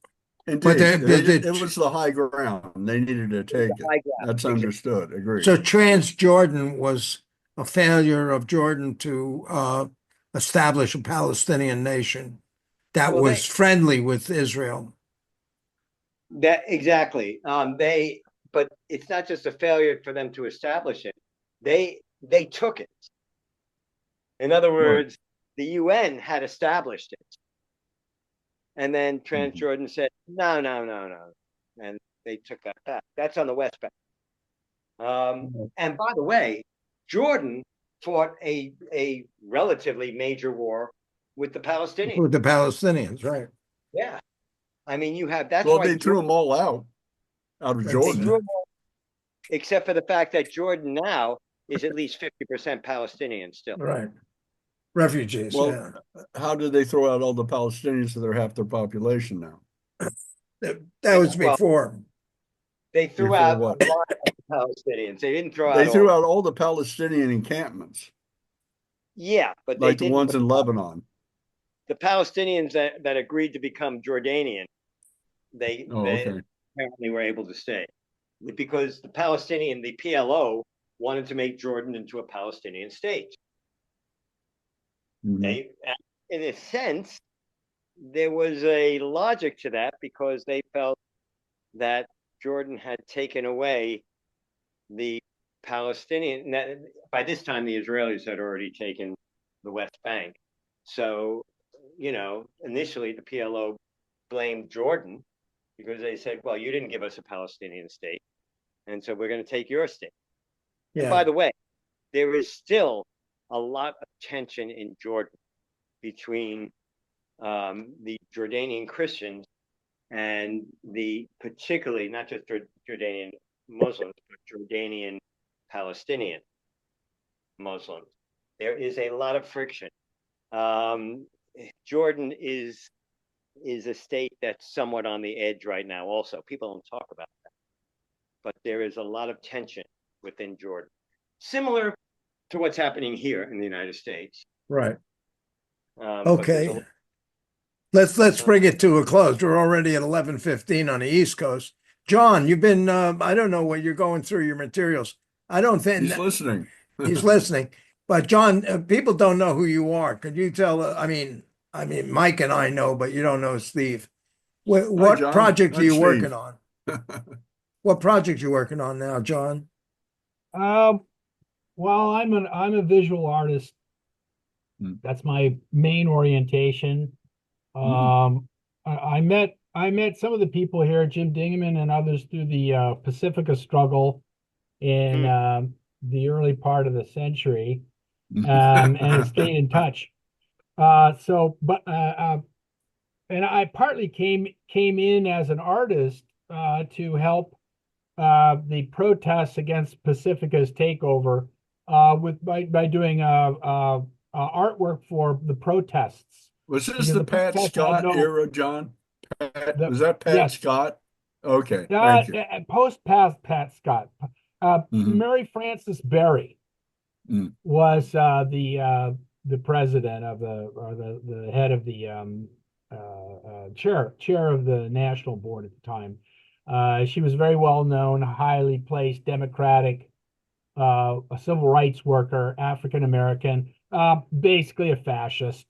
Indeed. But it was the high ground. They needed to take it. That's understood. Agreed. So Transjordan was a failure of Jordan to establish a Palestinian nation that was friendly with Israel. That exactly. But it's not just a failure for them to establish it. They took it. In other words, the UN had established it. And then Transjordan said, no. And they took that back. That's on the West Bank. And by the way, Jordan fought a relatively major war with the Palestinians. With the Palestinians, right. Yeah. I mean, they threw them all out of Jordan. Except for the fact that Jordan now is at least 50% Palestinian still. Right. Refugees. Well, how did they throw out all the Palestinians so they're half their population now? That was before. They threw out a lot of Palestinians. They didn't throw out. They threw out all the Palestinian encampments. Yeah, but like the ones in Lebanon. The Palestinians that agreed to become Jordanian, they apparently were able to stay because the PLO wanted to make Jordan into a Palestinian state. In a sense, there was a logic to that because they felt that Jordan had taken away the Palestinian. By this time, the Israelis had already taken the West Bank. So, initially the PLO blamed Jordan because they said, well, you didn't give us a Palestinian state. And so we're going to take your state. Yeah. And by the way, there is still a lot of tension in Jordan between the Jordanian Christians and particularly not just Jordanian, Muslims, but Jordanian Palestinian Muslims. There is a lot of friction. Jordan is a state that's somewhat on the edge right now. Also, people don't talk about that, but there is a lot of tension within Jordan, similar to what's happening here in the United States. Right. But Okay. Let's bring it to a close. We're already at 11:15 on the East Coast. John, you've been I don't know what you're going through your materials. I don't think He's listening. he's listening. But John, people don't know who you are. Could you tell? I mean, Mike and I know, but you don't know Steve. What John. project are I'm you Steve. working on? What project you working on now, John? Well, I'm a visual artist. That's my main orientation. I met some of the people here, Jim Dingaman and others, through the Pacifica struggle in the early part of the century, and have stayed in touch. And I partly came in as an artist to help the protests against Pacifica's takeover by doing artwork for the protests. Was this the Pat Scott era, John? Was that Pat Scott? Okay, thank you. Post Pat Scott. Mary Frances Berry was the president of the head of the chair of the national board at the time. She was very well known, highly placed, democratic, a civil rights worker, African American, basically a fascist.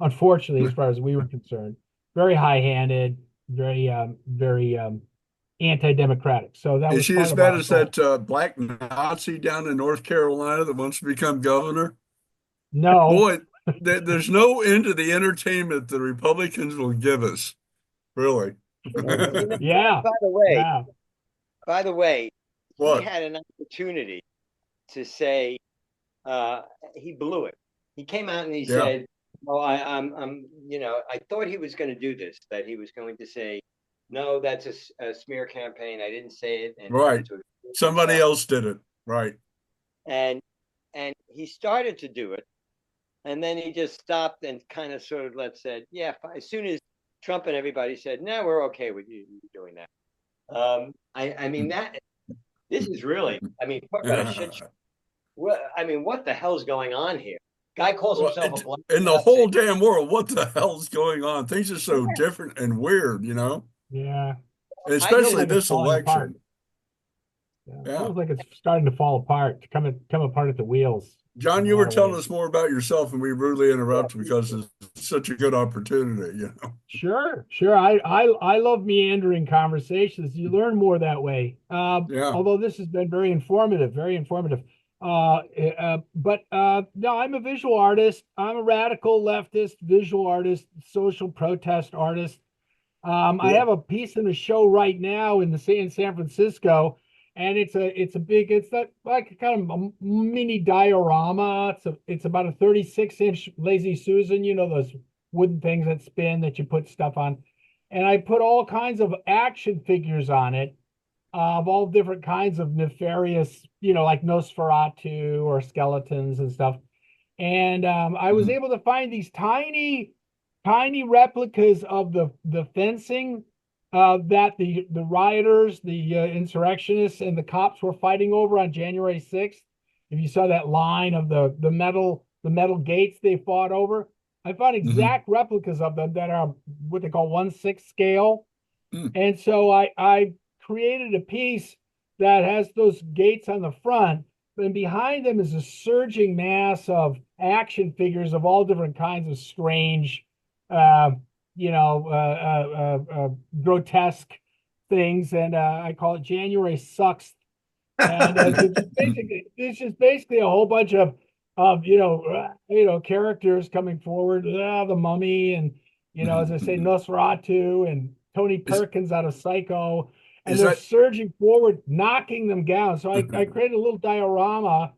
Unfortunately, as far as we were concerned, very high-handed, very anti-democratic. So that was. Is she as bad as that black Nazi down in North Carolina that wants to become governor? No, boy, there's no end to the entertainment the Republicans will give us. Really. Yeah. By the way, what? He had an opportunity to say he blew it. He came out and he said, "Oh, I'm I thought he was going to do this. That he was going to say, no, that's a smear campaign. I didn't say it." And right. Somebody else did it. Right. And he started to do it, and then he just stopped and kind of sort of said, "Yeah." As soon as Trump and everybody said, "No, we're okay with you doing that." This is really, talk about a shit show. What the hell's going on here? Guy calls himself a black in the whole damn world. What the hell's going on? Things are so different and weird, Yeah. Especially this election. Yeah. It feels like it's starting to fall apart, to come apart at the wheels. John, you were telling us more about yourself, and we rudely interrupted because it's such a good opportunity, Sure. I love meandering conversations. You learn more that way. Although this has been very informative, very informative. No, I'm a visual artist. I'm a radical leftist visual artist, social protest artist. I have a piece in the show right now in San Francisco. And it's like kind of a mini diorama. It's about a 36-inch Lazy Susan, those wooden things that spin that you put stuff on. And I put all kinds of action figures on it, of all different kinds of nefarious, like Nosferatu or skeletons and stuff. And I was able to find these tiny replicas of the fencing that the rioters, the insurrectionists, and the cops were fighting over on January 6th. If you saw that line of the metal gates they fought over, I found exact replicas of them that are what they call 1/6 scale. And so I created a piece that has those gates on the front, and behind them is a surging mass of action figures of all different kinds of strange, grotesque things, and I call it January Sucks. And it's just basically a whole bunch of characters coming forward, the Mummy, and as I say, Nosferatu and Tony Perkins out of Psycho, and they're surging forward, knocking them down. So I created a little diorama,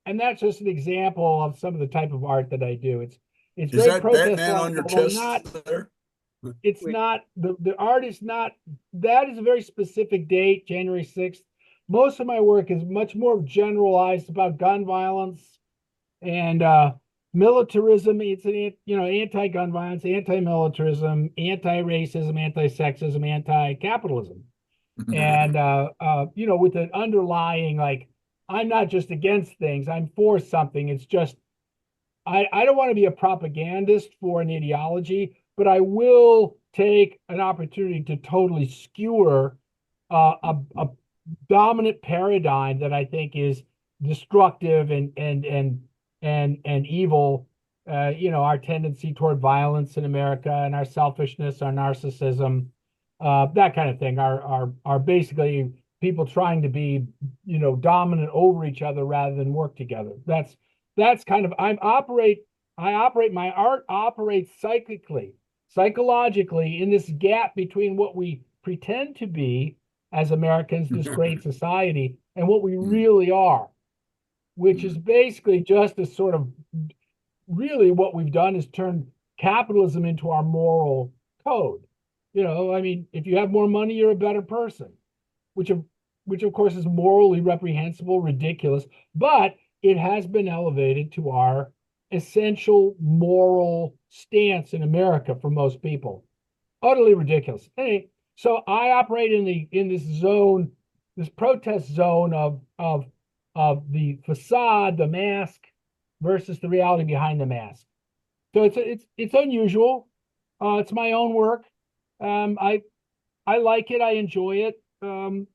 and that's just an example of some of the type of art that I do. It's Is very that Batman on your chest there? It's not the art is not, that is a very specific date, January 6th. Most of my work is much more generalized about gun violence and militarism. It's an, anti-gun violence, anti-militarism, anti-racism, anti-sexism, anti-capitalism. And with an underlying, like, I'm not just against things, I'm for something. It's just I don't want to be a propagandist for an ideology, but I will take an opportunity to totally skewer a dominant paradigm that I think is destructive and evil. Our tendency toward violence in America and our selfishness, our narcissism, that kind of thing are basically people trying to be, dominant over each other rather than work together. That's kind of, my art operates psychologically in this gap between what we pretend to be as Americans, this great society, and what we really are, which is basically just a sort of, really what we've done is turn capitalism into our moral code. If you have more money, you're a better person, which of course is morally reprehensible, ridiculous, but it has been elevated to our essential moral stance in America for most people. Utterly ridiculous. Anyway, so I operate in this zone, this protest zone of the facade, the mask, versus the reality behind the mask. So it's unusual. It's my own work. I like it. I enjoy it. I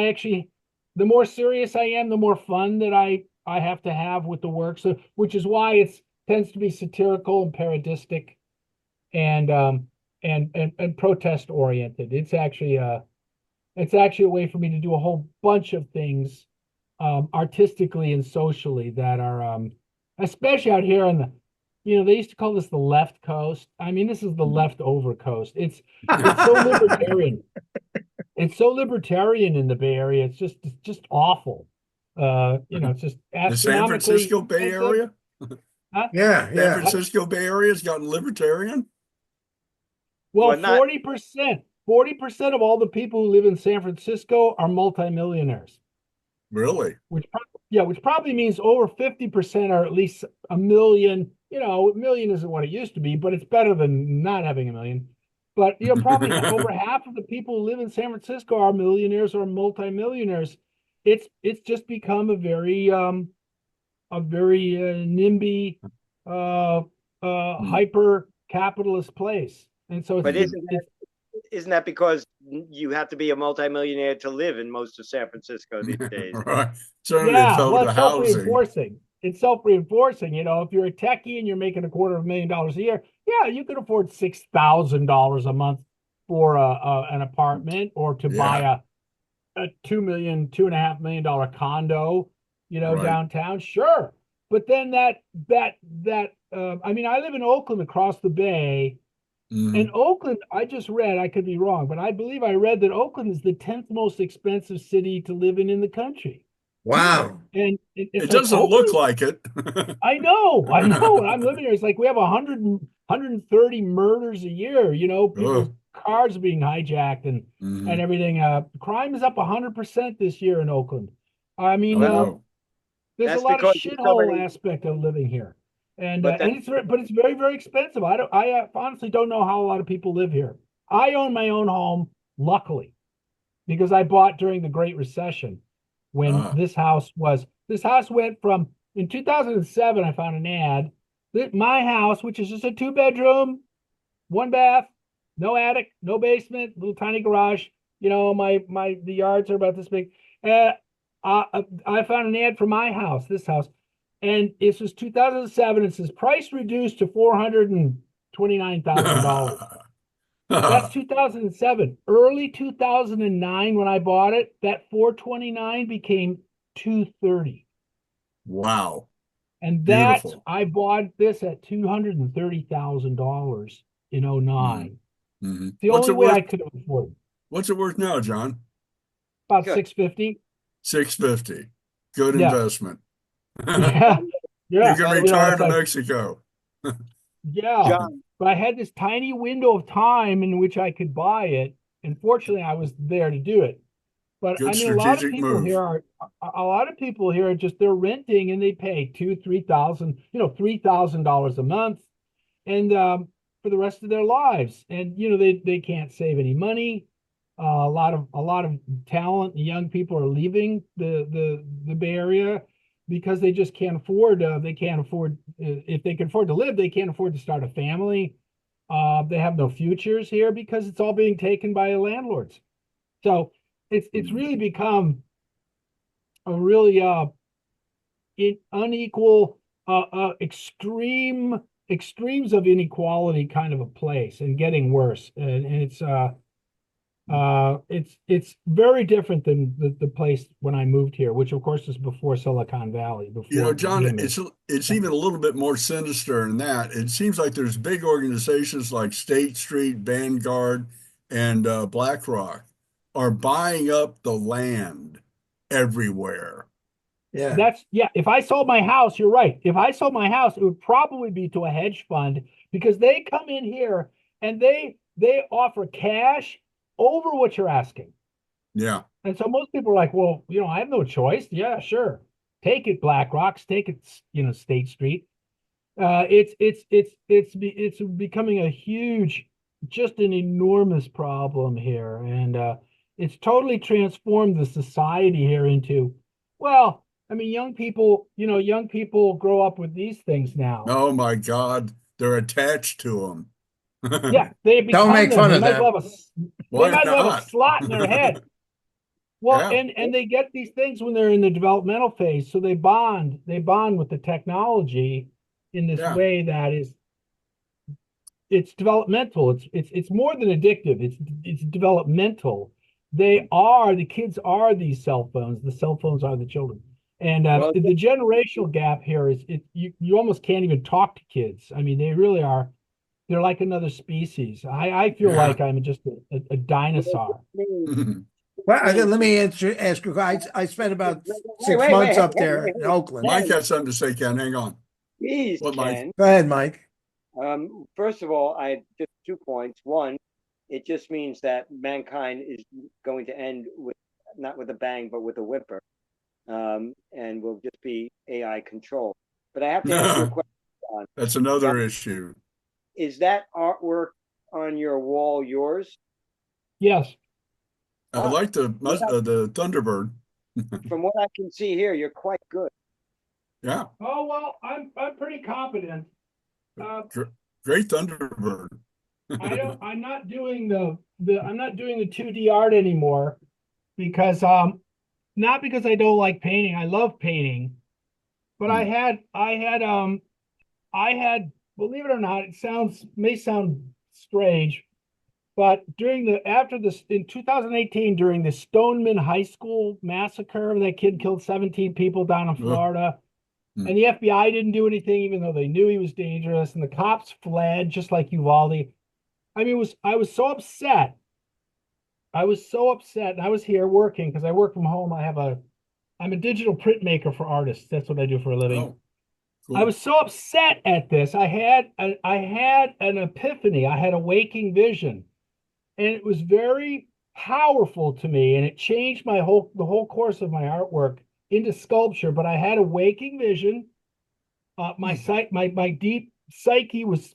actually, the more serious I am, the more fun that I have to have with the work. So, which is why it tends to be satirical and parodistic, and protest oriented. It's actually a way for me to do a whole bunch of things, artistically and socially that are, especially out here on the, they used to call this the left coast. This is the leftover coast. It's so libertarian. It's so libertarian in the Bay Area. It's just awful. It's just the San Francisco Bay Area. Yeah, San Francisco Bay Area has gotten libertarian. Well, 40% of all the people who live in San Francisco are multimillionaires. Really? Which probably means over 50% are at least a million. A million isn't what it used to be, but it's better than not having a million. But probably over half of the people who live in San Francisco are millionaires or multimillionaires. It's just become a very NIMBY, hyper capitalist place. And so isn't that because you have to be a multimillionaire to live in most of San Francisco these days? Right. Certainly, it's self-reinforcing. It's self-reinforcing. If you're a techie and you're making $250,000 a year, you could afford $6,000 a month for an apartment, or to buy a $2.5 million condo, right, downtown. Sure. But then I live in Oakland, across the bay. And Oakland, I just read, I could be wrong, but I believe I read that Oakland is the 10th most expensive city to live in the country. Wow. And it doesn't look like it. I know. When I'm living here, it's like we have 130 murders a year, people's cars being hijacked and everything. Crime is up 100% this year in Oakland. There's a lot of shithole aspect of living here. But it's very, very expensive. I honestly don't know how a lot of people live here. I own my own home, luckily, because I bought during the Great Recession, when this house went from, in 2007, I found an ad that my house, which is just a 2-bedroom, 1 bath, no attic, no basement, little tiny garage, the yards are about this big. I found an ad for my house, this house. And this was 2007. It says price reduced to $429,000. That's 2007. Early 2009, when I bought it, that $429 became $230. Wow. And I bought this at $230,000 in 2009. The only way I could afford it. What's it worth now, John? About $650. $650. Good investment. Yeah. You can retire to Mexico. Yeah. John, but I had this tiny window of time in which I could buy it. And fortunately, I was there to do it. But Good I mean, a lot of strategic people move. here are just they're renting and they pay $3,000 a month, and for the rest of their lives. And they can't save any money. A lot of talent and young people are leaving the Bay Area because they just can't afford. They can't afford if they can afford to live, they can't afford to start a family. They have no futures here because it's all being taken by landlords. So it's really become a really unequal, extremes of inequality kind of a place, and getting worse. And it's very different than the place when I moved here, which of course is before Silicon Valley. Before John, Unity. it's even a little bit more sinister than that. It seems like there's big organizations like State Street, Vanguard, and BlackRock are buying up the land everywhere. Yeah. If I sold my house, you're right. If I sold my house, it would probably be to a hedge fund, because they come in here and they offer cash over what you're asking. Yeah. And so most people are like, well, I have no choice. Yeah, sure. Take it, BlackRock. Take it, State Street. It's becoming a huge, just an enormous problem here. And it's totally transformed the society here into, well, I mean, young people grow up with these things now. Oh my God, they're attached to them. Yeah, they become Don't make them. fun They of might them. well have Why they might well have a not? slot in their head. Well, Yeah. and they get these things when they're in the developmental phase, so they bond with the technology in this Yeah. way that it's developmental. It's more than addictive. It's developmental. The kids are these cell phones. The cell phones are the children. And Well, the generational gap here is you almost can't even talk to kids. I mean, they really are. They're like another species. I feel Yeah. like I'm just a dinosaur. Well, let me ask you. I spent about six wait, months wait, up hey, there hey, in hey. Oakland. Mike had something to say, Ken. Hang on. Please, What, Mike? Ken. Go ahead, Mike. First of all, I just 2 points. One, it just means that mankind is going to end not with a bang, but with a whimper, and will just be AI control. But I have to ask you a question, John. That's another issue. Is that artwork on your wall yours? Yes. I like the Thunderbird. From what I can see here, you're quite good. Yeah. Oh well, I'm pretty confident. Great Thunderbird. I'm not doing the 2D art anymore because not because I don't like painting. I love painting. But I had believe it or not, may sound strange, but in 2018, during the Stoneman High School massacre, that kid killed 17 people down in Florida. And the FBI didn't do anything, even though they knew he was dangerous, and the cops fled, just like Uvalde. I mean, I was so upset. And I was here working because I work from home. I'm a digital printmaker for artists. That's what I do for a living. Oh, cool. I was so upset at this. I had an epiphany. I had a waking vision, and it was very powerful to me, and it changed the whole course of my artwork into sculpture. But I had a waking vision. My deep psyche was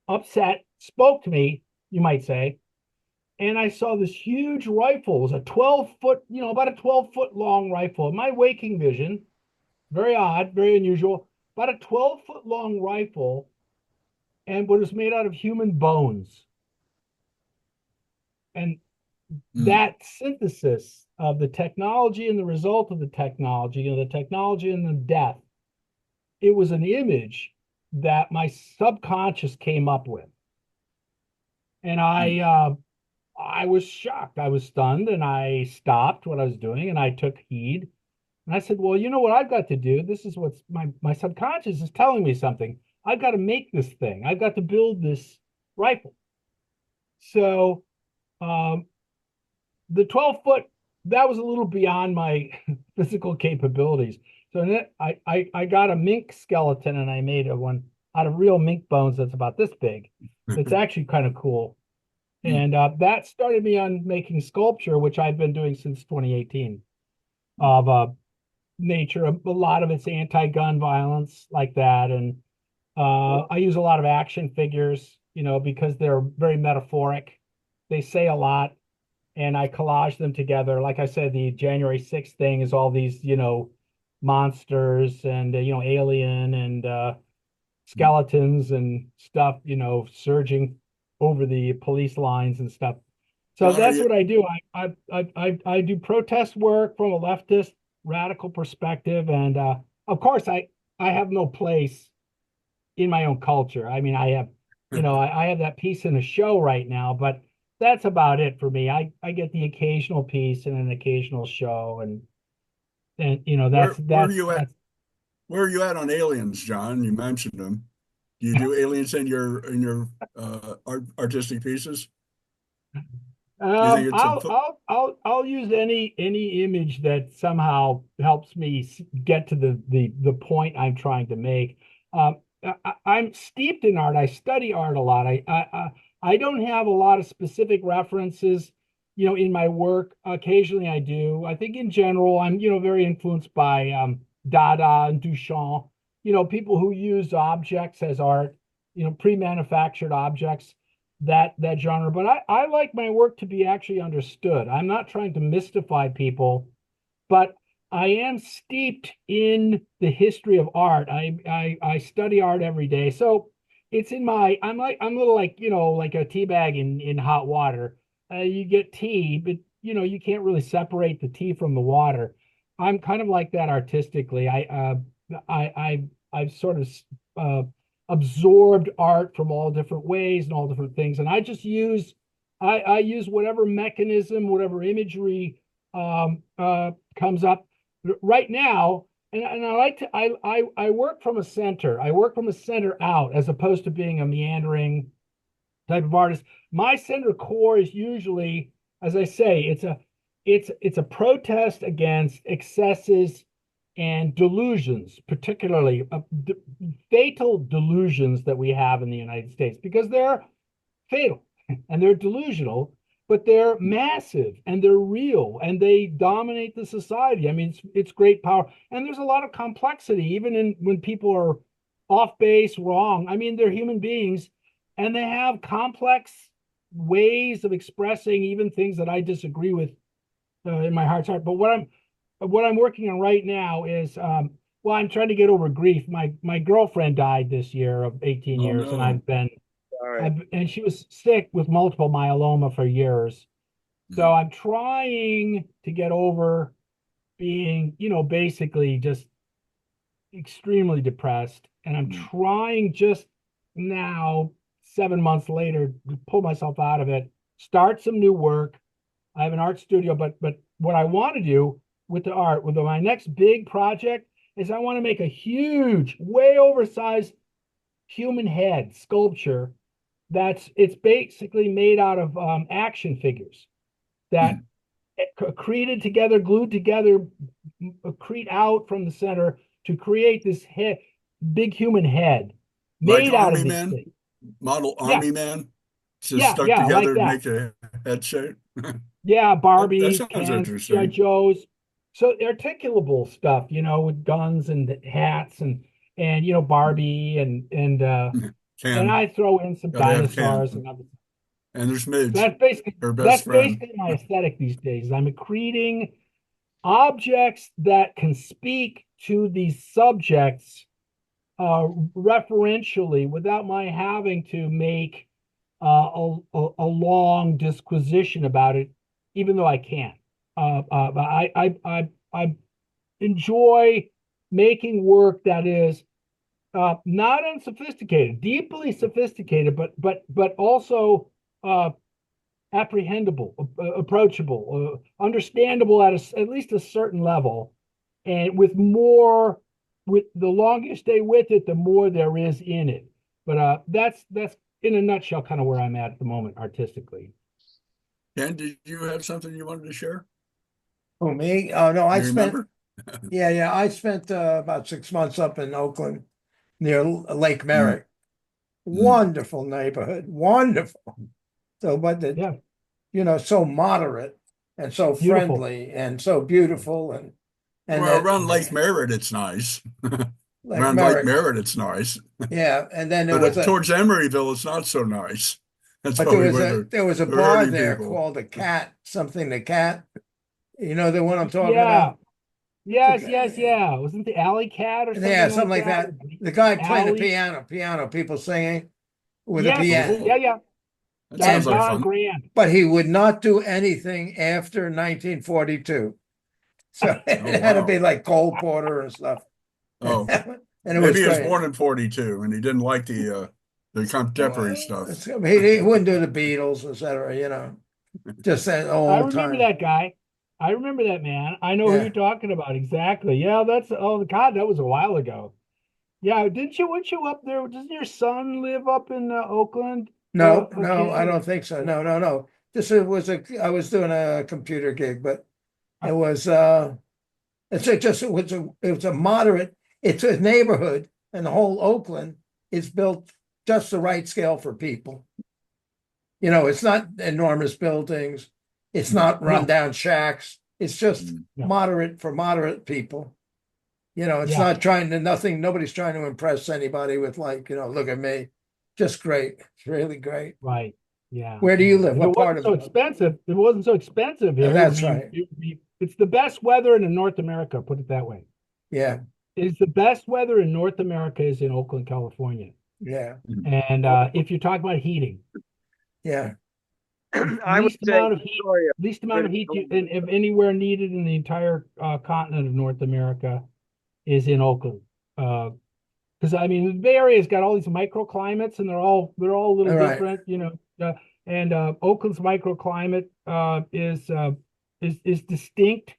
upset, spoke to me, you might say, and I saw this huge rifle. It was a 12-foot, about a 12-foot long rifle. My waking vision, very odd, very unusual, about a 12-foot long rifle, and what was made out of human bones. And that synthesis of the technology and the result of the technology, the technology and the death, it was an image that my subconscious came up with. And I was shocked. I was stunned, and I stopped what I was doing, and I took heed. And I said, well, you know what I've got to do? This is what's my subconscious is telling me something. I've got to make this thing. I've got to build this rifle. So the 12-foot, that was a little beyond my physical capabilities. So I got a mink skeleton, and I made one. out of real mink bones that's about this big. It's actually kind of cool. And that started me on making sculpture, which I've been doing since 2018, of nature. A lot of it's anti-gun violence like that. And I use a lot of action figures, because they're very metaphoric. They say a lot, and I collage them together. Like I said, the January 6th thing is all these, monsters and, alien and skeletons and stuff, surging over the police lines and stuff. So John, that's what I do. I do protest work from a leftist radical perspective, and of course I have no place in my own culture. I mean, I have, I have that piece in a show right now, but that's about it for me. I get the occasional piece and an occasional show, and that's where are you at? Where are you at on aliens, John? You mentioned them. Do you do aliens in your artistic pieces? I'll use any image that somehow helps me get to the point I'm trying to make. I'm steeped in art. I study art a lot. I don't have a lot of specific references, in my work. Occasionally I do. I think in general I'm, very influenced by Dada and Duchamp, people who use objects as art, pre-manufactured objects, that genre. But I like my work to be actually understood. I'm not trying to mystify people, but I am steeped in the history of art. I study art every day. So it's in I'm a little like, like a tea bag in hot water. You get tea, but you can't really separate the tea from the water. I'm kind of like that artistically. I've sort of absorbed art from all different ways and all different things, and I just use I use whatever mechanism, whatever imagery comes up right now. And I like to I work from a center. I work from a center out, as opposed to being a meandering type of artist. My center core is usually, as I say, it's a protest against excesses and delusions, particularly fatal delusions that we have in the United States, because they're fatal and they're delusional, but they're massive and they're real and they dominate the society. I mean, it's great power, and there's a lot of complexity, even when people are off base, wrong. I mean, they're human beings, and they have complex ways of expressing even things that I disagree with in my heart's heart. But what I'm working on right now is, well, I'm trying to get over grief. My girlfriend died this year of 18 years, no. and and she was sick with multiple myeloma for years. So I'm trying to get over being, basically just extremely depressed. And I'm trying just now, 7 months later, to pull myself out of it, start some new work. I have an art studio, but what I want to do with the art, with my next big project, is I want to make a huge, way oversized human head sculpture it's basically made out of action figures that accreted together, glued together, accrete out from the center to create this big human head made out of these things. Model army man, just stuck like together to that. make a head shape. Yeah, Barbie, that sounds interesting. Joes. So articulable stuff, with guns and hats and Barbie and I throw in some dinosaurs and other. And there's Midge. That's basically my aesthetic these days. I'm creating objects that can speak to these subjects referentially without my having to make a long disquisition about it, even though I can. But I enjoy making work that is not unsophisticated, deeply sophisticated, but also apprehendable, approachable, understandable at least a certain level, and with the longer you stay with it, the more there is in it. But that's in a nutshell kind of where I'm at the moment artistically. Ken, did you have something you wanted to share? Oh, me? Oh, no, I spent, remember? I spent about 6 months up in Oakland near Lake Merritt. wonderful neighborhood, wonderful. So, but Yeah, so moderate and so beautiful. friendly and so beautiful and Well, that around Lake Merritt, it's nice. like Around Lake Merrick, Merritt, it's nice. yeah. And then there But was towards Emeryville, it's not so nice. That's but there probably was where there was a the bar hurting there people. called the Cat, something the Cat. You know the one I'm talking Yeah. about? Yes, yes, yeah. Wasn't the Alley Cat or something Yeah, something like like that. that? The guy playing the Alley. piano, people singing with a Yes, piano. yeah, yeah. That sounds like Don fun. Grant. But he would not do anything after 1942. So it Oh, had to wow. be like Cole Porter and stuff. Oh, And it maybe was he was great. born in 42 and he didn't like the contemporary stuff. He wouldn't do the Beatles, etc. Just that I old remember time. that guy. I remember that man. I know who Yeah. you're talking about exactly. Yeah, God, that was a while ago. Yeah, weren't you up there? Doesn't your son live up in Oakland? No, A kid? I don't think so. No. I was doing a computer gig, but it was it was a moderate, it's a neighborhood, and the whole Oakland is built just the right scale for people. It's not enormous buildings, it's not rundown shacks, it's just No. moderate for moderate people. It's Yeah. not nobody's trying to impress anybody with look at me. Just great. It's really great. Right. Yeah. Where do you live? If What it part wasn't of so it? expensive, if it wasn't so expensive here, That's right. it's the best weather in North America, put it that way. Yeah. It's the best weather in North America is in Oakland, California. Yeah. And if you're talking about heating, Yeah. I would least say amount of heat, Victoria, least amount of heat if anywhere needed in the entire continent of North America is in Oakland. Because I mean, the Bay Area's got all these microclimates, and they're all a little Right. different, and Oakland's microclimate is distinct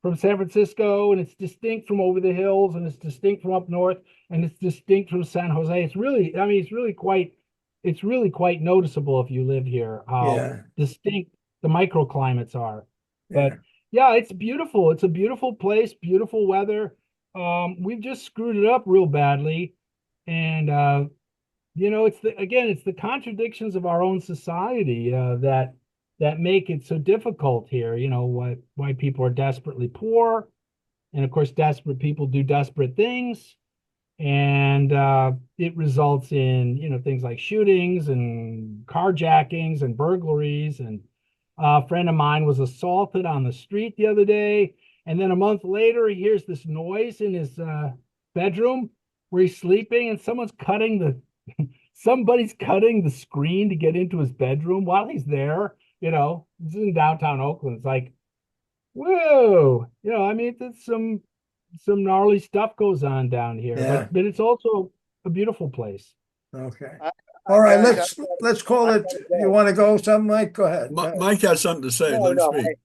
from San Francisco, and it's distinct from over the hills, and it's distinct from up north, and it's distinct from San Jose. It's really quite noticeable if you live here how Yeah. distinct the microclimates are. Yeah. But yeah, it's beautiful. It's a beautiful place, beautiful weather. We've just screwed it up real badly, and it's the contradictions of our own society that make it so difficult here. Why people are desperately poor, and of course, desperate people do desperate things, and it results in things like shootings and carjackings and burglaries. And a friend of mine was assaulted on the street the other day, and then a month later he hears this noise in his bedroom where he's sleeping, and somebody's cutting the screen to get into his bedroom while he's there. This is in downtown Oakland. It's like, whoa, I mean, it's some gnarly stuff goes on down here, Yeah. but it's also a beautiful place. Okay. All right. Let's call it. You want to go, something, Mike? Go ahead. Mike has something to say. Let him speak.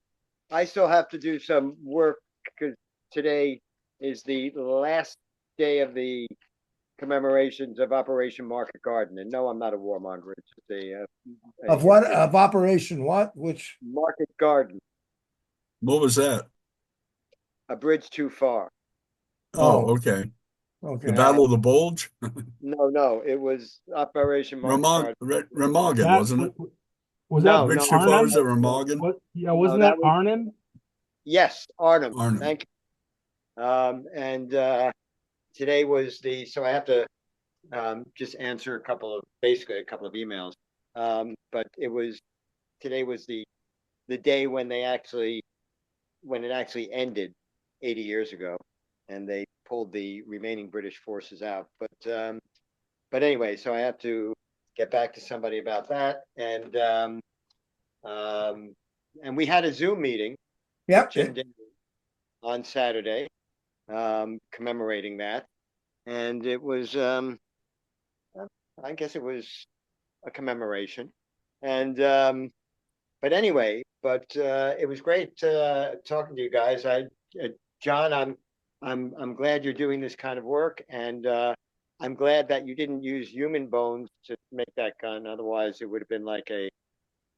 I still have to do some work because today is the last day of the commemorations of Operation Market Garden. And no, I'm not a warmonger. It's Of what? Of Operation what? Which? Market Garden, What was that? a bridge too far. Oh, okay. Okay. The Battle of the Bulge? No, it was Operation Market Garden. Remagen, wasn't it? Was No, that Bridge no, too far, was it Arnhem? Remagen? Wasn't that Arnhem? Yes, Arnhem. Arnhem. Thank you. And today was so I have to just answer basically a couple of emails. But today was the day when it actually ended 80 years ago, and they pulled the remaining British forces out. But anyway, so I have to get back to somebody about that, and we had a Zoom meeting. Yep. Jim did on Saturday, commemorating that, and it was I guess it was a commemoration, and but anyway, it was great talking to you guys. John, I'm glad you're doing this kind of work, and I'm glad that you didn't use human bones to make that gun. Otherwise, it would have been like a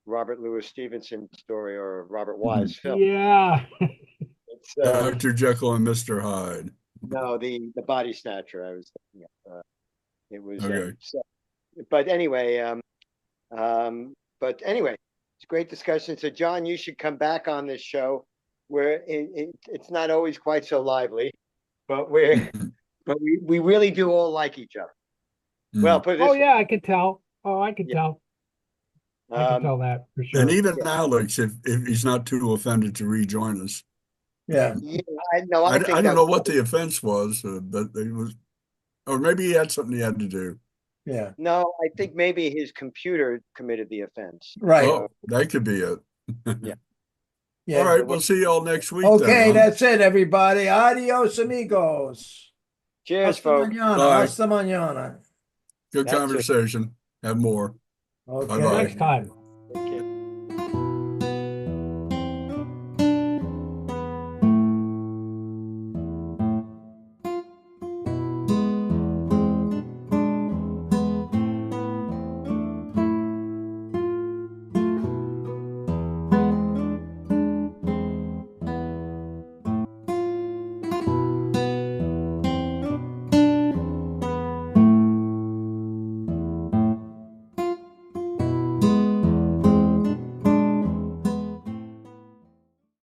Robert Louis Stevenson story or a Robert Wise film. Yeah. It's Dr. Jekyll and Mr. Hyde. no, the body snatcher I was thinking of. It was Okay. but anyway, it's a great discussion. So John, you should come back on this show where it's not always quite so lively, but we really do all like each other. Well, put it this Oh way. yeah, I could tell. Oh, I could tell. I can tell that for sure. And even Alex, if he's not too offended to rejoin us. Yeah. I don't know what the offense was, but it was, or maybe he had something he had to do. Yeah. No, I think maybe his computer committed the offense. Right. Oh, that could be it. Yeah. Yeah. All right, we'll see you all next week. Okay, then, huh? that's it, everybody. Adios, amigos. Cheers, Hasta folks. mañana. Bye. Hasta mañana. Good That's it. conversation. Have more. Okay. Bye-bye. Next time.